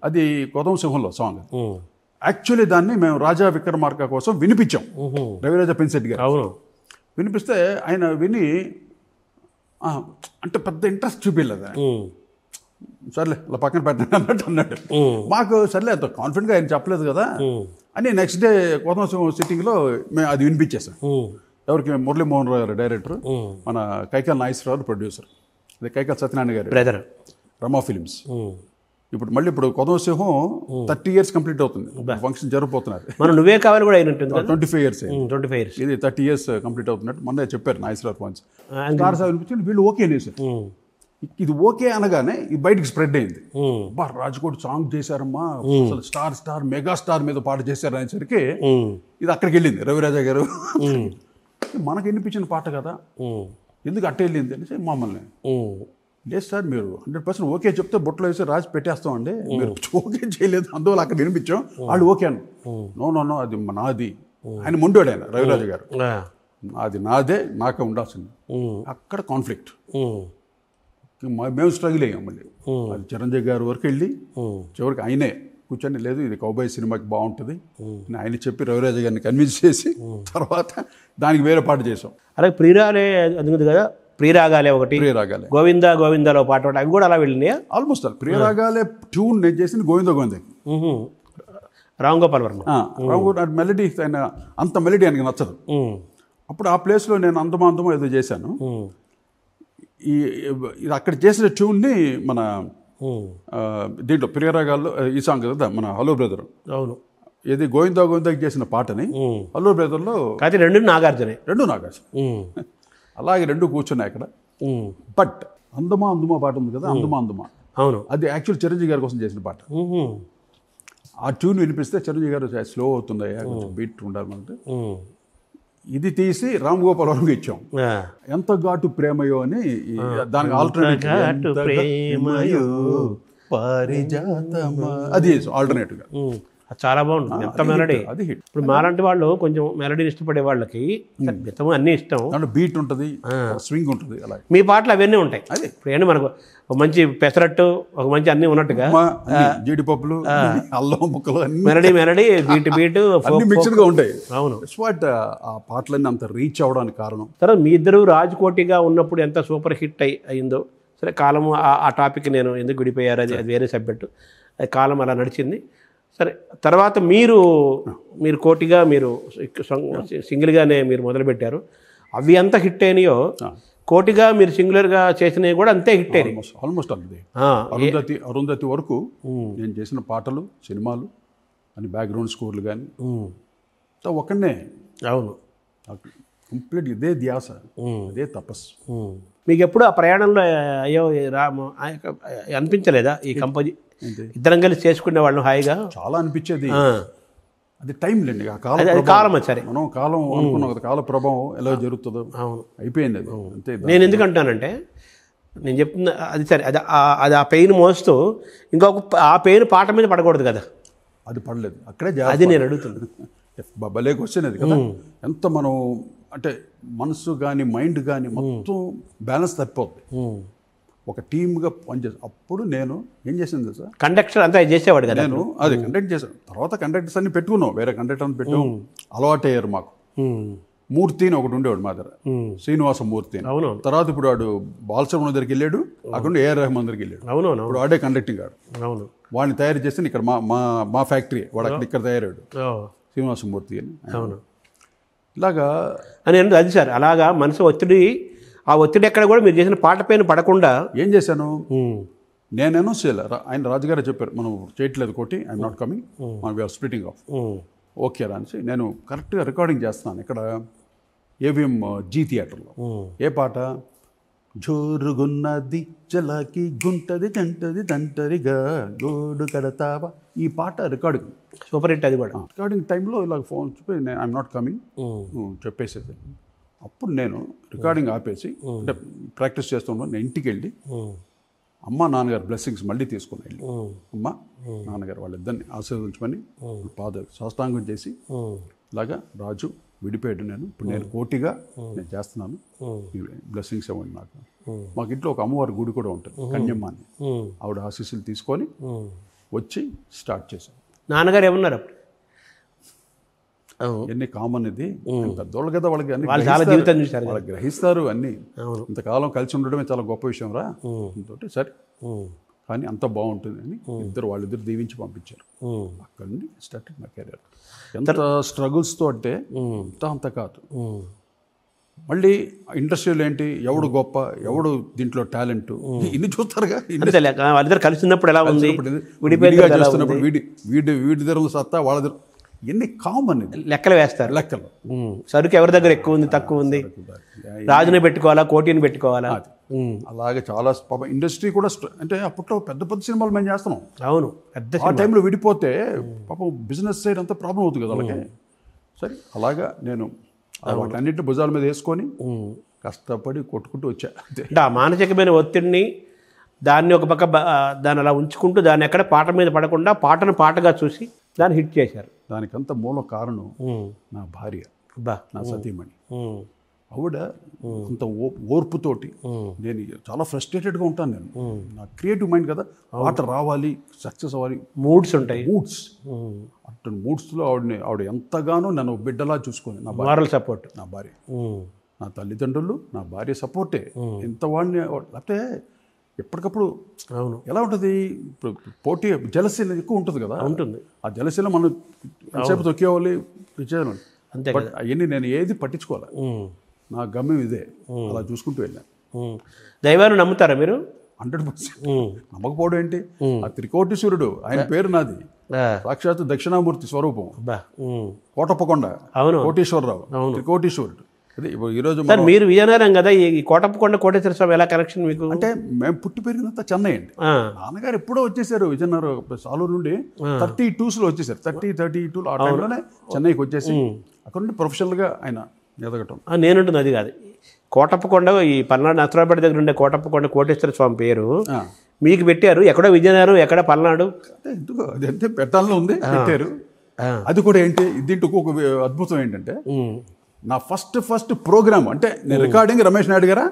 అది కోదం సింహంలో సాంగ్. యాక్చువల్లీ దాన్ని మేము రాజా విక్రమార్క కోసం వినిపించాం, రవిరాజ పెన్సెట్టి గారు. వినిపిస్తే ఆయన విని అంటే పెద్ద ఇంట్రెస్ట్ చూపించలేదు. సర్లే అలా పక్కన పెట్టండి అన్నట్టు అన్నాడు. మాకు సర్లే అంత కాన్ఫిడెంట్గా ఆయన చెప్పలేదు కదా అని నెక్స్ట్ డే కోదం సింహం సిట్టింగ్లో మేము అది వినిపించేసాం. ఎవరికి? మురళీమోహన్ రావు గారు డైరెక్టర్, మన కైకాల నాగేశ్వరరావు ప్రొడ్యూసర్, అదే కైకాల సత్యనారాయణ గారు బ్రదర్, రమా ఫిల్మ్స్. ఇప్పుడు కోదం సింహం 30 years కంప్లీట్ అవుతుంది, ఫంక్షన్ జరగబోతున్నారు. మనం నువ్వే కావాలి కూడా అయినట్టుంది. 25 years. ఇది 30 years కంప్లీట్ అవుతున్నట్టు మొన్న చెప్పారు నాగేశ్వరరావు ఫంక్షన్. స్టార్స్ వినిపించింది, వీళ్ళు ఓకే అనేసారు. ఇది ఓకే అనగానే ఇది బయటికి స్ప్రెడ్ అయింది. బా రాజ్కోట్ సాంగ్ చేశారమ్మా, అసలు స్టార్ మెగా స్టార్ మీద పాట చేశారు అనేసరికి ఇది అక్కడికి వెళ్ళింది. రవిరాజా గారు మనకు వినిపించిన పాట కదా, ఎందుకు అట్ట వెళ్ళింది అనేసి మమ్మల్ని, లేదు సార్ మీరు 100% ఓకే చెప్తే బొట్లో వేసి రాసి పెట్టేస్తామండి, మీరు ఓకే చేయలేదు అందువల్ల అక్కడ వినిపించాం. వాళ్ళు ఓకే అన్న, నో అది నాది. ఆయన ముండోడు, ఆయన రవిరాజు గారు, అది నాదే, నాకే ఉండాల్సింది. అక్కడ కాన్ఫ్లిక్ట్. మేము స్ట్రగుల్ అయ్యాం. మళ్ళీ అది చిరంజీవి గారి వరకు వెళ్ళి చివరికి ఆయనే కూర్చొని, లేదు ఇది కౌబాయ్ సినిమాకి బాగుంటుంది ఆయన చెప్పి రవిరాజు గారిని కన్విన్స్ చేసి తర్వాత దానికి వేరే పాట చేసాం. అలాగే ప్రియరాలే అందుకుంది కదా, ప్రియరాగాలే ఒకటి, ప్రియరాగాలే, గోవిందాలో పాట ఒకటి, అవి కూడా అలా వెళ్ళినాయా? ఆల్మోస్ట్ అలా. ప్రియరాగాలే ట్యూన్ నేను చేసింది గోవిందా రామ్ గోపాల్ వర్మ. మెలడీ ఆయన అంత మెలడీ ఆయనకి నచ్చదు. అప్పుడు ఆ ప్లేస్లో నేను అందమో ఏదో చేశాను. ఇది అక్కడ చేసిన ట్యూన్ని మన దీంట్లో ప్రియరాగాల్లో ఈ సాంగ్ కదా మన హలో బ్రదర్, అవును, ఇది గోవిందాకి చేసిన పాటని హలో బ్రదర్లో రెండు నాగార్జున అలాగే 2 కూర్చున్నాయి అక్కడ. బట్ అందమా పాట ఉంది కదా, అందమా, అవును, అది యాక్చువల్ చిరంజీవి గారి కోసం చేసిన పాట. ఆ ట్యూన్ వినిపిస్తే చిరంజీవి గారు స్లో అవుతుందయ్యా, కొంచెం బీట్ ఉండాలి అంటే ఇది తీసి రామ్ గోపాల్ వర్మకి ఇచ్చాం. ఎంత ఘాటు ప్రేమయో అని దానికి ఆల్టర్నేటివ్, అది ఆల్టర్నేటివ్గా చాలా బాగుంటుంది. ఎంత మెలడీ, అది హిట్. ఇప్పుడు మాలాంటి వాళ్ళు కొంచెం మెలడీని ఇష్టపడే వాళ్ళకి మిగతా అన్నీ ఇష్టం, అంటే బీట్ ఉంటుంది, స్వింగ్ ఉంటుంది. అలా మీ పాటలు అవన్నీ ఉంటాయి. అదే ఇప్పుడు ఏంటి మనకు ఒక మంచి పెసరట్టు, ఒక మంచి అన్నీ ఉన్నట్టుగా జీడిపప్పులు, అల్లం ముక్కలు, మెలడీ బీట్ అన్ని మిక్స్డ్గా ఉంటాయి. అవును, వాట్ ఆ పాటలన్నీ అంత రీచ్ అవ్వడానికి కారణం. తర్వాత మీ ఇద్దరు రాజ్కోటిగా ఉన్నప్పుడు ఎంత సూపర్ హిట్ అయిందో. సరే కాలము ఆ టాపిక్ నేను ఎందుకు విడిపోయారు, అది వేరే సబ్జెక్టు, అది కాలం అలా నడిచింది. సరే తర్వాత మీరు కోటిగా మీరు సింగిల్గానే మీరు మొదలుపెట్టారు. అవి ఎంత హిట్ అయినాయో కోటిగా మీరు సింగులర్గా చేసినవి కూడా అంతే హిట్ అయినాయి. ఆల్మోస్ట్ అంతే. అరుంధతి వరకు నేను చేసిన పాటలు, సినిమాలు అని బ్యాక్గ్రౌండ్ స్కోర్లు కానీ ఒక్కనే. అవును, కంప్లీట్ ఇదే ధ్యాస, ఇదే తపస్సు. మీకు ఎప్పుడు ఆ ప్రయాణంలో అయ్యో అనిపించలేదా ఈ కంపోజ్ ఇద్దరం కలిసి చేసుకునే వాళ్ళం హాయిగా? చాలా అనిపించేది. అది టైం లేండి, ఆ కాలం సరే మనం కాలం అనుకున్నాం కదా, కాల ప్రభావం ఎలా జరుగుతుందో. అవును, అయిపోయింది అది అంతే. నేను ఎందుకంటానంటే నేను చెప్తున్నా అది సరే, అది ఆ పెయిన్ మోస్తూ ఇంకొక ఆ పెయిన్ పాట మీద పడకూడదు కదా. అది పడలేదు అక్కడే, అది నేను అడుగుతున్నాను. భలే క్వశ్చన్ అది కదా. ఎంత మనం అంటే మనసు కానీ మైండ్ కానీ మొత్తం బ్యాలెన్స్ తప్పిపోద్ది. ఒక టీమ్గా పనిచేసి అప్పుడు నేను ఏం చేసింది సార్, కండక్టర్ అంతా చేసేవాడు కదా. నేను అది కండక్ట్ చేశాను. తర్వాత కండక్టర్స్ అన్ని పెట్టుకున్నాం, వేరే కండక్టర్ పెట్టాం, అలవాటు అయ్యారు మాకు. మూర్తి అని ఒకటి ఉండేవాడు మా దగ్గర, శ్రీనివాస మూర్తి. అవును. తర్వాత ఇప్పుడు వాడు బాలసుబ్రహ్మణ్యం దగ్గరికి వెళ్ళాడు, అక్కడ ఏఆర్ రెహమాన్ దగ్గరికి వెళ్ళాడు. అవునవును. ఇప్పుడు వాడే కండక్టింగ్ ఆడు. అవును. వాడిని తయారు చేస్తే ఇక్కడ మా ఫ్యాక్టరీ, వాడు అక్కడ ఇక్కడ తయారాడు, శ్రీనివాస మూర్తి అని. అవును. ఇలాగా అని అది సార్ అలాగా మనసు ఒత్తిడి, ఆ ఒత్తిడి ఎక్కడ కూడా మీరు చేసిన పాట పైన పడకుండా ఏం చేశాను, నేనేనో ఆయన రాజుగారే చెప్పారు మనం చేయట్లేదు కోటి, ఐఎమ్ నాట్ కమింగ్, మనం వీఆర్ స్ప్లిటింగ్ ఆఫ్. ఓకే రా అనేసి నేను కరెక్ట్గా రికార్డింగ్ చేస్తున్నాను ఇక్కడ ఏవిఎం జీ థియేటర్లో. ఏ పాట, జోరుగున్నది చలాకి గుంటది తంటది తంటరిగా గోడు కడతావా, ఈ పాట రికార్డింగ్ సూపర్ హిట్. అది కూడా రికార్డింగ్ టైంలో ఇలా ఫోన్ చెప్పి ఐఎమ్ నాట్ కమింగ్ చెప్పేసేది. అప్పుడు నేను రికార్డింగ్ ఆపేసి అంటే ప్రాక్టీస్ చేస్తున్నాను. నేను ఇంటికి వెళ్ళి అమ్మ నాన్నగారు బ్లెస్సింగ్స్ మళ్ళీ తీసుకుని వెళ్ళి అమ్మ నాన్నగారు వాళ్ళిద్దరిని ఆశీర్వదించమని పాద సాష్టాంగం చేసి ఇలాగా రాజు విడిపోయాడు, నేను ఇప్పుడు నేను కోటిగా నేను చేస్తున్నాను, బ్లెస్సింగ్స్ ఇవ్వండి నాకు. మాకు ఇంట్లో ఒక అమ్మవారి గుడి కూడా ఉంటుంది కన్యమ్మ అని, ఆవిడ ఆశీస్సులు తీసుకొని వచ్చి స్టార్ట్ చేశాను. నాన్నగారు ఏమన్నారు అప్పుడు? ఎన్ని కామన్ ఇది, పెద్దోళ్ళు కదా వాళ్ళకి అన్ని చాలా జీవితం చూశారు, వాళ్ళు గ్రహిస్తారు అన్నీ. ఇంతకాలం కలిసి ఉండడమే చాలా గొప్ప విషయం రా తోటి, సరే కానీ అంత బాగుంటుంది అని వాళ్ళిద్దరు దీవించి పంపించారు. అక్కడ నుండి స్టార్టెడ్ మై కెరీర్. ఎంత స్ట్రగుల్స్తో అంటే అంత కాదు. మళ్ళీ ఇండస్ట్రీలో ఏంటి, ఎవడు గొప్ప, ఎవడు దీంట్లో టాలెంట్, ఇన్ని చూస్తారుగా. వాళ్ళిద్దరు కలిసి ఉన్నప్పుడు ఎలా ఉంది, విడిగా చేస్తున్నప్పుడు వీడి దగ్గర సత్తా వాళ్ళ దగ్గర, ఎన్ని కామన్ లెక్కలు వేస్తారు. లెక్కలు సరుకు ఎవరి దగ్గర ఎక్కువ ఉంది తక్కువ ఉంది, రాజుని పెట్టుకోవాలా కోటిని పెట్టుకోవాలా, అలాగే చాలా పాప ఇండస్ట్రీ కూడా అంటే అప్పట్లో పెద్ద పెద్ద సినిమాలు మేము చేస్తున్నాం. అవును, పెద్ద ఆ టైంలో విడిపోతే పాపం బిజినెస్ సైడ్ అంతా ప్రాబ్లం అవుతుంది కదా అలాగే. సరే అలాగా నేను వాటన్నింటిని భుజాల మీద వేసుకొని కష్టపడి కొట్టుకుంటూ వచ్చా. అంటే ఆ మానసికమైన ఒత్తిడిని దాన్ని ఒక పక్క దాన్ని అలా ఉంచుకుంటూ దాన్ని ఎక్కడ పాట మీద పడకుండా పాటను పాటగా చూసి దాన్ని హిట్ చేశారు. దానికంత మూల కారణం నా భార్య, నా సతీమణి. ఆవిడ అంత ఓర్పుతోటి, నేను చాలా ఫ్రస్ట్రేటెడ్గా ఉంటాను, నేను నా క్రియేటివ్ మైండ్ కదా, పాట రావాలి, సక్సెస్ అవ్వాలి, మూడ్స్ ఉంటాయి, అటు మూడ్స్లో ఆవిడ ఎంతగానో నన్ను బిడ్డలా చూసుకొని, నా మారల్ సపోర్ట్, నా భార్య, నా తల్లిదండ్రులు, నా భార్య సపోర్టే. ఎంత వాడిని లేకపోతే ఎప్పటికప్పుడు అవును ఎలా ఉంటుంది, ఇప్పుడు పోటీ జలసీ ఎక్కువ ఉంటుంది కదా, ఉంటుంది. ఆ జలసీలో మనం ఎంతసేపు తొక్కేవాలి చేయాలి అంతే. బట్ అవన్నీ నేను ఏది పట్టించుకోవాలి, నా గమ్యం ఇదే, అలా చూసుకుంటూ వెళ్ళాను. దైవాన్ని నమ్ముతారా మీరు? 100%. నమ్మకపోవడం ఏంటి, ఆ త్రికోటీశ్వరుడు ఆయన పేరు నాది, సాక్షాత్ దక్షిణామూర్తి స్వరూపం, కోటప్పకొండ కోటీశ్వరరావు, త్రికోటీశ్వరుడు. అదే ఈరోజు మీరు విజయనగరం కదా, ఈ కోటప్పకొండ కోటేశ్వర స్వామి ఎలా కనెక్షన్ మీకు? అంటే మేము పుట్టి పెరిగినంత చెన్నై అండి. నాన్నగారు ఎప్పుడో వచ్చేసారు విజయనగరం, సాలూరు నుండి 32లో వచ్చేసారు, 32 ఆ టైంలోనే చెన్నైకి వచ్చేసి అక్కడ నుండి ప్రొఫెషనల్గా ఆయన ఎదగటం. నేనుంటుంది అది కాదు, కోటప్పకొండ ఈ పల్నాడు నసరాపేట దగ్గర ఉండే కోటప్పకొండ కోటేశ్వర స్వామి పేరు మీకు పెట్టారు, ఎక్కడో విజయనగరం ఎక్కడ పల్నాడు, అంటే ఎందుకు అది అంతే పెట్టాలని ఉంది, పెట్టారు. అది కూడా ఏంటి, దీంట్లో ఒక అద్భుతం ఏంటంటే నా ఫస్ట్ ప్రోగ్రామ్ అంటే నేను రికార్డింగ్ రమేష్ నాయుడు గారా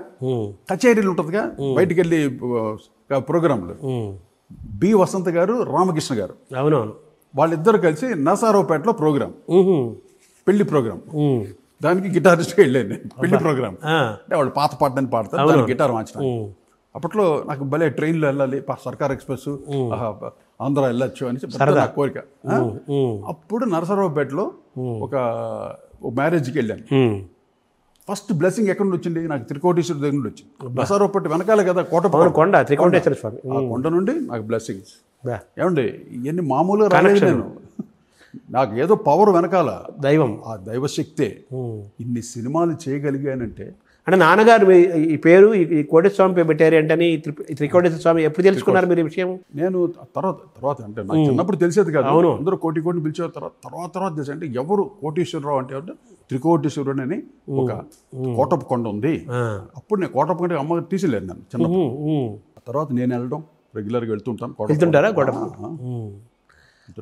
కచేరీలు ఉంటుందిగా, బయటికి వెళ్ళి ప్రోగ్రాంలు బి వసంత గారు, రామకృష్ణ గారు, అవునవును, వాళ్ళిద్దరు కలిసి నరసరావుపేటలో ప్రోగ్రామ్, పెళ్లి ప్రోగ్రామ్, దానికి గిటారిస్ట్గా వెళ్ళాను నేను. పెళ్లి ప్రోగ్రామ్ అంటే వాళ్ళు పాత పాటని పాడతారు, దానికి గిటార్ మార్చడానికి. అప్పట్లో నాకు భలే ట్రైన్లో వెళ్ళాలి, సర్కార్ ఎక్స్ప్రెస్, ఆంధ్ర వెళ్ళొచ్చు అని నా కోరిక. అప్పుడు నరసరావుపేటలో ఒక మ్యారేజ్కి వెళ్ళాను. ఫస్ట్ బ్లెస్సింగ్ ఎక్కడ నుండి వచ్చింది, నాకు త్రికోటీశ్వర దగ్గర నుండి వచ్చింది. నరసరావుపేట వెనకాల కదా కొండ, త్రికోటేశ్వర స్వామి, ఆ కొండ నుండి నాకు బ్లెస్సింగ్స్. ఏమండి ఇవన్నీ మామూలుగా రాలేదు, నేను నాకు ఏదో పవర్ వెనకాల దైవం, ఆ దైవశక్తే ఇన్ని సినిమాలు చేయగలిగానంటే. అంటే నాన్నగారు ఈ పేరు ఈ కోటేశ్వర స్వామి పేరు పెట్టారు అంటే త్రికోటేశ్వర స్వామి ఎప్పుడు తెలుసుకున్నారు మీరు ఈ విషయం? నేను తర్వాత అంటే నాకు చిన్నప్పుడు తెలిసేది కాదు, అందరూ కోటి పిలిచే తర్వాత తెలిసి, అంటే ఎవరు కోటీశ్వరరావు అంటే త్రికోటీశ్వరుడు అని ఒక కోటప్పకొండ ఉంది. అప్పుడు నేను కోటప్పకొండ అమ్మ తీసిలేరు నన్ను చిన్నప్పుడు. తర్వాత నేను వెళ్ళడం రెగ్యులర్గా వెళ్తుంటాను. వెళ్తుంటారా కోటప్ప?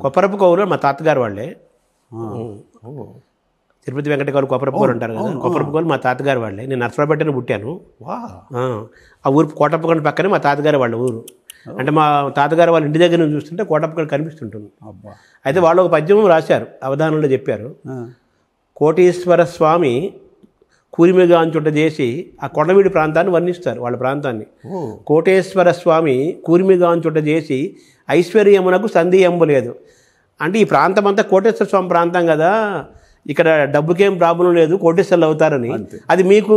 కొప్పరపు కోవులు మా తాతగారు వాళ్ళే, తిరుపతి వెంకటగౌరు కొప్పరపు కోలు అంటారు కదా, కొప్పరపు కోలు మా తాతగారు వాళ్ళే. నేను నర్సరావుపేటలో పుట్టాను. ఆ ఊరు కోటప్పకొండ పక్కనే మా తాతగారు వాళ్ళ ఊరు. అంటే మా తాతగారు వాళ్ళ ఇంటి దగ్గర నుంచి చూస్తుంటే కోటప్పకొండ కనిపిస్తుంటుంది. అయితే వాళ్ళు ఒక పద్యం రాశారు, అవధానంలో చెప్పారు, కోటీశ్వర స్వామి కూరిమిగాంచుట చేసి ఆ కొండవీడి ప్రాంతాన్ని వర్ణిస్తారు, వాళ్ళ ప్రాంతాన్ని. కోటేశ్వర స్వామి కూరిమిగాంచుట చేసి ఐశ్వర్యమునకు సందేహము లేదు. అంటే ఈ ప్రాంతం అంతా కోటేశ్వర స్వామి ప్రాంతం కదా, ఇక్కడ డబ్బుకేం ప్రాబ్లం లేదు, కోటేశ్వర్లు అవుతారని. అది మీకు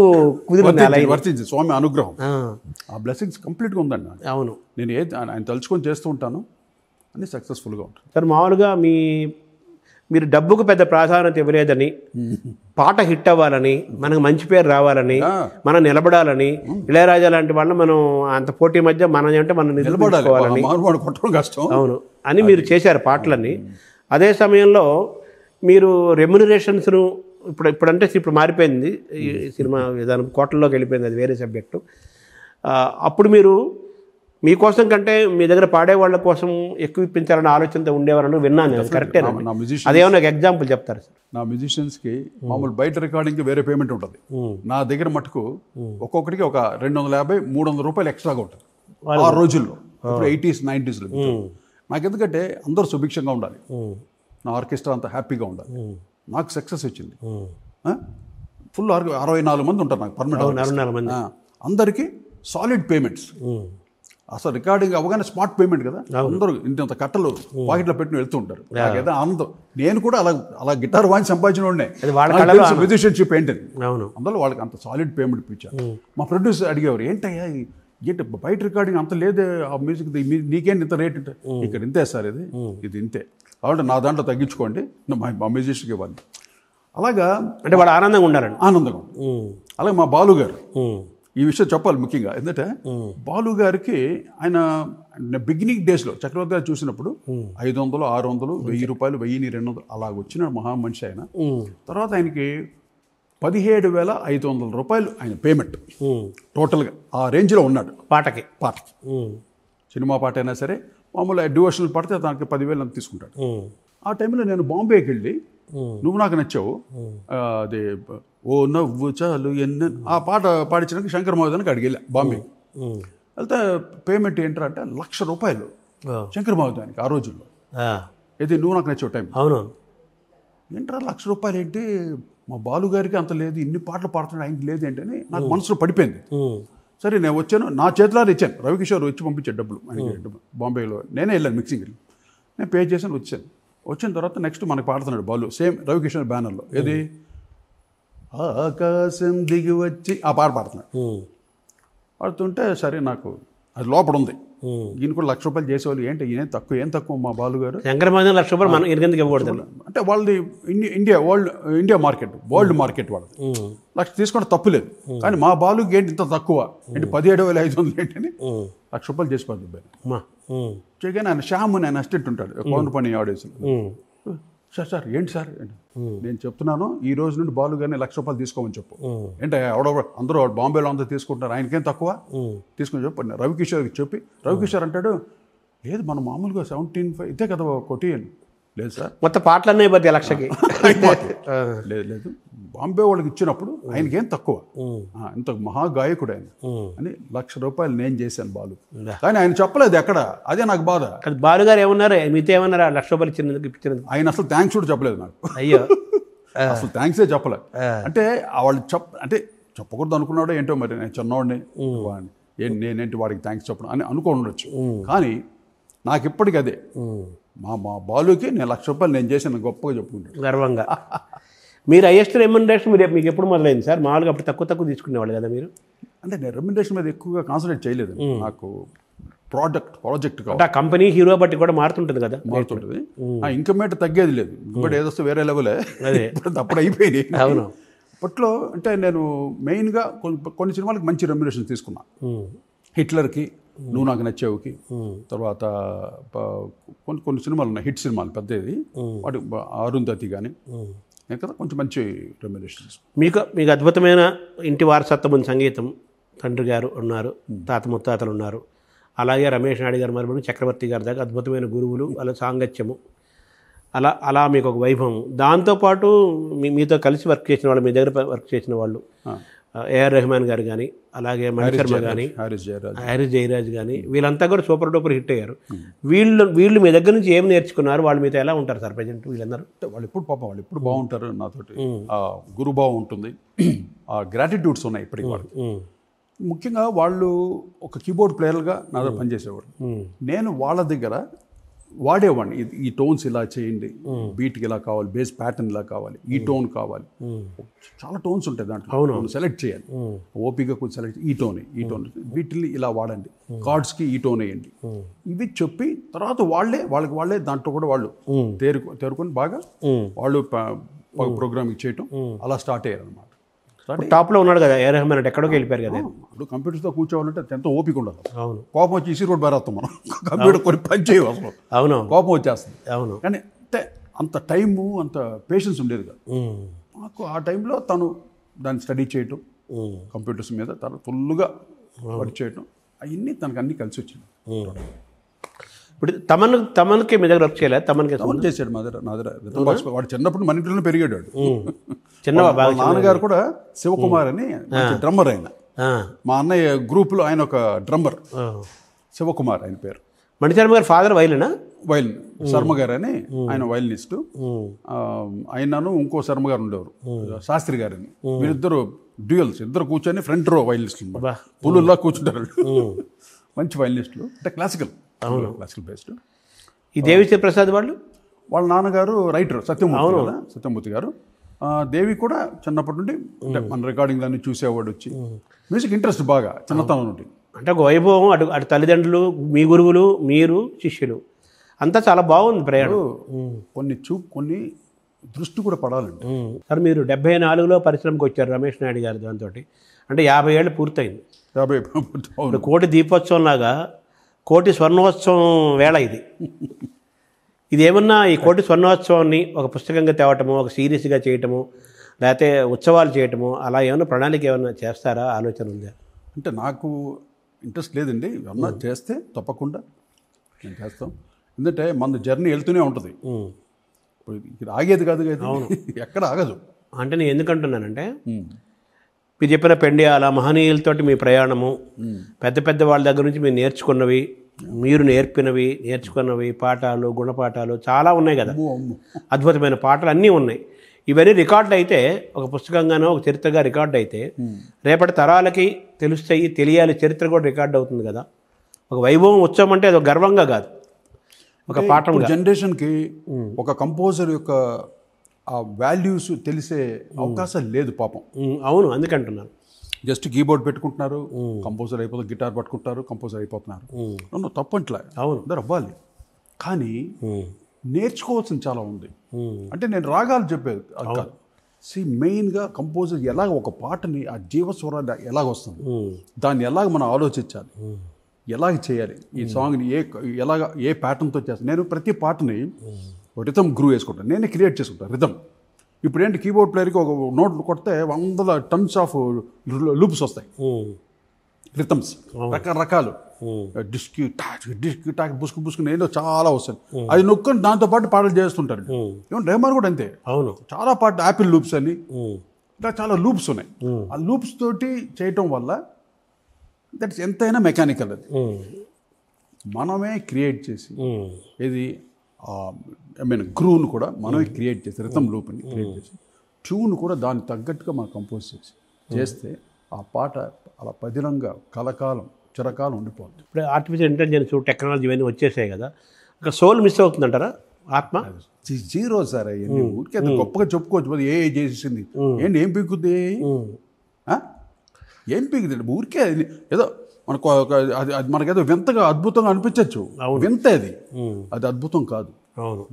కుదిరింది అలా వర్తించి స్వామి అనుగ్రహం, ఆ బ్లెస్సింగ్స్ కంప్లీట్గా ఉందండి నాకు. అవును. నేను ఆయన తలుచుకొని చేస్తూ ఉంటాను, అన్నీ సక్సెస్ఫుల్గా ఉంటాను. సార్ మామూలుగా మీరు డబ్బుకు పెద్ద ప్రాధాన్యత ఇవ్వలేదని, పాట హిట్ అవ్వాలని, మనకు మంచి పేరు రావాలని, మనం నిలబడాలని, ఇళయరాజా లాంటి వాళ్ళు మనం అంత పోటీ మధ్య మనం అంటే మనం నిలబడాలని, కొట్టడం కష్టం, అవును అని మీరు చేశారు పాటలన్నీ. అదే సమయంలో మీరు రెమ్యునరేషన్స్ను ఇప్పుడు మారిపోయింది ఈ సినిమా విధానం, కోట్లలోకి వెళ్ళిపోయింది, అది వేరే సబ్జెక్టు. అప్పుడు మీరు మీకోసం కంటే మీ దగ్గర పాడే వాళ్ళ కోసం ఎక్కువ ఇప్పించాలన్న ఆలోచనతో ఉండేవారని విన్నాను. కరెక్టే? అదేమన్నా ఒక ఎగ్జాంపుల్ చెప్తారు సార్? నా మ్యూజిషియన్స్కి మామూలు బయట రికార్డింగ్కి వేరే పేమెంట్ ఉంటుంది, నా దగ్గర మటుకు ఒక్కొక్కడికి ఒక 250-300 రూపాయలు ఎక్స్ట్రాగా ఉంటుంది ఆ రోజుల్లో. ఇప్పుడు 80s 90sలో నాకు ఎందుకంటే అందరూ సుభిక్షంగా ఉండాలి, నా ఆర్కెస్ట్రా అంతా హ్యాపీగా ఉండాలి. నాకు సక్సెస్ వచ్చింది, ఫుల్ 64 మంది ఉంటారు నాకు పర్మనెంట్, అందరికీ సాలిడ్ పేమెంట్స్. అసలు రికార్డింగ్ అవగానే స్పాట్ పేమెంట్ కదా, అందరూ ఇంత కట్టలు పాకెట్లో పెట్టుకుని వెళ్తూ ఉంటారు. నాకేదో ఆనందం, నేను కూడా అలా గిటార్ వాయించి సంపాదించిన మ్యూజిషియన్షిప్ ఏంటది. అందులో వాళ్ళకి అంత సాలిడ్ పేమెంట్ ఇప్పించారు. మా ప్రొడ్యూసర్ అడిగేవారు, ఏంటయ్యా ఏంటి బయట రికార్డింగ్ అంత లేదే, ఆ మ్యూజిక్ నీకేంటి ఇంత రేట్ అంటే, ఇక్కడ ఇంతే సార్, ఇది ఇంతే, కాబట్టి నా దాంట్లో తగ్గించుకోండి, మా మ్యూజిషియన్కి ఇవ్వాలి. అలాగా అంటే వాడు ఆనందంగా ఉండాలండి, ఆనందంగా. అలాగే మా బాలు గారు, ఈ విషయం చెప్పాలి ముఖ్యంగా, ఎందుకంటే బాలు గారికి ఆయన బిగినింగ్ డేస్లో చక్రవర్తి గారు చూసినప్పుడు 500, 600, 1000 రూపాయలు, 1200 అలాగ వచ్చిన మహా మనిషి ఆయన. తర్వాత ఆయనకి 17,500 రూపాయలు ఆయన పేమెంట్ టోటల్గా, ఆ రేంజ్లో ఉన్నాడు పాటకి. సినిమా పాట అయినా సరే, మామూలు డివోషనల్ పాడితే తనకి 10,000 అంత తీసుకుంటాడు. ఆ టైంలో నేను బాంబేకి వెళ్ళి నువ్వు నాకు నచ్చావు, అది ఓ నవ్వు చాలు ఆ పాట పాడించడానికి శంకర్ మహాదేవన్కి అడిగి బాంబే వెళ్తే పేమెంట్ ఏంటంటే 1,00,000 రూపాయలు శంకర్ మహాదేవన్కి ఆ రోజుల్లో. ఇది నువ్వు నాకు నచ్చావు టైం. అవును. ఏంట్రా 1,00,000 రూపాయలు ఏంటి, మా బాలు గారికి అంత లేదు, ఇన్ని పాటలు పాడుతున్నాడు, ఆయనకి లేదు ఏంటని నాకు మనసులో పడిపోయింది. సరే నేను వచ్చాను, నా చేతిలో ఇచ్చాను, రవికిషోర్ వచ్చి పంపించాడు డబ్బులు ఆయనకి బాంబేలో. నేనే వెళ్ళాను మిక్సింగ్కి, నేను పే చేశాను, వచ్చిన తర్వాత నెక్స్ట్ మనకు పాడుతున్నాడు బాలు, సేమ్ రవికిషోర్ బ్యానర్లో. ఏది ఆకాశం దిగి వచ్చి ఆ పాట పాడుతున్నాడు. పాడుతుంటే సరే నాకు అది లోపల ఉంది, ఈయన కూడా 1,00,000 రూపాయలు చేసేవాళ్ళు, ఏంటి ఈయన ఏం తక్కువ మా బాలు గారు, శంకర్ మహాదేవన్ 1,00,000 రూపాయలు మనం ఎందుకు ఇవ్వకూడదు అంటే వాళ్ళది ఇండియా మార్కెట్, వరల్డ్ మార్కెట్ వాళ్ళది, 1,00,000 తీసుకోవడం తప్పు లేదు. కానీ మా బాలుకి ఏంటి ఇంత తక్కువ, ఏంటి 17,500 ఏంటని 1,00,000 రూపాయలు చేసి పడుతుంది. చేయగానే ఆయన శ్యామ్ అని ఆయన అసిస్టెంట్ ఉంటాడు పౌండ్ ఆడియన్స్. సార్ ఏంటి సార్, నేను చెప్తున్నాను ఈ రోజు నుండి బాలు గారిని 1,00,000 రూపాయలు తీసుకోమని చెప్పు. ఏంటి అందరూ బాంబేలో అందరూ తీసుకుంటున్నారు, ఆయనకేం తక్కువ తీసుకొని చెప్పు. రవికిషోర్కి చెప్పి రవికిషోర్ అంటాడు, లేదు మనం మామూలుగా 17,500 ఇదే కదా కొట్టి అని. లేదు సార్ మొత్తం పాటలన్నీ 1,00,000కి లేదు బాంబే వాళ్ళకి ఇచ్చినప్పుడు ఆయనకేం తక్కువ, ఇంత మహాగాయకుడు ఆయన అని 1,00,000 రూపాయలు నేను చేశాను బాలు. కానీ ఆయన చెప్పలేదు ఎక్కడ, అదే నాకు బాధ. బాలు గారు ఏమన్నారు, మీతో ఏమన్నారు 1,00,000 రూపాయలు ఇచ్చినందుకు? ఆయన అసలు థ్యాంక్స్ కూడా చెప్పలేదు నాకు. అయ్యో, అసలు థ్యాంక్సే చెప్పలేదు. అంటే వాళ్ళు అంటే చెప్పకూడదు అనుకున్నాడో ఏంటో మరి, నేను చిన్నవాడిని నేనేంటి వాడికి థ్యాంక్స్ చెప్పడం అని అనుకోని ఉండొచ్చు. కానీ నాకు ఇప్పటికీ అదే, మా బాలుకి నేను 1,00,000 రూపాయలు నేను చేసిన గొప్పగా చెప్పుకుంటాను గర్వంగా. మీరు హైయెస్ట్ రెమ్యునరేషన్ మీకు ఎప్పుడు మొదలైంది సార్? మామూలుగా అప్పుడు తక్కువ తీసుకునేవాళ్ళు కదా మీరు? అంటే నేను రెమ్యునరేషన్ మీద ఎక్కువగా కాన్సన్ట్రేట్ చేయలేదు, నాకు ప్రాజెక్ట్ కావాలి. కంపెనీ హీరో బట్టి కూడా మారుతుంటుంది కదా, మారుతుంటుంది. ఇన్కమ్ రేట్ తగ్గేది లేదు, ఇంకటి ఏదొస్తే వేరే లెవెలే, అప్పుడు అయిపోయింది. అవును. అప్పట్లో అంటే నేను మెయిన్గా కొన్ని సినిమాలకు మంచి రెమ్యునరేషన్ తీసుకున్నా. హిట్లర్కి, నువ్వు నాకు నచ్చావుకి, తర్వాత కొన్ని సినిమాలు ఉన్నాయి హిట్ సినిమాలు పెద్దది, వాటి అరుంధతి కానీ కదా కొంచెం మంచి రెమ్యునరేషన్స్. మీకు అద్భుతమైన ఇంటి వారసత్వం ఉంది, సంగీతం, తండ్రి గారు ఉన్నారు, తాత ముత్తాతలు ఉన్నారు, అలాగే రమేష్ నాయుడు గారు మరి చక్రవర్తి గారి దాకా అద్భుతమైన గురువులు, అలా సాంగత్యము, అలా మీకు ఒక వైభవం. దాంతోపాటు మీతో కలిసి వర్క్ చేసిన వాళ్ళు, మీ దగ్గర వర్క్ చేసిన వాళ్ళు ఏఆర్ రెహమాన్ గారు కానీ, అలాగే మణిశర్మ కానీ, హారిస్ జయరాజ్ కానీ, వీళ్ళంతా కూడా సూపర్ డూపర్ హిట్ అయ్యారు. వీళ్ళు మీ దగ్గర నుంచి ఏం నేర్చుకున్నారు? వాళ్ళు మీతో ఎలా ఉంటారు సార్ ప్రజెంట్? వీళ్ళందరూ వాళ్ళు ఎప్పుడు బాగుంటారు నాతోటి, గురుభావం ఉంటుంది, ఆ గ్రాటిట్యూడ్స్ ఉన్నాయి ఇప్పటికి వాళ్ళకి. ముఖ్యంగా వాళ్ళు ఒక కీబోర్డ్ ప్లేయర్గా నా దగ్గర పనిచేసేవాడు, నేను వాళ్ళ దగ్గర వాడేవాడిని ఈ టోన్స్ ఇలా చేయండి, బీట్కి ఇలా కావాలి, బేస్ ప్యాటర్న్ ఇలా కావాలి, ఈ టోన్ కావాలి. చాలా టోన్స్ ఉంటాయి దాంట్లో, సెలెక్ట్ చేయాలి. ఓపిక కొంచెం సెలెక్ట్, ఈ టోన్ వీటిని ఇలా వాడండి, కార్డ్స్కి ఈ టోన్ వేయండి, ఇవి చెప్పి తర్వాత వాళ్ళే దాంట్లో కూడా వాళ్ళు తేరుకొని బాగా వాళ్ళు ప్రోగ్రామింగ్ చేయటం అలా స్టార్ట్ అయ్యారు అనమాట. టాప్లో ఉన్నాడు కదా ఏ రెహమాన్ అంటే, ఎక్కడికి వెళ్ళిపోయారు కదా. ఇప్పుడు కంప్యూటర్తో కూర్చోవాలంటే ఎంతో ఓపిక ఉండదు. అవును, కోపం వచ్చి ఇసి రోడ్ బారేస్తాం మనం, కంప్యూటర్ కొన్ని పని చేయవు అసలు. అవును, కోపం వచ్చేస్తుంది. అవును, కానీ అంటే అంత టైము అంత పేషెన్స్ ఉండేది కదా నాకు. ఆ టైంలో తను దాన్ని స్టడీ చేయటం, కంప్యూటర్స్ మీద తను ఫుల్గా వర్క్ చేయటం, అవన్నీ తనకు అన్నీ కలిసి వచ్చింది. ఇప్పుడు తమన్కి మీ దగ్గర వర్క్ చేయలేదు? తమన్ చేశాడు మా దగ్గర, నా దగ్గర. వాడు చిన్నప్పుడు మన ఇంట్లోనే పెరిగాడు. చిన్న నాన్నగారు కూడా శివకుమార్ అని డ్రమ్మర్. ఆయన మా అన్నయ్య గ్రూప్లో ఆయన ఒక డ్రమ్మర్, శివకుమార్ ఆయన పేరు. మణిశర్మ గారు ఫాదర్ వైలిన్ శర్మ గారు అని ఆయన వైలినిస్టు. ఆయనను ఇంకో శర్మ గారు ఉండేవారు, శాస్త్రి గారని. వీరిద్దరు డ్యూయల్స్, ఇద్దరు కూర్చొని ఫ్రంట్ రో వైలినిస్టులు, పులుల్లా కూర్చుంటారు. మంచి వైలినిస్టులు, అంటే క్లాసికల్ బేస్డ్. ఈ దేవిశ్రీ ప్రసాద్ వాళ్ళ నాన్నగారు రైటర్ సత్యమూర్తి గారు. దేవి కూడా చిన్నప్పటి నుండి మన రికార్డింగ్లన్నీ చూసేవాడు, వచ్చి మ్యూజిక్ ఇంట్రెస్ట్ బాగా చిన్నతనం నుండి. అంటే ఒక వైభవం, అటు తల్లిదండ్రులు, మీ గురువులు, మీరు శిష్యులు అంతా చాలా బాగుంది ప్రయాణం. కొన్ని దృష్టి కూడా పడాలండి. సార్ మీరు 74లో పరిశ్రమకు వచ్చారు రమేష్ నాయుడు గారి దాంతో, అంటే 50 ఏళ్ళు పూర్తయింది. 50 కోటి దీపోత్సవం లాగా కోటి స్వర్ణోత్సవం వేళ ఇది ఏమన్నా ఈ కోటి స్వర్ణోత్సవాన్ని ఒక పుస్తకంగా తేవటము, ఒక సిరీస్గా చేయటము, లేకపోతే ఉత్సవాలు చేయటము, అలా ఏమైనా ప్రణాళిక ఏమైనా చేస్తారా? ఆలోచన ఉందా? అంటే నాకు ఇంట్రెస్ట్ లేదండి. ఏమన్నా చేస్తే తప్పకుండా నేను చేస్తాం. ఎందుకంటే మన జర్నీ వెళ్తూనే ఉంటుంది, ఇది ఆగేది కాదు కదా, ఎక్కడ ఆగదు. అంటే నేను ఎందుకంటున్నానంటే, మీరు చెప్పిన పెండియాల మహనీయులతోటి మీ ప్రయాణము, పెద్ద పెద్ద వాళ్ళ దగ్గర నుంచి మీరు నేర్చుకున్నవి, మీరు నేర్చుకున్నవి పాఠాలు, గుణపాఠాలు చాలా ఉన్నాయి కదా, అద్భుతమైన పాటలు అన్నీ ఉన్నాయి. ఇవన్నీ రికార్డులు అయితే, ఒక పుస్తకంగానో ఒక చరిత్రగా రికార్డు అయితే రేపటి తరాలకి తెలుస్తాయి, తెలియాలి, చరిత్ర కూడా రికార్డు అవుతుంది కదా. ఒక వైభవం ఉత్సవం అంటే అది గర్వంగా కాదు, ఒక పాఠం. జనరేషన్కి ఒక కంపోజర్ యొక్క ఆ వాల్యూస్ తెలిసే అవకాశం లేదు పాపం. అవును, అందుకంటున్నాను. జస్ట్ కీబోర్డ్ పెట్టుకుంటున్నారు, కంపోజర్ అయిపోతుంది, గిటార్ పట్టుకుంటారు, కంపోజర్ అయిపోతున్నారు. తప్పట్లే, అవును, అందరు అవ్వాలి. కానీ నేర్చుకోవాల్సింది చాలా ఉంది. అంటే నేను రాగాలు చెప్పేది అది కాదు. మెయిన్గా కంపోజర్ ఎలాగ ఒక పాటని ఆ జీవస్వరాన్ని ఎలాగ వస్తుంది, దాన్ని ఎలాగ మనం ఆలోచించాలి, ఎలాగ చేయాలి, ఈ సాంగ్ని ఏ ప్యాటర్న్తో చేస్తాను. నేను ప్రతి పాటని రిథమ్ గ్రూ వేసుకుంటాను, నేనే క్రియేట్ చేసుకుంటాను రిథమ్. ఇప్పుడు ఏంటి, కీబోర్డ్ ప్లేయర్కి ఒక నోట్ కొడితే 100 టన్స్ ఆఫ్ లూప్స్ వస్తాయి, రిథమ్స్ రకరకాలు, డిస్క్ టాక్ బుస్కు ఏదో చాలా వస్తాయి. అది నొక్కొని దాంతో పాటు పాటలు చేస్తుంటారు. ఏమన్నా రెహమాన్ కూడా అంతే, అవును, చాలా పాటలు యాపిల్ లూప్స్ అని ఇలా చాలా లూప్స్ ఉన్నాయి. ఆ లూప్స్ తోటి చేయటం వల్ల దట్స్ ఎంతైనా మెకానికల్. అది మనమే క్రియేట్ చేసి, ఇది గ్రూవ్ను కూడా మనమే క్రియేట్ చేసి, రిథమ్ లూప్ని క్రియేట్ చేసి, ట్యూన్ కూడా దానికి తగ్గట్టుగా మనం కంపోజ్ చేస్తే ఆ పాట అలా పదిలంగా కలకాలం చిరకాలం ఉండిపోతుంది. ఇప్పుడు ఆర్టిఫిషియల్ ఇంటెలిజెన్స్, టెక్నాలజీ ఇవన్నీ వచ్చేసాయి కదా, అక్కడ సోల్ మిస్ అవుతుందంటారా? ఆత్మ జీరో సార్. అవన్నీ ఊరికే గొప్పగా చెప్పుకోవచ్చు, ఏ చేసేసింది ఏంటి, ఏం పీకుద్ది, ఏం పీకుతుంది ఊరికే. ఏదో మనకు అది మనకేదో వింతగా అద్భుతంగా అనిపించవచ్చు, వింత అది అద్భుతం కాదు. అవును,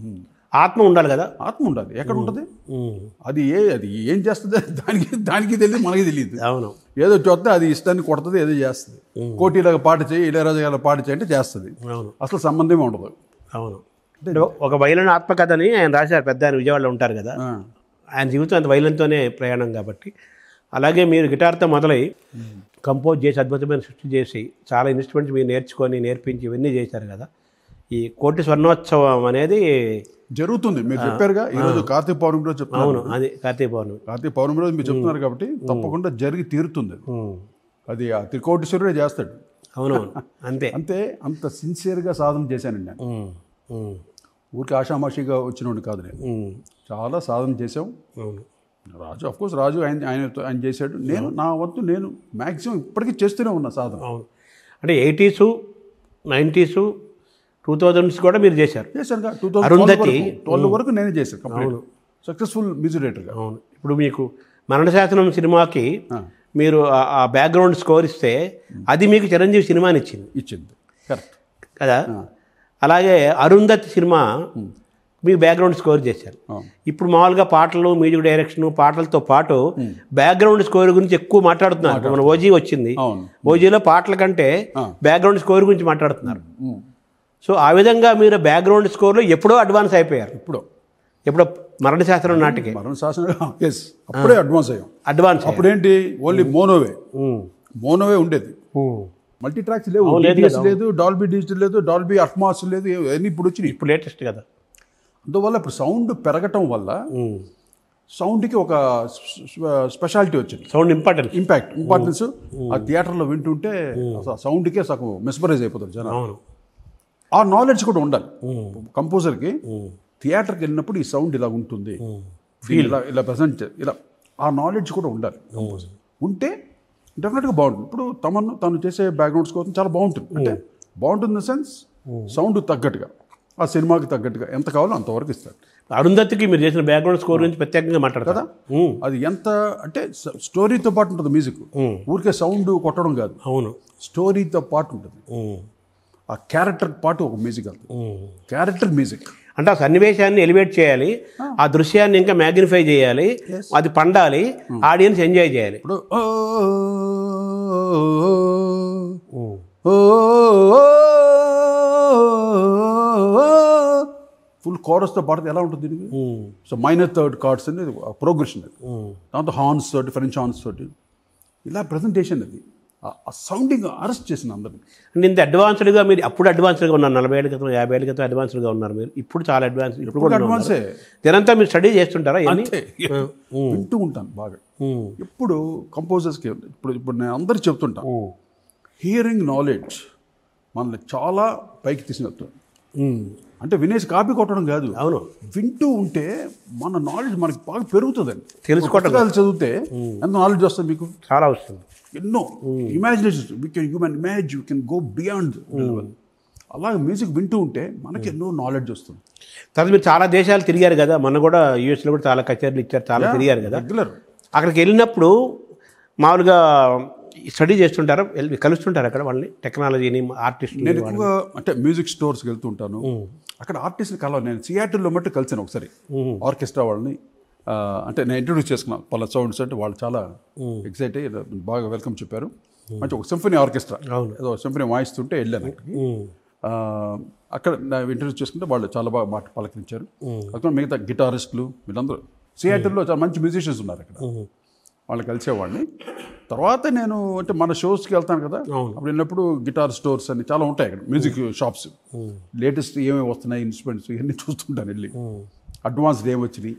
ఆత్మ ఉండాలి కదా. ఆత్మ ఉండాలి, ఎక్కడ ఉంటుంది అది, అది ఏం చేస్తుంది దానికి తెలియదు, మనకి తెలియదు. అవును, ఏదో చూస్తే అది ఇష్టాన్ని కొడుతుంది, ఏదో చేస్తుంది. కోటిలాగా పాట చేయి, ఇళయరాజా గారి పాట చేయంటే చేస్తుంది, అసలు సంబంధమే ఉండదు. అవును, ఒక వైలన్ ఆత్మకథని ఆయన రాశారు, పెద్ద ఆయన విజయవాడలో ఉంటారు కదా, ఆయన జీవితం అంత వైలన్తోనే ప్రయాణం కాబట్టి. అలాగే మీరు గిటార్తో మొదలై కంపోజ్ చేసి, అద్భుతమైన సృష్టి చేసి, చాలా ఇన్స్ట్రుమెంట్స్ మీరు నేర్పించి ఇవన్నీ చేశారు కదా. ఈ కోటి స్వర్ణోత్సవం అనేది జరుగుతుంది, మీరు చెప్పారుగా. ఈరోజు కార్తీక పౌర్ణమి రోజు చెప్తున్నారు. అవును, అది కార్తీక పౌర్ణమి రోజు మీరు చెప్తున్నారు కాబట్టి తప్పకుండా జరిగి తీరుతుంది. అది ఆ త్రికోటీశ్వరుడే చేస్తాడు. అవును, అంతే. అంత సిన్సియర్గా సాధన చేశానండి నేను. ఊరికి ఆషామాషిగా వచ్చినోడు కాదు నేను, చాలా సాధన చేసాం. రాజు అఫ్కోర్స్ రాజు ఆయన చేశాడు, నేను నా వంతు నేను మ్యాక్సిమం ఇప్పటికీ చేస్తూనే ఉన్నా సాధన. అవును, అంటే 80s 90s 2000s కూడా మీరు చేశారు. చేశాను. అరుంధతి 2012 వరకు నేనే చేశాను కంప్లీట్ సక్సెస్ఫుల్ మ్యూజిక్ డైరెక్టర్గా. అవును. ఇప్పుడు మీకు మరణశాసనం సినిమాకి మీరు ఆ బ్యాక్గ్రౌండ్ స్కోర్ ఇస్తే అది మీకు చిరంజీవి సినిమాని ఇచ్చింది. కరెక్ట్ కదా. అలాగే అరుంధతి సినిమా మీకు బ్యాక్గ్రౌండ్ స్కోర్ చేశారు. ఇప్పుడు మామూలుగా పాటలు, మ్యూజిక్ డైరెక్షన్, పాటలతో పాటు బ్యాక్గ్రౌండ్ స్కోర్ గురించి ఎక్కువ మాట్లాడుతున్నారు. మన ఓజీ వచ్చింది, ఓజీలో పాటల కంటే బ్యాక్గ్రౌండ్ స్కోర్ గురించి మాట్లాడుతున్నారు. సో ఆ విధంగా మీరు బ్యాక్గ్రౌండ్ స్కోర్లో ఎప్పుడో అడ్వాన్స్ అయిపోయారు. ఎప్పుడో మరణశాసనం నాటికి అప్పుడే అడ్వాన్స్. అప్పుడేంటి ఓన్లీ మోనోవే ఉండేది. మల్టీ ట్రాక్స్ లేవు, లేదు, డాల్బీ డిజిటల్ లేదు, డాల్బీ అట్మాస్ లేదు, అన్నీ ఇప్పుడు వచ్చినాయి. ఇప్పుడు లేటెస్ట్ కదా. అందువల్ల ఇప్పుడు సౌండ్ పెరగటం వల్ల సౌండ్కి ఒక స్పెషాలిటీ వచ్చింది. సౌండ్ ఇంపార్టెన్స్ ఆ థియేటర్లో వింటుంటే సౌండ్కే సగం మెస్మరైజ్ అయిపోతుంది జనం. ఆ నాలెడ్జ్ కూడా ఉండాలి కంపోజర్కి. థియేటర్కి వెళ్ళినప్పుడు ఈ సౌండ్ ఇలా ఉంటుంది, ఇలా ప్రజెంట్ ఇలా ఆ నాలెడ్జ్ కూడా ఉండాలి కంపోజర్. ఉంటే డెఫినెట్గా బాగుంటుంది. ఇప్పుడు తను చేసే బ్యాక్గ్రౌండ్స్ కోసం చాలా బాగుంటుంది. అంటే బాగుంటుంది ఇన్ ద సెన్స్ సౌండ్ తగ్గట్టుగా, ఆ సినిమాకి తగ్గట్టుగా ఎంత కావాలో అంతవరకు ఇస్తారు. అరుంధతికి మీరు చేసిన బ్యాక్గ్రౌండ్ స్కోర్ గురించి ప్రత్యేకంగా మాట్లాడతారు కదా. అది ఎంత అంటే స్టోరీతో పాటు ఉంటుంది మ్యూజిక్. ఊరికే సౌండ్ కొట్టడం కాదు. అవును, స్టోరీతో పాటు ఉంటుంది. ఆ క్యారెక్టర్ పాటు ఒక మ్యూజిక్ వెళ్తుంది. క్యారెక్టర్ మ్యూజిక్ అంటే ఆ సన్నివేశాన్ని ఎలివేట్ చేయాలి, ఆ దృశ్యాన్ని ఇంకా మ్యాగ్నిఫై చేయాలి, అది పండాలి, ఆడియన్స్ ఎంజాయ్ చేయాలి. ఇప్పుడు ఫుల్ కోరస్తో పాడితే ఎలా ఉంటుంది దీనికి? సో మైనర్ థర్డ్ కార్డ్స్ అనేది ప్రోగ్రెషన్ అది. దాంతో హార్న్స్ తోటి, ఫ్రెంచ్ హార్న్స్ తోటి ఇలా ప్రజెంటేషన్ అది. ఆ సౌండింగ్ అరెస్ట్ చేసింది అందరినీ. అంటే ఇంత అడ్వాన్స్డ్గా మీరు అప్పుడు అడ్వాన్స్డ్గా ఉన్నారు, 40 ఏళ్ళ క్రితం 50 ఏళ్ళ క్రితం అడ్వాన్స్డ్గా ఉన్నారు మీరు. ఇప్పుడు చాలా అడ్వాన్స్. ఇప్పుడు కూడా అడ్వాన్సే. దీనంతా మీరు స్టడీ చేస్తుంటారా? వింటూ ఉంటాను బాగా. ఇప్పుడు కంపోజర్స్కి ఇప్పుడు నేను అందరికి చెప్తుంటాను, హియరింగ్ నాలెడ్జ్ మనల్ని చాలా పైకి తీసుకెళ్తాం. అంటే వినేసి కాపీ కొట్టడం కాదు. అవును, వింటూ ఉంటే మన నాలెడ్జ్ మనకి బాగా పెరుగుతుందండి. తెలుసుకోవటం చదివితే ఎంత నాలెడ్జ్ వస్తుంది మీకు? చాలా వస్తుంది. ఎన్నో imaginations you can imagine, you can go beyond. అలాగే మ్యూజిక్ వింటూ ఉంటే మనకి ఎన్నో నాలెడ్జ్ వస్తుంది. తర్వాత మీరు చాలా దేశాలు తిరిగారు కదా, మొన్న కూడా యూఎస్లో కూడా చాలా కచేరీలు ఇచ్చారు, చాలా తిరిగారు కదా. రెగ్యులర్ అక్కడికి వెళ్ళినప్పుడు మామూలుగా స్టడీ చేస్తుంటారా, కలుస్తుంటారు అక్కడ వాళ్ళని, టెక్నాలజీని, ఆర్టిస్టులు? నేను ఎక్కువగా అంటే మ్యూజిక్ స్టోర్స్కి వెళ్తూ ఉంటాను. అక్కడ ఆర్టిస్ట్ని కలవాలి. నేను సియాటిల్లో మట్టు కలిసాను ఒకసారి ఆర్కెస్ట్రా వాళ్ళని. అంటే నేను ఇంట్రొడ్యూస్ చేసుకున్నాను పలా సౌండ్స్ అంటే వాళ్ళు చాలా ఎక్సైట్ అయ్యి బాగా వెల్కమ్ చెప్పారు. మంచి ఒక సింఫనీ ఆర్కెస్ట్రా ఏదో సింఫనీ వాయిస్తుంటే వెళ్ళాను అక్కడికి. అక్కడ ఇంట్రొడ్యూస్ చేసుకుంటే వాళ్ళు చాలా బాగా మాట పలకరించారు. అక్కడ మిగతా గిటారిస్టులు వీళ్ళందరూ సియాటిల్లో చాలా మంచి మ్యూజిషియన్స్ ఉన్నారు అక్కడ. వాళ్ళు కలిసేవాడిని. తర్వాత నేను అంటే మన షోస్కి వెళ్తాను కదా, అప్పుడు వెళ్ళినప్పుడు గిటార్ స్టోర్స్ అని చాలా ఉంటాయి అక్కడ, మ్యూజిక్ షాప్స్. లేటెస్ట్ ఏమేమి వస్తున్నాయి, ఇన్స్ట్రుమెంట్స్ ఇవన్నీ చూస్తుంటాను వెళ్ళి. అడ్వాన్స్డ్ ఏమి వచ్చినాయి.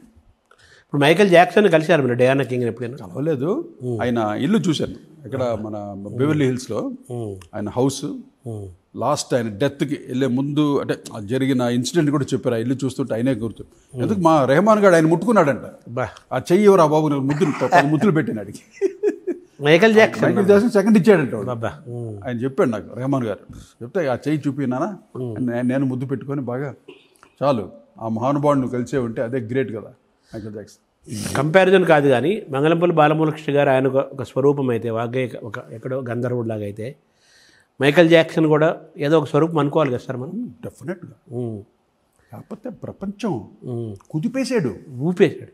ఇప్పుడు మైకేల్ జాక్సన్ కలిశారు మీరు, డయానా కింగ్ ఎప్పుడైనా? కలవలేదు. ఆయన ఇల్లు చూశాను ఇక్కడ మన బెవర్లీ హిల్స్లో. ఆయన హౌస్ లాస్ట్ ఆయన డెత్కి వెళ్ళే ముందు అంటే జరిగిన ఇన్సిడెంట్ కూడా చెప్పారు. ఆ ఇల్లు చూస్తుంటే ఆయనే గుర్తు. ఎందుకు మా రెహమాన్ గారు ఆయన ముట్టుకున్నాడంట. ఆ చెయ్యి ఎవరు ఆ బాబు ముద్దులు పెట్టినాడు. మైకేల్ జాక్సన్ సెకండ్ ఇచ్చాడంట ఆయన చెప్పాడు నాకు. రెహమాన్ గారు చెప్తే ఆ చెయ్యి చూపినానా, నేను ముద్దు పెట్టుకొని బాగా చాలు ఆ మహానుభావుడు కలిసే ఉంటే అదే గ్రేట్ కదా మైకేల్ జాక్సన్. కంపారిజన్ కాదు కానీ మంగళంపల్లి బాలమురకృష్ణ గారు ఆయన ఒక స్వరూపం అయితే, వాగ్గేయ ఒక ఎక్కడో గంధర్వుడిలాగా అయితే, మైకేల్ జాక్సన్ కూడా ఏదో ఒక స్వరూపం అనుకోవాలి కదా సార్ మనం? డెఫినెట్గా. కాకపోతే ప్రపంచం కుదిపేశాడు, ఊపేశాడు.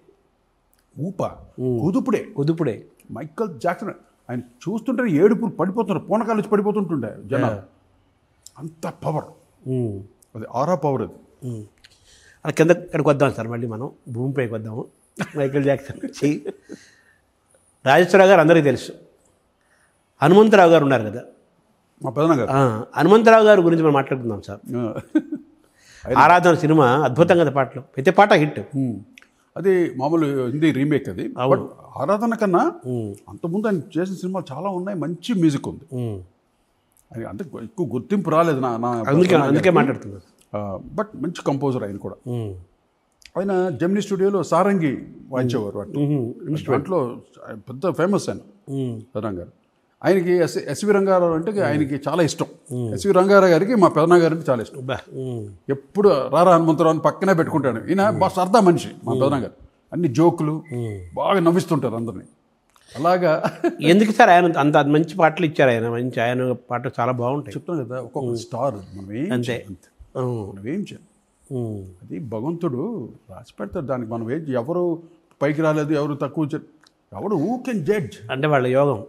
కుదుపుడే మైకేల్ జాక్సన్. ఆయన చూస్తుంటే ఏడుపులు పడిపోతున్నారు, పూనకాలు వచ్చి పడిపోతుంటుండే జనాలు. అంత పవర్ అది, ఆరా పవర్ అది. అలా కింద ఇక్కడికి వద్దాం సార్, మళ్ళీ మనం భూమిపైకి వద్దాము. మైకేల్ జాక్సన్ వచ్చి రాజేశ్వరరావు గారు అందరికీ తెలుసు. హనుమంతరావు గారు ఉన్నారు కదా, మా పెదనాన్న గారు. హనుమంతరావు గారి గురించి మనం మాట్లాడుకుందాం సార్. ఆరాధన సినిమా అద్భుతం కదా, పాటలు ప్రతి పాట హిట్. అది మామూలు హిందీ రీమేక్ అది. ఆరాధన కన్నా అంతకుముందు ఆయన చేసిన సినిమాలు చాలా ఉన్నాయి, మంచి మ్యూజిక్ ఉంది. అది అంటే ఎక్కువ గుర్తింపు రాలేదు అందుకే మాట్లాడుతున్నాను. బట్ మంచి కంపోజర్ ఆయన కూడా. ఆయన జెమినీ స్టూడియోలో సారంగి వాయించేవారు. దాంట్లో పెద్ద ఫేమస్ ఆయన పెదనాన్న గారు. ఆయనకి ఎస్వి రంగారావు అంటే ఆయనకి చాలా ఇష్టం. ఎస్వి రంగారావు గారికి మా పెదనాన్నగారు అంటే చాలా ఇష్టం. ఎప్పుడు రారా హనుమంతరావు అని పక్కనే పెట్టుకుంటాడు. ఈయన బాగా సరదా మనిషి మా పెదనాన్నగారు. అన్ని జోకులు బాగా నవ్విస్తుంటారు అందరినీ. అలాగా ఎందుకు సార్ ఆయన అంత మంచి పాటలు ఇచ్చారు? ఆయన పాటలు చాలా బాగుంటాయి. చెప్తాను కదా, ఒక్కొక్క స్టార్ అంతే. మనమేం చేయాలి, అది భగవంతుడు రాసి పెడతాడు. దానికి మనం ఎవరు పైకి రాలేదు, ఎవరు తక్కువ ఎవడు హూ కెన్ జడ్జ్ అంటే వాళ్ళ యోగం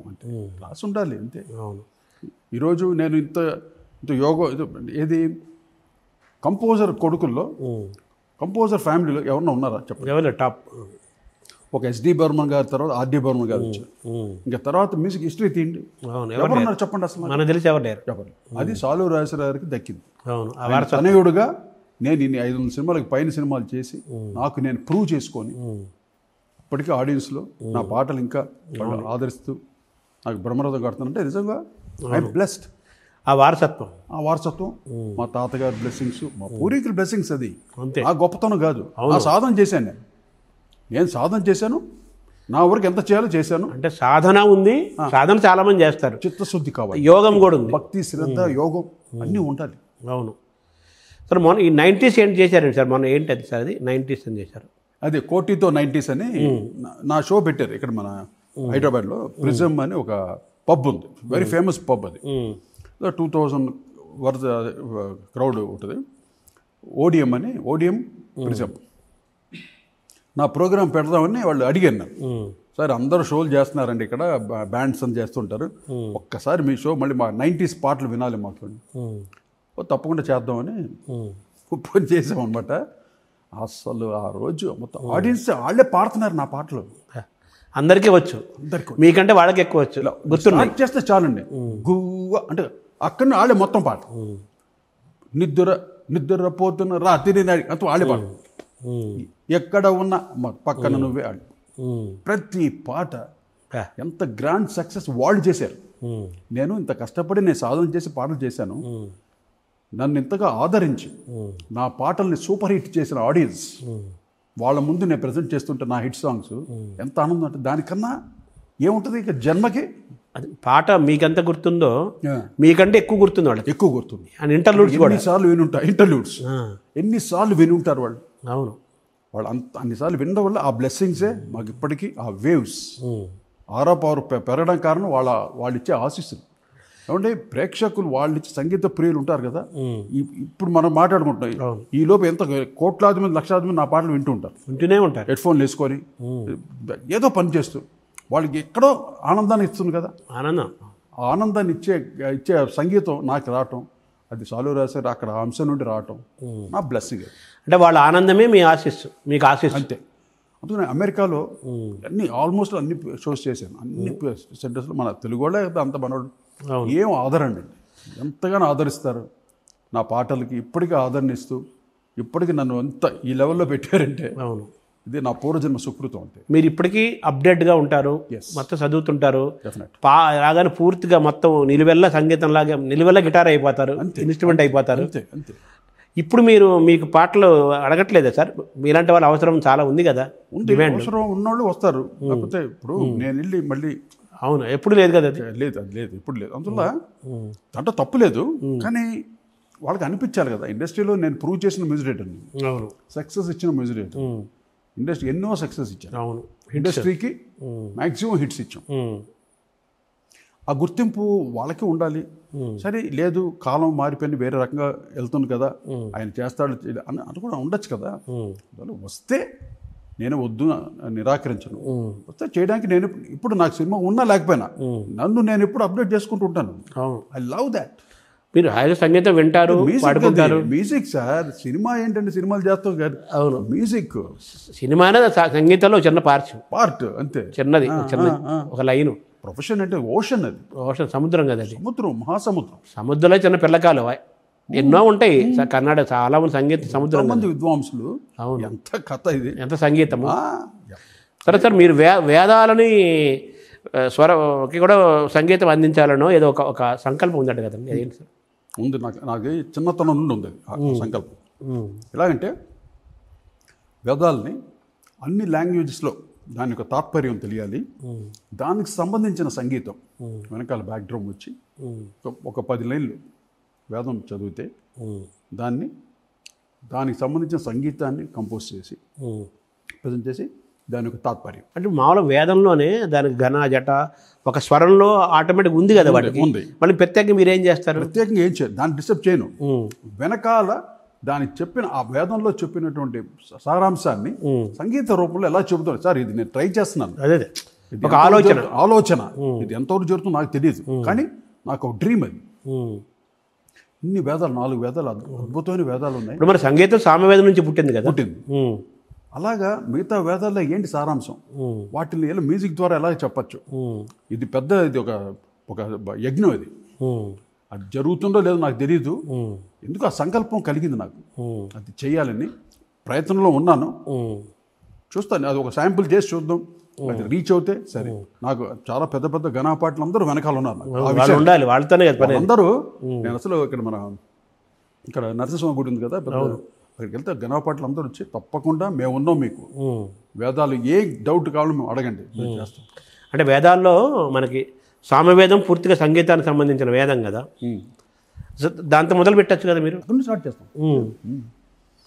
అంటే రాసి ఉండాలి అంతే. అవును. ఈరోజు నేను ఇంత ఏది కంపోజర్ కొడుకుల్లో, కంపోజర్ ఫ్యామిలీలో ఎవరన్నా ఉన్నారా చెప్పండి? ఎవరు టాప్? ఒక ఎస్డి బర్మన్ గారి తర్వాత ఆర్డి బర్మన్ గారు వచ్చారు. ఇంకా తర్వాత మ్యూజిక్ హిస్టరీ తీయండి, ఎవరున్నారు చెప్పండి అసలు? మనకు తెలిసి ఎవరు లేరు. అది సాలు రాజేశ్వర గారికి దక్కింది. అవును. తనయుడుగా నేను ఇన్ని 500 సినిమాలకు పైన సినిమాలు చేసి నాకు నేను ప్రూవ్ చేసుకొని ఇప్పటికీ ఆడియన్స్లో నా పాటలు ఇంకా వాళ్ళు ఆదరిస్తూ నాకు బ్రహ్మరథం కడుతుందంటే నిజంగా ఐఎమ్ బ్లెస్డ్. ఆ వారసత్వం మా తాతగారి బ్లెస్సింగ్స్, మా పూర్వీకుల బ్లెస్సింగ్స్. అది అంతే. ఆ గొప్పతనం కాదు. ఆ సాధన చేశాను నేను సాధన చేశాను, నా వరకు ఎంత చేయాలో చేశాను. అంటే సాధన ఉంది, సాధన చాలా మంది చేస్తారు. చిత్తశుద్ధి కావాలి, యోగం కూడా ఉంది, భక్తి, శ్రద్ధ, యోగం అన్నీ ఉండాలి. అవును సార్. మొన్న ఈ 90s ఏంటి చేశారండి సార్? మొన్న ఏంటి అది సార్? అది 90s అని చేశారు. అదే కోటితో 90s అని నా షో పెట్టారు ఇక్కడ మన హైదరాబాద్లో. ప్రిజమ్ అని ఒక పబ్ ఉంది, వెరీ ఫేమస్ పబ్. అది 2000 వర్త్ క్రౌడ్ ఉంటుంది. ఓడిఎం ప్రిజమ్. నా ప్రోగ్రాం పెడదామని వాళ్ళు అడిగాను నన్ను. సార్ అందరూ షోలు చేస్తున్నారండి ఇక్కడ, బ్యాండ్స్ అని చేస్తుంటారు, ఒక్కసారి మీ షో మళ్ళీ మా 90s పాటలు వినాలి మాకు. తప్పకుండా చేద్దామని ఫోన్ చేసామన్నమాట. అసలు ఆ రోజు మొత్తం ఆడియన్స్ వాళ్ళే పాడుతున్నారు నా పాటలు. అందరికీ వచ్చు, మీకంటే వాళ్ళకి ఎక్కువ వచ్చు. గుర్తున్నాయి చేస్తే చాలండి. గువ్వ అంటే అక్కడ వాళ్ళే మొత్తం పాట. నిద్రపోతున్న రాత్రి అంత వాళ్ళే పాట. ఎక్కడ ఉన్నా పక్కన నువ్వే ఆడు. ప్రతి పాట ఎంత గ్రాండ్ సక్సెస్ వాళ్ళు చేశారు. నేను ఇంత కష్టపడి నేను సాధన చేసి పాటలు చేశాను. నన్ను ఇంతగా ఆదరించి నా పాటల్ని సూపర్ హిట్ చేసిన ఆడియన్స్ వాళ్ళ ముందు నేను ప్రజెంట్ చేస్తుంటే నా హిట్ సాంగ్స్ ఎంత ఆనందం అంటే దానికన్నా ఏముంటుంది ఇక జన్మకి. అది పాట మీకెంత గుర్తుందో మీకంటే ఎక్కువ గుర్తుంది వాళ్ళకి. ఎక్కువ గుర్తుంది. అండ్ ఇంటర్లూడ్స్ కూడా ఎన్నిసార్లు వినుంటారు. ఇంటర్లూడ్స్ ఎన్నిసార్లు వినుంటారు వాళ్ళు. అవును. వాళ్ళు అన్నిసార్లు వినడం వల్ల ఆ బ్లెస్సింగ్సే మాకు ఇప్పటికీ ఆ వేవ్స్ ఆరాపారు పెరగడం కారణం వాళ్ళు ఇచ్చే ఆశీస్సులు. ఏమంటే ప్రేక్షకులు వాళ్ళు ఇచ్చే సంగీత ప్రియులు ఉంటారు కదా, ఇప్పుడు మనం మాట్లాడుకుంటున్నాం. ఈ లోపు ఎంత కోట్లాది మంది లక్షలాది మంది నా పాటలు వింటూనే ఉంటారు హెడ్ ఫోన్లు వేసుకొని, ఏదో పని చేస్తూ. వాళ్ళకి ఎక్కడో ఆనందాన్ని ఇస్తుంది కదా, ఆ ఆనందాన్ని ఇచ్చే సంగీతం నాకు రావటం, అది సాలు రాశారు అక్కడ అంశం నుండి రావటం నా బ్లెస్సింగ్. అంటే వాళ్ళ ఆనందమే మీ ఆశీస్సు, మీకు ఆశీస్సు. అంతే. అందుకని అమెరికాలో ఆల్మోస్ట్ అన్ని షోస్ చేశాను. అన్ని సెంటర్స్లో మన తెలుగు వాళ్ళే అంత మనోడు ఏం ఆదరండి, ఎంతగానో ఆదరిస్తారు నా పాటలకి. ఇప్పటికీ ఆదరణ ఇస్తూ ఇప్పటికీ నన్ను ఎంత ఈ లెవెల్లో పెట్టారంటే అవును, ఇది నా పూర్వజన్మ సుకృతం. అంటే మీరు ఇప్పటికీ అప్డేట్గా ఉంటారు, మొత్తం చదువుతుంటారు. డెఫినెట్ రాగానే పూర్తిగా మొత్తం నిలువెల్ల సంగీతం లాగా నిలువెల్ల గిటార్ అయిపోతారు, ఇన్స్ట్రుమెంట్ అయిపోతారు. అంతే అంతే. ఇప్పుడు మీకు పాటలు అడగట్లేదా సార్? మీలాంటి వాళ్ళ అవసరం చాలా ఉంది కదా, అవసరం ఉన్నోళ్ళు వస్తారు. కాకపోతే ఇప్పుడు నేను వెళ్ళి మళ్ళీ అవును ఎప్పుడు లేదు కదా, లేదు ఇప్పుడు లేదు. అందువల్ల దాంట్లో తప్పు లేదు, కానీ వాళ్ళకి అనిపించాలి కదా. ఇండస్ట్రీలో నేను ప్రూవ్ చేసిన మ్యూజిక్ డైరెక్టర్ని, అవును సక్సెస్ ఇచ్చిన మ్యూజిక్ డైరెక్టర్. ఇండస్ట్రీ ఎన్నో సక్సెస్ ఇచ్చాను. అవును, ఇండస్ట్రీకి మ్యాక్సిమం హిట్స్ ఇచ్చాం. ఆ గుర్తింపు వాళ్ళకి ఉండాలి. సరే లేదు, కాలం మారిపోయింది, వేరే రకంగా వెళ్తుంది కదా, ఆయన చేస్తాడు అని కూడా ఉండొచ్చు కదా. వస్తే నేను వద్దు నిరాకరించను. వస్తే చేయడానికి నేను ఇప్పుడు నాకు సినిమా ఉన్నా లేకపోయినా నన్ను నేను ఎప్పుడు అప్డేట్ చేసుకుంటూ ఉంటాను. I love that. మీరు హాయిగా సంగీతం వింటారు, పాడుకుంటారు. మ్యూజిక్ సార్, సినిమా ఏంటంటే సినిమాలు చేస్తాం కాదు. అవును, మ్యూజిక్ సినిమా అనేది సంగీతంలో చిన్న పార్ట్ అంతే, చిన్నది ఒక లైను. ప్రొఫెషన్ అంటే ఓషన్, అది ఓషన్ సముద్రం కదా, అది సముద్రం, మహాసముద్రం. సముద్రంలో చిన్న పిల్లకాలు ఎన్నో ఉంటాయి. కర్ణాటక చాలా మంది సంగీత సముద్రం, మంది విద్వాంసులు. అవును, ఎంత కథ ఇది, ఎంత సంగీతము. సరే సార్, మీరు వేదాలని స్వరకి కూడా సంగీతం అందించాలనో ఏదో ఒక సంకల్పం ఉందట కదండి, అదేంటి సార్? ఉంది, నాకు చిన్నతనం నుండి ఉంది ఆ సంకల్పం. ఎలాగంటే వేదాలని అన్ని లాంగ్వేజెస్లో దాని యొక్క తాత్పర్యం తెలియాలి, దానికి సంబంధించిన సంగీతం వెనకాల బ్యాక్డ్రామ్ వచ్చి ఒక 10 లైన్లు వేదం చదివితే దానికి సంబంధించిన సంగీతాన్ని కంపోజ్ చేసి ప్రజెంట్ చేసి దాని యొక్క తాత్పర్యం. అంటే మామూలుగా వేదంలోనే దానికి ఘన జట ఒక స్వరంలో ఆటోమేటిక్ ఉంది కదా వాటికి. ఉంది. మళ్ళీ ప్రత్యేకంగా మీరు ఏం చేస్తారు? ప్రత్యేకంగా ఏం చేయను, దాన్ని డిస్టర్బ్ చేయను. వెనకాల దానికి చెప్పిన ఆ వేదంలో చెప్పినటువంటి సారాంశాన్ని సంగీత రూపంలో ఎలా చెబుతారు సార్, ఇది నేను ట్రై చేస్తున్నాను. అదే ఇది ఒక ఎంతవరకు ఆలోచన ఇది ఎంతవరకు జరుగుతుందో నాకు తెలియదు, కానీ నాకు ఒక డ్రీమ్ అది. ఇన్ని వేదాలు, 4 వేదాలు, అద్భుతమైన వేదాలు ఉన్నాయి. ఇప్పుడు మరి సంగీతం సామవేదం నుంచి పుట్టింది కదా. పుట్టింది. అలాగా మిగతా వేదాల్లో ఏంటి సారాంశం, వాటిని ఎలా మ్యూజిక్ ద్వారా ఎలా చెప్పచ్చు. ఇది పెద్ద, ఇది ఒక యజ్ఞం. ఇది అది జరుగుతుందో లేదో నాకు తెలియదు, ఎందుకు ఆ సంకల్పం కలిగింది నాకు, అది చేయాలని ప్రయత్నంలో ఉన్నాను. చూస్తాను, అది ఒక శాంపుల్ చేసి చూద్దాం, అది రీచ్ అవుతే సరే. నాకు చాలా పెద్ద పెద్ద ఘనపాటలు అందరూ వెనకాల ఉన్నారు, ఉండాలి వాళ్ళతోనే అందరూ. నేను అసలు ఇక్కడ నరసింహ గుడి ఉంది కదా, అక్కడికి వెళ్తే ఘనపాటలు అందరూ వచ్చి తప్పకుండా మేము ఉన్నాం, మీకు వేదాలు ఏ డౌట్ కావాలో మేము అడగండి, చేస్తాం. అంటే వేదాల్లో మనకి సామవేదం పూర్తిగా సంగీతానికి సంబంధించిన వేదం కదా, దాంతో మొదలు పెట్టచ్చు కదా మీరు. అక్కడ స్టార్ట్ చేస్తాం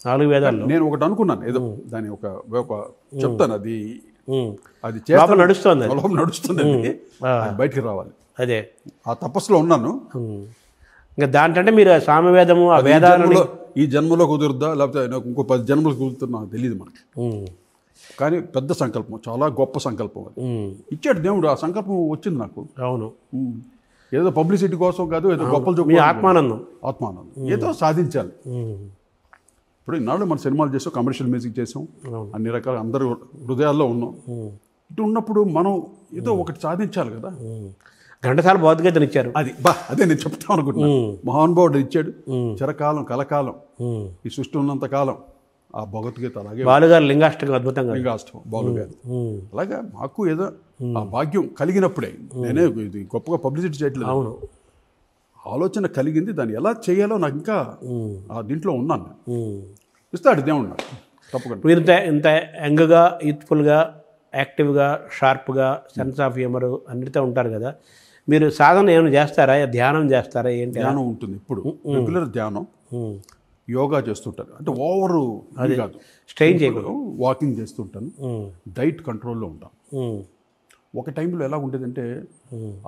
4 వేదాల్లో. నేను ఒకటి అనుకున్నాను, ఏదో దాని ఒక చెప్తాను, అది నడుస్తుంది, నడుస్తుంది, బయటికి రావాలి. అదే ఆ తపస్సులో ఉన్నాను. ఇంకా దాంట్లో మీరు సామవేదము ఆ వేదాలను ఈ జన్మలో కుదురుద్దా లేకపోతే ఇంకో 10 జన్మలు కుదురుతుందో నాకు తెలియదు మనకి, కానీ పెద్ద సంకల్పం, చాలా గొప్ప సంకల్పం అది ఇచ్చాడు దేవుడు. ఆ సంకల్పం వచ్చింది నాకు. అవును, ఏదో పబ్లిసిటీ కోసం కాదు, ఏదో గొప్పలు చూపి ఆత్మానందం, ఏదో సాధించాలి. ఇప్పుడు ఇన్నాళ్ళు మన సినిమాలు చేసాం, కమర్షియల్ మ్యూజిక్ చేసాం, అన్ని రకాల అందరూ హృదయాల్లో ఉన్నాం. ఇటు ఉన్నప్పుడు మనం ఏదో ఒకటి సాధించాలి కదా. ఘంటసాల భగవద్గీతను ఇచ్చారు, అదే నేను చెప్తాను అనుకుంటున్నాను. మహానుభావుడు ఇచ్చాడు, చిరకాలం కలకాలం ఈ సృష్టి ఉన్నంత కాలం ఆ భగవద్గీత. అలాగే బాలుగారు లింగాష్టకం అద్భుతంగా, లింగాష్టకం బాలుగారు. అలాగే మాకు ఏదో ఆ భాగ్యం కలిగినప్పుడే, నేనే ఇది గొప్పగా పబ్లిసిటీ చేయట్లేదు, అవును, ఆలోచన కలిగింది, దాన్ని ఎలా చేయాలో నాకు ఇంకా ఆ దీంట్లో ఉన్నాను. ఇస్తాడు దేవుడు నాకు తప్పకుండా. మీరు ఇంత యంగ్గా, యూత్ఫుల్గా, యాక్టివ్గా, షార్ప్గా, సెన్స్ ఆఫ్ హ్యూమర్ అన్నిటితో ఉంటారు కదా, మీరు సాధన ఏమైనా చేస్తారా, ధ్యానం చేస్తారా, ఏంటి? ధ్యానం ఉంటుంది ఇప్పుడు, రెగ్యులర్ ధ్యానం, యోగా చేస్తుంటాను. అంటే ఓవర్ అది కాదు, స్ట్రెయిన్ చేయకూడదు, వాకింగ్ చేస్తుంటాను, డైట్ కంట్రోల్లో ఉంటాను. ఒక టైంలో ఎలా ఉండేదంటే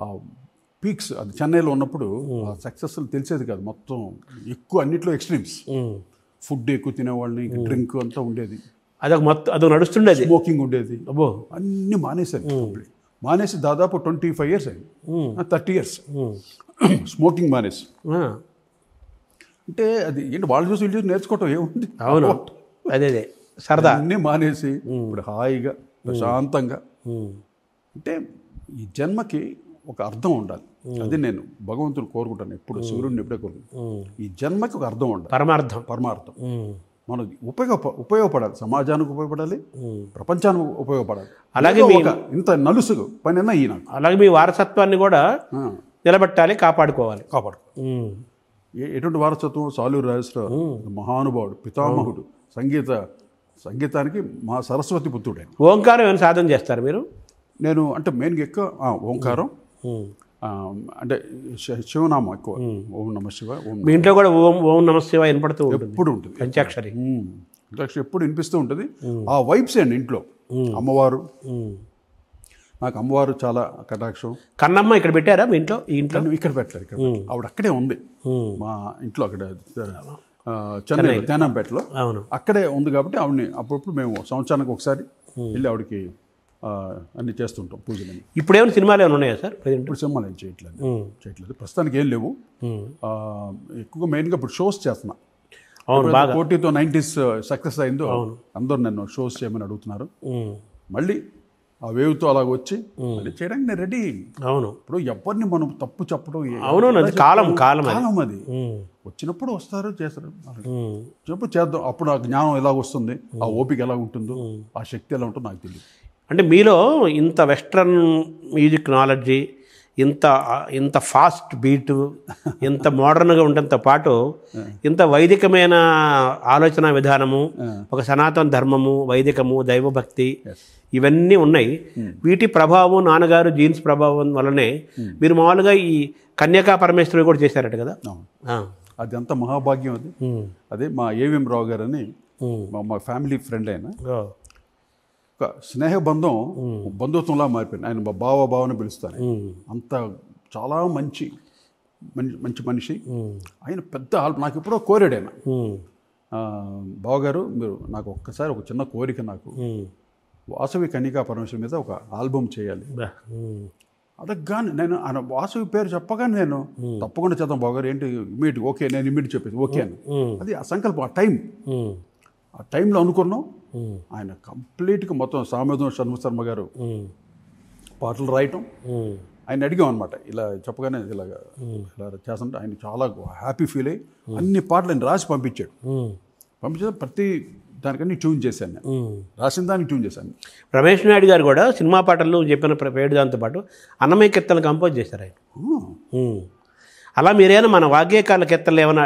ఆ పీక్స్, అది చెన్నైలో ఉన్నప్పుడు ఆ సక్సెస్ తెలిసేది కాదు, మొత్తం ఎక్కువ అన్నిట్లో ఎక్స్ట్రీమ్స్, ఫుడ్ ఎక్కువ తినేవాళ్ళని, డ్రింక్ అంతా ఉండేది, అదొక నడుస్తుండేది, స్మోకింగ్ ఉండేది. అబ్బో అన్నీ మానేసి దాదాపు 25 years అయింది, 30 years స్మోకింగ్ మానేసి. అంటే అది ఏంటి, వాళ్ళు చూసి వీళ్ళు చూసి నేర్చుకోవటం ఏముంది. అవును, అదే సరదా. అన్నీ మానేసి ఇప్పుడు హాయిగా ప్రశాంతంగా. అంటే ఈ జన్మకి ఒక అర్థం ఉండాలి, అది నేను భగవంతుని కోరుకుంటాను ఎప్పుడు, సూర్యుడిని ఎప్పుడే కోరుకుంటాను. ఈ జన్మకి ఒక అర్థం ఉండాలి, పరమార్థం. మనకి ఉపయోగపడాలి, సమాజానికి ఉపయోగపడాలి, ప్రపంచానికి ఉపయోగపడాలి. అలాగే ఇంత నలుసు పని అన్నా ఈయన. అలాగే మీ వారసత్వాన్ని కూడా నిలబెట్టాలి, కాపాడుకోవాలి. ఎటువంటి వారసత్వం? సాలూరు రాజేశ్వరరావు మహానుభావుడు, పితామహుడు, సంగీతానికి మా సరస్వతి పుత్రుడే. ఓంకారం ఏమైనా సాధన చేస్తారు మీరు? నేను అంటే మెయిన్గా ఎక్కువ ఓంకారం, అంటే శివనామం ఎక్కువ, ఓం నమ శివ. మీ ఇంట్లో కూడా ఓం నమ శివ వినపడుతూ ఎప్పుడు ఉంటుంది, పంచాక్షరి ఎప్పుడు వినిపిస్తూ ఉంటుంది. ఆ వైబ్స్ అండి ఇంట్లో. అమ్మవారు, నాకు అమ్మవారు చాలా కటాక్షం. కన్నమ్మ ఇక్కడ పెట్టారా మీ ఇంట్లో? ఈ ఇంట్లో ఇక్కడ పెట్టారు, ఇక్కడ ఆవిడ అక్కడే ఉంది మా ఇంట్లో, అక్కడ చెన్నై తేనాంపేటలో అక్కడే ఉంది. కాబట్టి ఆవిడని అప్పుడప్పుడు మేము సంవత్సరానికి ఒకసారి వెళ్ళి ఆవిడకి అన్ని చేస్తుంటాం, పూజలని. ఇప్పుడు ఏమైనా సినిమాలు ఏమైనా ఉన్నాయా సార్? ఇప్పుడు సినిమాలు ఏం చేయట్లేదు ప్రస్తుతానికి, ఏం లేవు. ఎక్కువగా మెయిన్గా ఇప్పుడు షోస్ చేస్తున్నా. కోటితో 90s సక్సెస్ అయిందో అందరూ నన్ను షోస్ చేయమని అడుగుతున్నారు. మళ్ళీ ఆ వేవ్తో అలాగ వచ్చి చేయడానికి నేను రెడీ. అవును, ఇప్పుడు ఎవరిని మనం తప్పు చెప్పడం, అవును, కాలం అది వచ్చినప్పుడు వస్తారు, చేస్తారు, చెప్పు చేద్దాం. అప్పుడు ఆ జ్ఞానం ఎలా వస్తుంది, ఆ ఓపిక ఎలా ఉంటుందో, ఆ శక్తి ఎలా ఉంటుందో నాకు తెలియదు. అంటే మీలో ఇంత వెస్ట్రన్ మ్యూజిక్ నాలెడ్జి, ఇంత ఫాస్ట్ బీటు, ఇంత మోడర్న్గా ఉండటంతో పాటు ఇంత వైదికమైన ఆలోచన విధానము, ఒక సనాతన ధర్మము, వైదికము, దైవభక్తి ఇవన్నీ ఉన్నాయి. వీటి ప్రభావం, నాన్నగారు జీన్స్ ప్రభావం వల్లనే మీరు మామూలుగా ఈ కన్యకా పరమేశ్వరి కూడా చేశారట కదా. అది అంత మహాభాగ్యం. అది అదే మా ఏవిఎం రావు గారు అని మా ఫ్యామిలీ ఫ్రెండ్ అయిన ఒక స్నేహబంధం బంధుత్వంలా మారిపోయింది. ఆయన భావని పిలుస్తారు. అంత చాలా మంచి మనిషి. ఆయన పెద్ద నాకు ఎప్పుడో కోరాడు ఆయన, బావగారు మీరు నాకు ఒక్కసారి ఒక చిన్న కోరిక, నాకు వాసవి కన్యకా పరమేశ్వరి మీద ఒక ఆల్బమ్ చేయాలి. అదగ్గానే నేను ఆయన వాసవి పేరు చెప్పగానే నేను తప్పకుండా చేద్దాం బావగారు, ఏంటి ఇమీడియట్ ఓకే, నేను ఇమీడియట్ చెప్పేసి ఓకే అని. అది ఆ సంకల్పం, ఆ టైంలో అనుకున్నాం. ఆయన కంప్లీట్గా మొత్తం సామేదం షణ్ముఖశర్మ గారు పాటలు రాయటం, ఆయన అడిగాం అనమాట. ఇలా చెప్పగానే ఇలా చేస్తుంటే ఆయన చాలా హ్యాపీ ఫీల్ అయ్యి అన్ని పాటలు ఆయన రాసి పంపించాడు. ప్రతి దానికన్నీ ట్యూన్ చేశాను నేను, రాసిన దానికి ట్యూన్ చేశాను. రమేష్ నాయుడు గారు కూడా సినిమా పాటలు చెప్పిన పేరు దాంతో పాటు అన్నమయ్య కీర్తనలు కంపోజ్ చేశారు ఆయన. అలా మీరేనా మన వాగ్గేయకాల కీర్తనలు ఏమైనా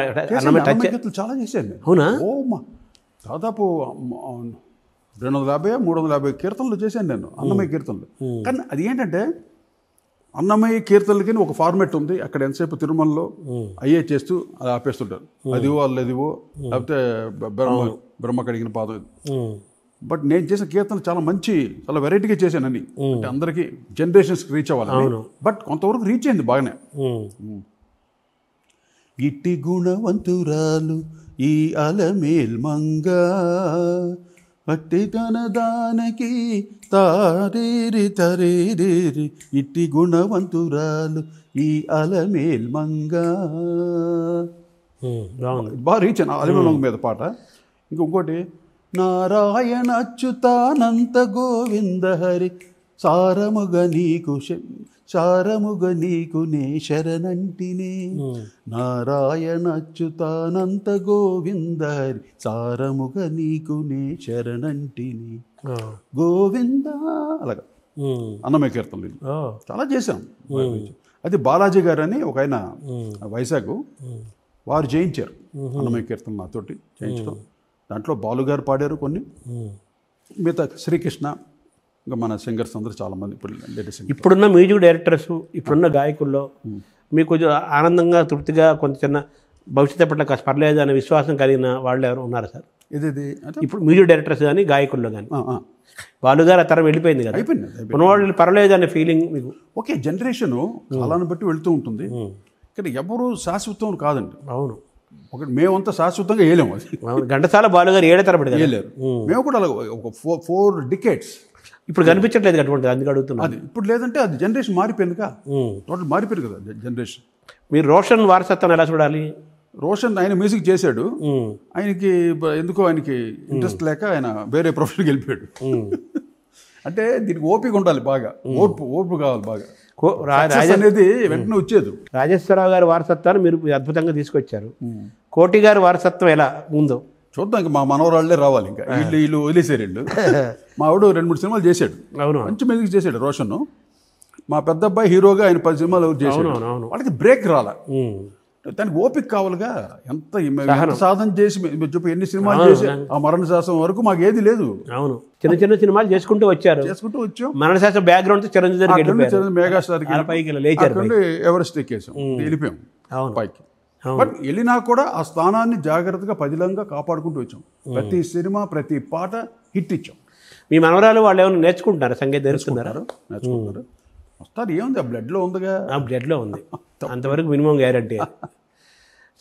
చాలా చేశాను. అవునా? దాదాపు 250-350 కీర్తనలు చేశాను నేను, అన్నమయ్య కీర్తనలు. కానీ అది ఏంటంటే అన్నమయ్య కీర్తనలకి ఒక ఫార్మేట్ ఉంది. అక్కడ ఎంతసేపు తిరుమలలో అయ్యే చేస్తూ అది ఆపేస్తుంటారు, అదివో అల్లదివో, లేకపోతే బ్రహ్మ కడిగిన పాదం. బట్ నేను చేసిన కీర్తనలు చాలా మంచి, చాలా వెరైటీగా చేశానని, అంటే అందరికీ జనరేషన్స్కి రీచ్ అవ్వాలి. బట్ కొంతవరకు రీచ్ అయింది బాగానే. ఇట్టి గుణవంతురాలు ఈ అలమేల్ మంగా, అట్టి తన దానికి తారేరి తరేరి, ఇట్టి గుణవంతురాలు ఈ అలమేల్ మంగా. బాగా రీచ్ అయిన అలమేల్ మంగ మీద పాట. ఇంకొకటి నారాయణ అచ్యుతానంత గోవింద హరి సారముగ నీకు నే శరణంటినే. నారాయణ అచ్యుతానంత గోవింద హరి సారముగ నీకు నే శరణంటిని గోవింద. అలాగా అన్నమయ్య కీర్తనలు చాలా చేశాం. అది బాలాజీ గారు అని ఒక ఆయన వైజాగ్, వారు చేయించారు అన్నమయ్య కీర్తనలు నాతోటి చేయించడం. దాంట్లో బాలుగారు పాడారు కొన్ని, మిగతా శ్రీకృష్ణ, ఇంకా మన సింగర్స్ అందరూ చాలామంది ఇప్పుడు లేటెస్ట్. ఇప్పుడున్న మ్యూజిక్ డైరెక్టర్స్, ఇప్పుడున్న గాయకుల్లో మీకు కొంచెం ఆనందంగా, తృప్తిగా, కొంత చిన్న భవిష్యత్తు పట్ల కాస్త పర్లేదు అనే విశ్వాసం కలిగిన వాళ్ళు ఎవరు ఉన్నారా సార్? ఇది ఇప్పుడు మ్యూజిక్ డైరెక్టర్స్ కానీ గాయకుల్లో కానీ. బాలుగారు ఆ తరం వెళ్ళిపోయింది కదా, ఉన్నవాళ్ళు పర్లేదు అనే ఫీలింగ్ మీకు? ఓకే, జనరేషను కాలాన్ని బట్టి వెళుతూ ఉంటుంది. ఇక్కడ ఎవరు శాశ్వతం కాదండి. అవును, ఒకటి మేమంతా శాశ్వతంగా వేయలేము. అది ఘంటసాల బాలుగారు 7 తరబడి వేయలేరు. మేము కూడా అలాగ ఒక 4 decades ఇప్పుడు కనిపించట్లేదు అటువంటి, అందుకు అడుగుతున్నాను. అది ఇప్పుడు లేదంటే అది జనరేషన్ మారిపోయిందిగా, టోటల్ మారిపోయింది కదా జనరేషన్. మీరు రోషన్ వారసత్వం ఎలా చూడాలి? రోషన్ ఆయన మ్యూజిక్ చేశాడు, ఆయనకి ఎందుకో ఆయనకి ఇంట్రెస్ట్ లేక ఆయన వేరే ప్రొఫెషన్కి వెళ్ళిపోయాడు. అంటే దీనికి ఓపిక ఉండాలి, బాగా ఓర్పు కావాలి బాగా. అనేది వెంటనే వచ్చేది. రాజేశ్వరరావు గారి వారసత్వాన్ని మీరు అద్భుతంగా తీసుకొచ్చారు. కోటి గారి వారసత్వం ఎలా ఉందో చూద్దాం. ఇంకా మా మనవరాళ్లే రావాలి. ఇంకా వీళ్ళు వదిలేసారు. మా ఆవిడ 2-3 సినిమాలు చేశాడు. అవును, మంచి మ్యూజిక్ చేశాడు రోషన్. మా పెద్ద అబ్బాయి హీరోగా ఆయన 10 సినిమాలు చేశాడు. వాళ్ళకి బ్రేక్ రాలా, దానికి ఓపిక కావాలిగా. ఎంత సాధన చేసి చెప్పి ఎన్ని సినిమాలు చేసి ఆ మరణ శాసనం వరకు మాకు ఏది లేదు. అవును, చిన్న సినిమాలు చేసుకుంటూ వచ్చాం. మరణ శాసనం బ్యాక్గ్రౌండ్ చరణ్ మెగాస్టార్ ఎవరెస్ట్ ఎక్కేసాం, వెళ్ళిపోయాం పైకి. బట్ వెళ్ళినా కూడా ఆ స్థానాన్ని జాగ్రత్తగా పదిలంగా కాపాడుకుంటూ వచ్చాం. ప్రతి సినిమా, ప్రతి పాట హిట్ ఇచ్చాం. మీ మనవరాలు వాళ్ళు ఏమైనా నేర్చుకుంటున్నారు? సంగీతం నేర్చుకుంటారు? వస్తారు. ఏముంది, ఆ బ్లడ్లో ఉందిగా. ఆ బ్లడ్లో ఉంది, అంతవరకు మినిమం గ్యారంటీ.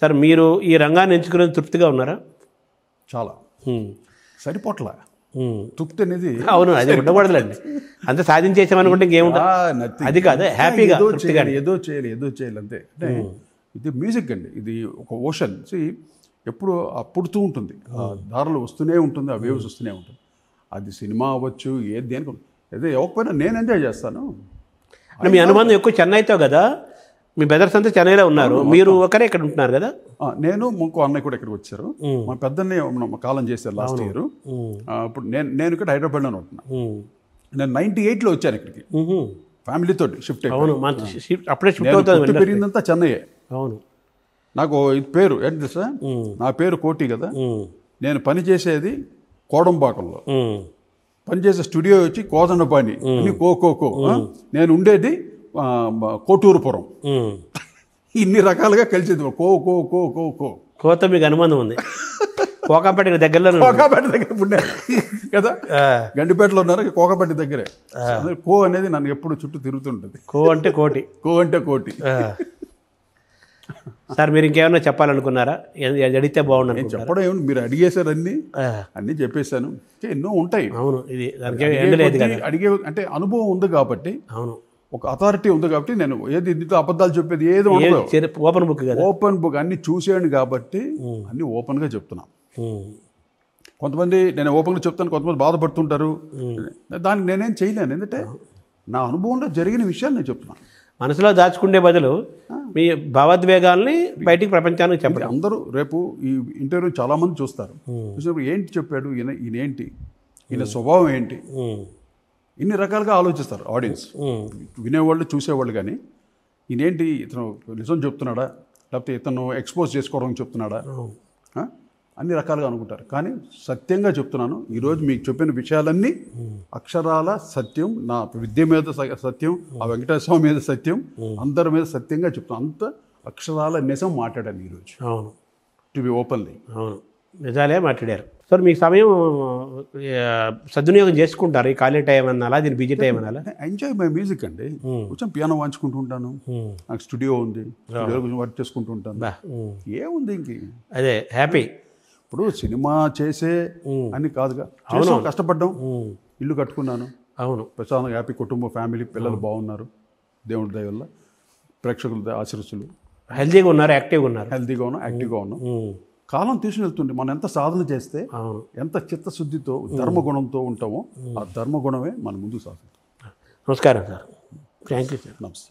సార్, మీరు ఈ రంగాన్ని ఎంచుకునేది తృప్తిగా ఉన్నారా? చాలా సరిపోట్లా తృప్తి అనేది. అవును, అది ఉండకూడదులేండి. అంత సాధించేసామనుకుంటే ఇంకేముంటుంది, అది కాదు. హ్యాపీగా ఏదో చేయాలి అంతే. అంటే ఇది మ్యూజిక్ అండి, ఇది ఒక ఓషన్. ఎప్పుడు పుడుతూ ఉంటుంది, ఆ దారులు వస్తూనే ఉంటుంది, ఆ వేవ్స్ వస్తూనే ఉంటుంది. అది సినిమా అవ్వచ్చు, ఏది దేనికి ఏదో ఇవ్వకపోయినా నేను ఎంజాయ్ చేస్తాను. మీ అనుబంధం ఎక్కువ చెన్నైతో కదా, మీ బ్రదర్స్ అంతా చెన్నైలో ఉన్నారు, మీరు ఒకరే ఇక్కడ ఉంటున్నారు కదా? నేను ఇంకో అన్నయ్య కూడా ఇక్కడికి వచ్చారు. మా పెద్దన్నయ్య కాలం చేశారు లాస్ట్ ఇయర్. ఇప్పుడు నేను ఇక్కడ హైదరాబాద్లోనే ఉంటున్నాను. నేను 98లో వచ్చాను ఇక్కడికి ఫ్యామిలీతో షిఫ్ట్ అవును అప్పుడే షిఫ్ట్ అవుతుంది పెరిగిందంతా చెన్నయ్యే. అవును. నాకు ఇది పేరు ఏంటి తెలుసా, నా పేరు కోటి కదా, నేను పని చేసేది కోడంబాకంలో, పనిచేసే స్టూడియో వచ్చి కోదండపాణి, కో నేను ఉండేది కోటూరుపురం. ఇన్ని రకాలుగా కలిసేది కో కోత మీకు అనుబంధం ఉంది. కోకాపేట దగ్గరలో దగ్గర ఉండారు కదా, గండిపేటలో ఉన్నారు, కోకాపేట దగ్గరే. కో అనేది నన్ను ఎప్పుడు చుట్టూ తిరుగుతుంటుంది. కో అంటే కోటి. సార్ మీరు ఇంకేమైనా చెప్పాలనుకున్నారా? అడిగితే బాగుండు. చెప్పడం ఏమి, మీరు అడిగేశారు, అన్నీ చెప్పేశాను. ఎన్నో ఉంటాయి. అవును, ఇది అడిగే అంటే అనుభవం ఉంది కాబట్టి, అవును, ఒక అథారిటీ ఉంది కాబట్టి నేను ఏది ఇందులో అబద్ధాలు చెప్పేది ఏదో ఓపెన్ బుక్ కదా, ఓపెన్ బుక్ అన్ని చూసాను కాబట్టి అన్ని ఓపెన్గా చెప్తున్నాను. కొంతమంది నేను ఓపెన్గా చెప్తాను, కొంతమంది బాధపడుతుంటారు, దానికి నేనేం చేయలేను. ఎందుకంటే నా అనుభవంలో జరిగిన విషయాలు నేను చెప్తున్నాను. మనసులో దాచుకునే బదులు మీ భావోద్వేగాల్ని బయటికి ప్రపంచానికి చెప్పండి. అందరూ రేపు ఈ ఇంటర్వ్యూ చాలామంది చూస్తారు, చూసినప్పుడు ఏంటి చెప్పాడు ఈయనేంటి, ఈయన స్వభావం ఏంటి, ఇన్ని రకాలుగా ఆలోచిస్తారు ఆడియన్స్, వినేవాళ్ళు చూసేవాళ్ళు. కానీ ఈయనేంటి, ఇతను నిజం చెప్తున్నాడా, లేకపోతే ఇతను ఎక్స్పోజ్ చేసుకోవడం చెప్తున్నాడా, అన్ని రకాలుగా అనుకుంటారు. కానీ సత్యంగా చెప్తున్నాను, ఈరోజు మీకు చెప్పిన విషయాలన్నీ అక్షరాల సత్యం. నా విద్య మీద సత్యం, ఆ వెంకటేశ్వర స్వామి మీద సత్యం, అందరి మీద సత్యంగా చెప్తున్నాను. అంత అక్షరాల నిజం మాట్లాడాను ఈరోజు. అవును, టు బి ఓపెన్లీ. అవును, నిజాలే మాట్లాడారు. సార్ మీకు సమయం సద్వినియోగం చేసుకుంటారు, ఈ ఖాళీ టైం అనాలా, దీని బిజీ టైం అనాలా? ఎంజాయ్ మై మ్యూజిక్ అండి. కొంచెం పియానో వాయించుకుంటూ ఉంటాను, నాకు స్టూడియో ఉంది, స్టూడియో కొంచెం వర్క్ చేసుకుంటూ ఉంటాను. ఏముంది ఇంక, అదే హ్యాపీ. ఇప్పుడు సినిమా చేసే అని కాదుగా, కష్టపడ్డాం, ఇల్లు కట్టుకున్నాను. అవును, ప్రశాంతంగా హ్యాపీ, కుటుంబ ఫ్యామిలీ, పిల్లలు బాగున్నారు, దేవుడి దయ వల్ల, ప్రేక్షకుల ఆశీస్సులు. హెల్తీగా ఉన్నారు, యాక్టివ్గా ఉన్నారు. హెల్తీగా ఉన్నాం, యాక్టివ్గా ఉన్నాం. కాలం తీసుకుని వెళ్తుంటే మనం ఎంత సాధన చేస్తే, ఎంత చిత్తశుద్ధితో ధర్మగుణంతో ఉంటామో, ఆ ధర్మగుణమే మన ముందుకు సాగుతుంది. నమస్కారం సార్. Thank you sir. నమస్తే.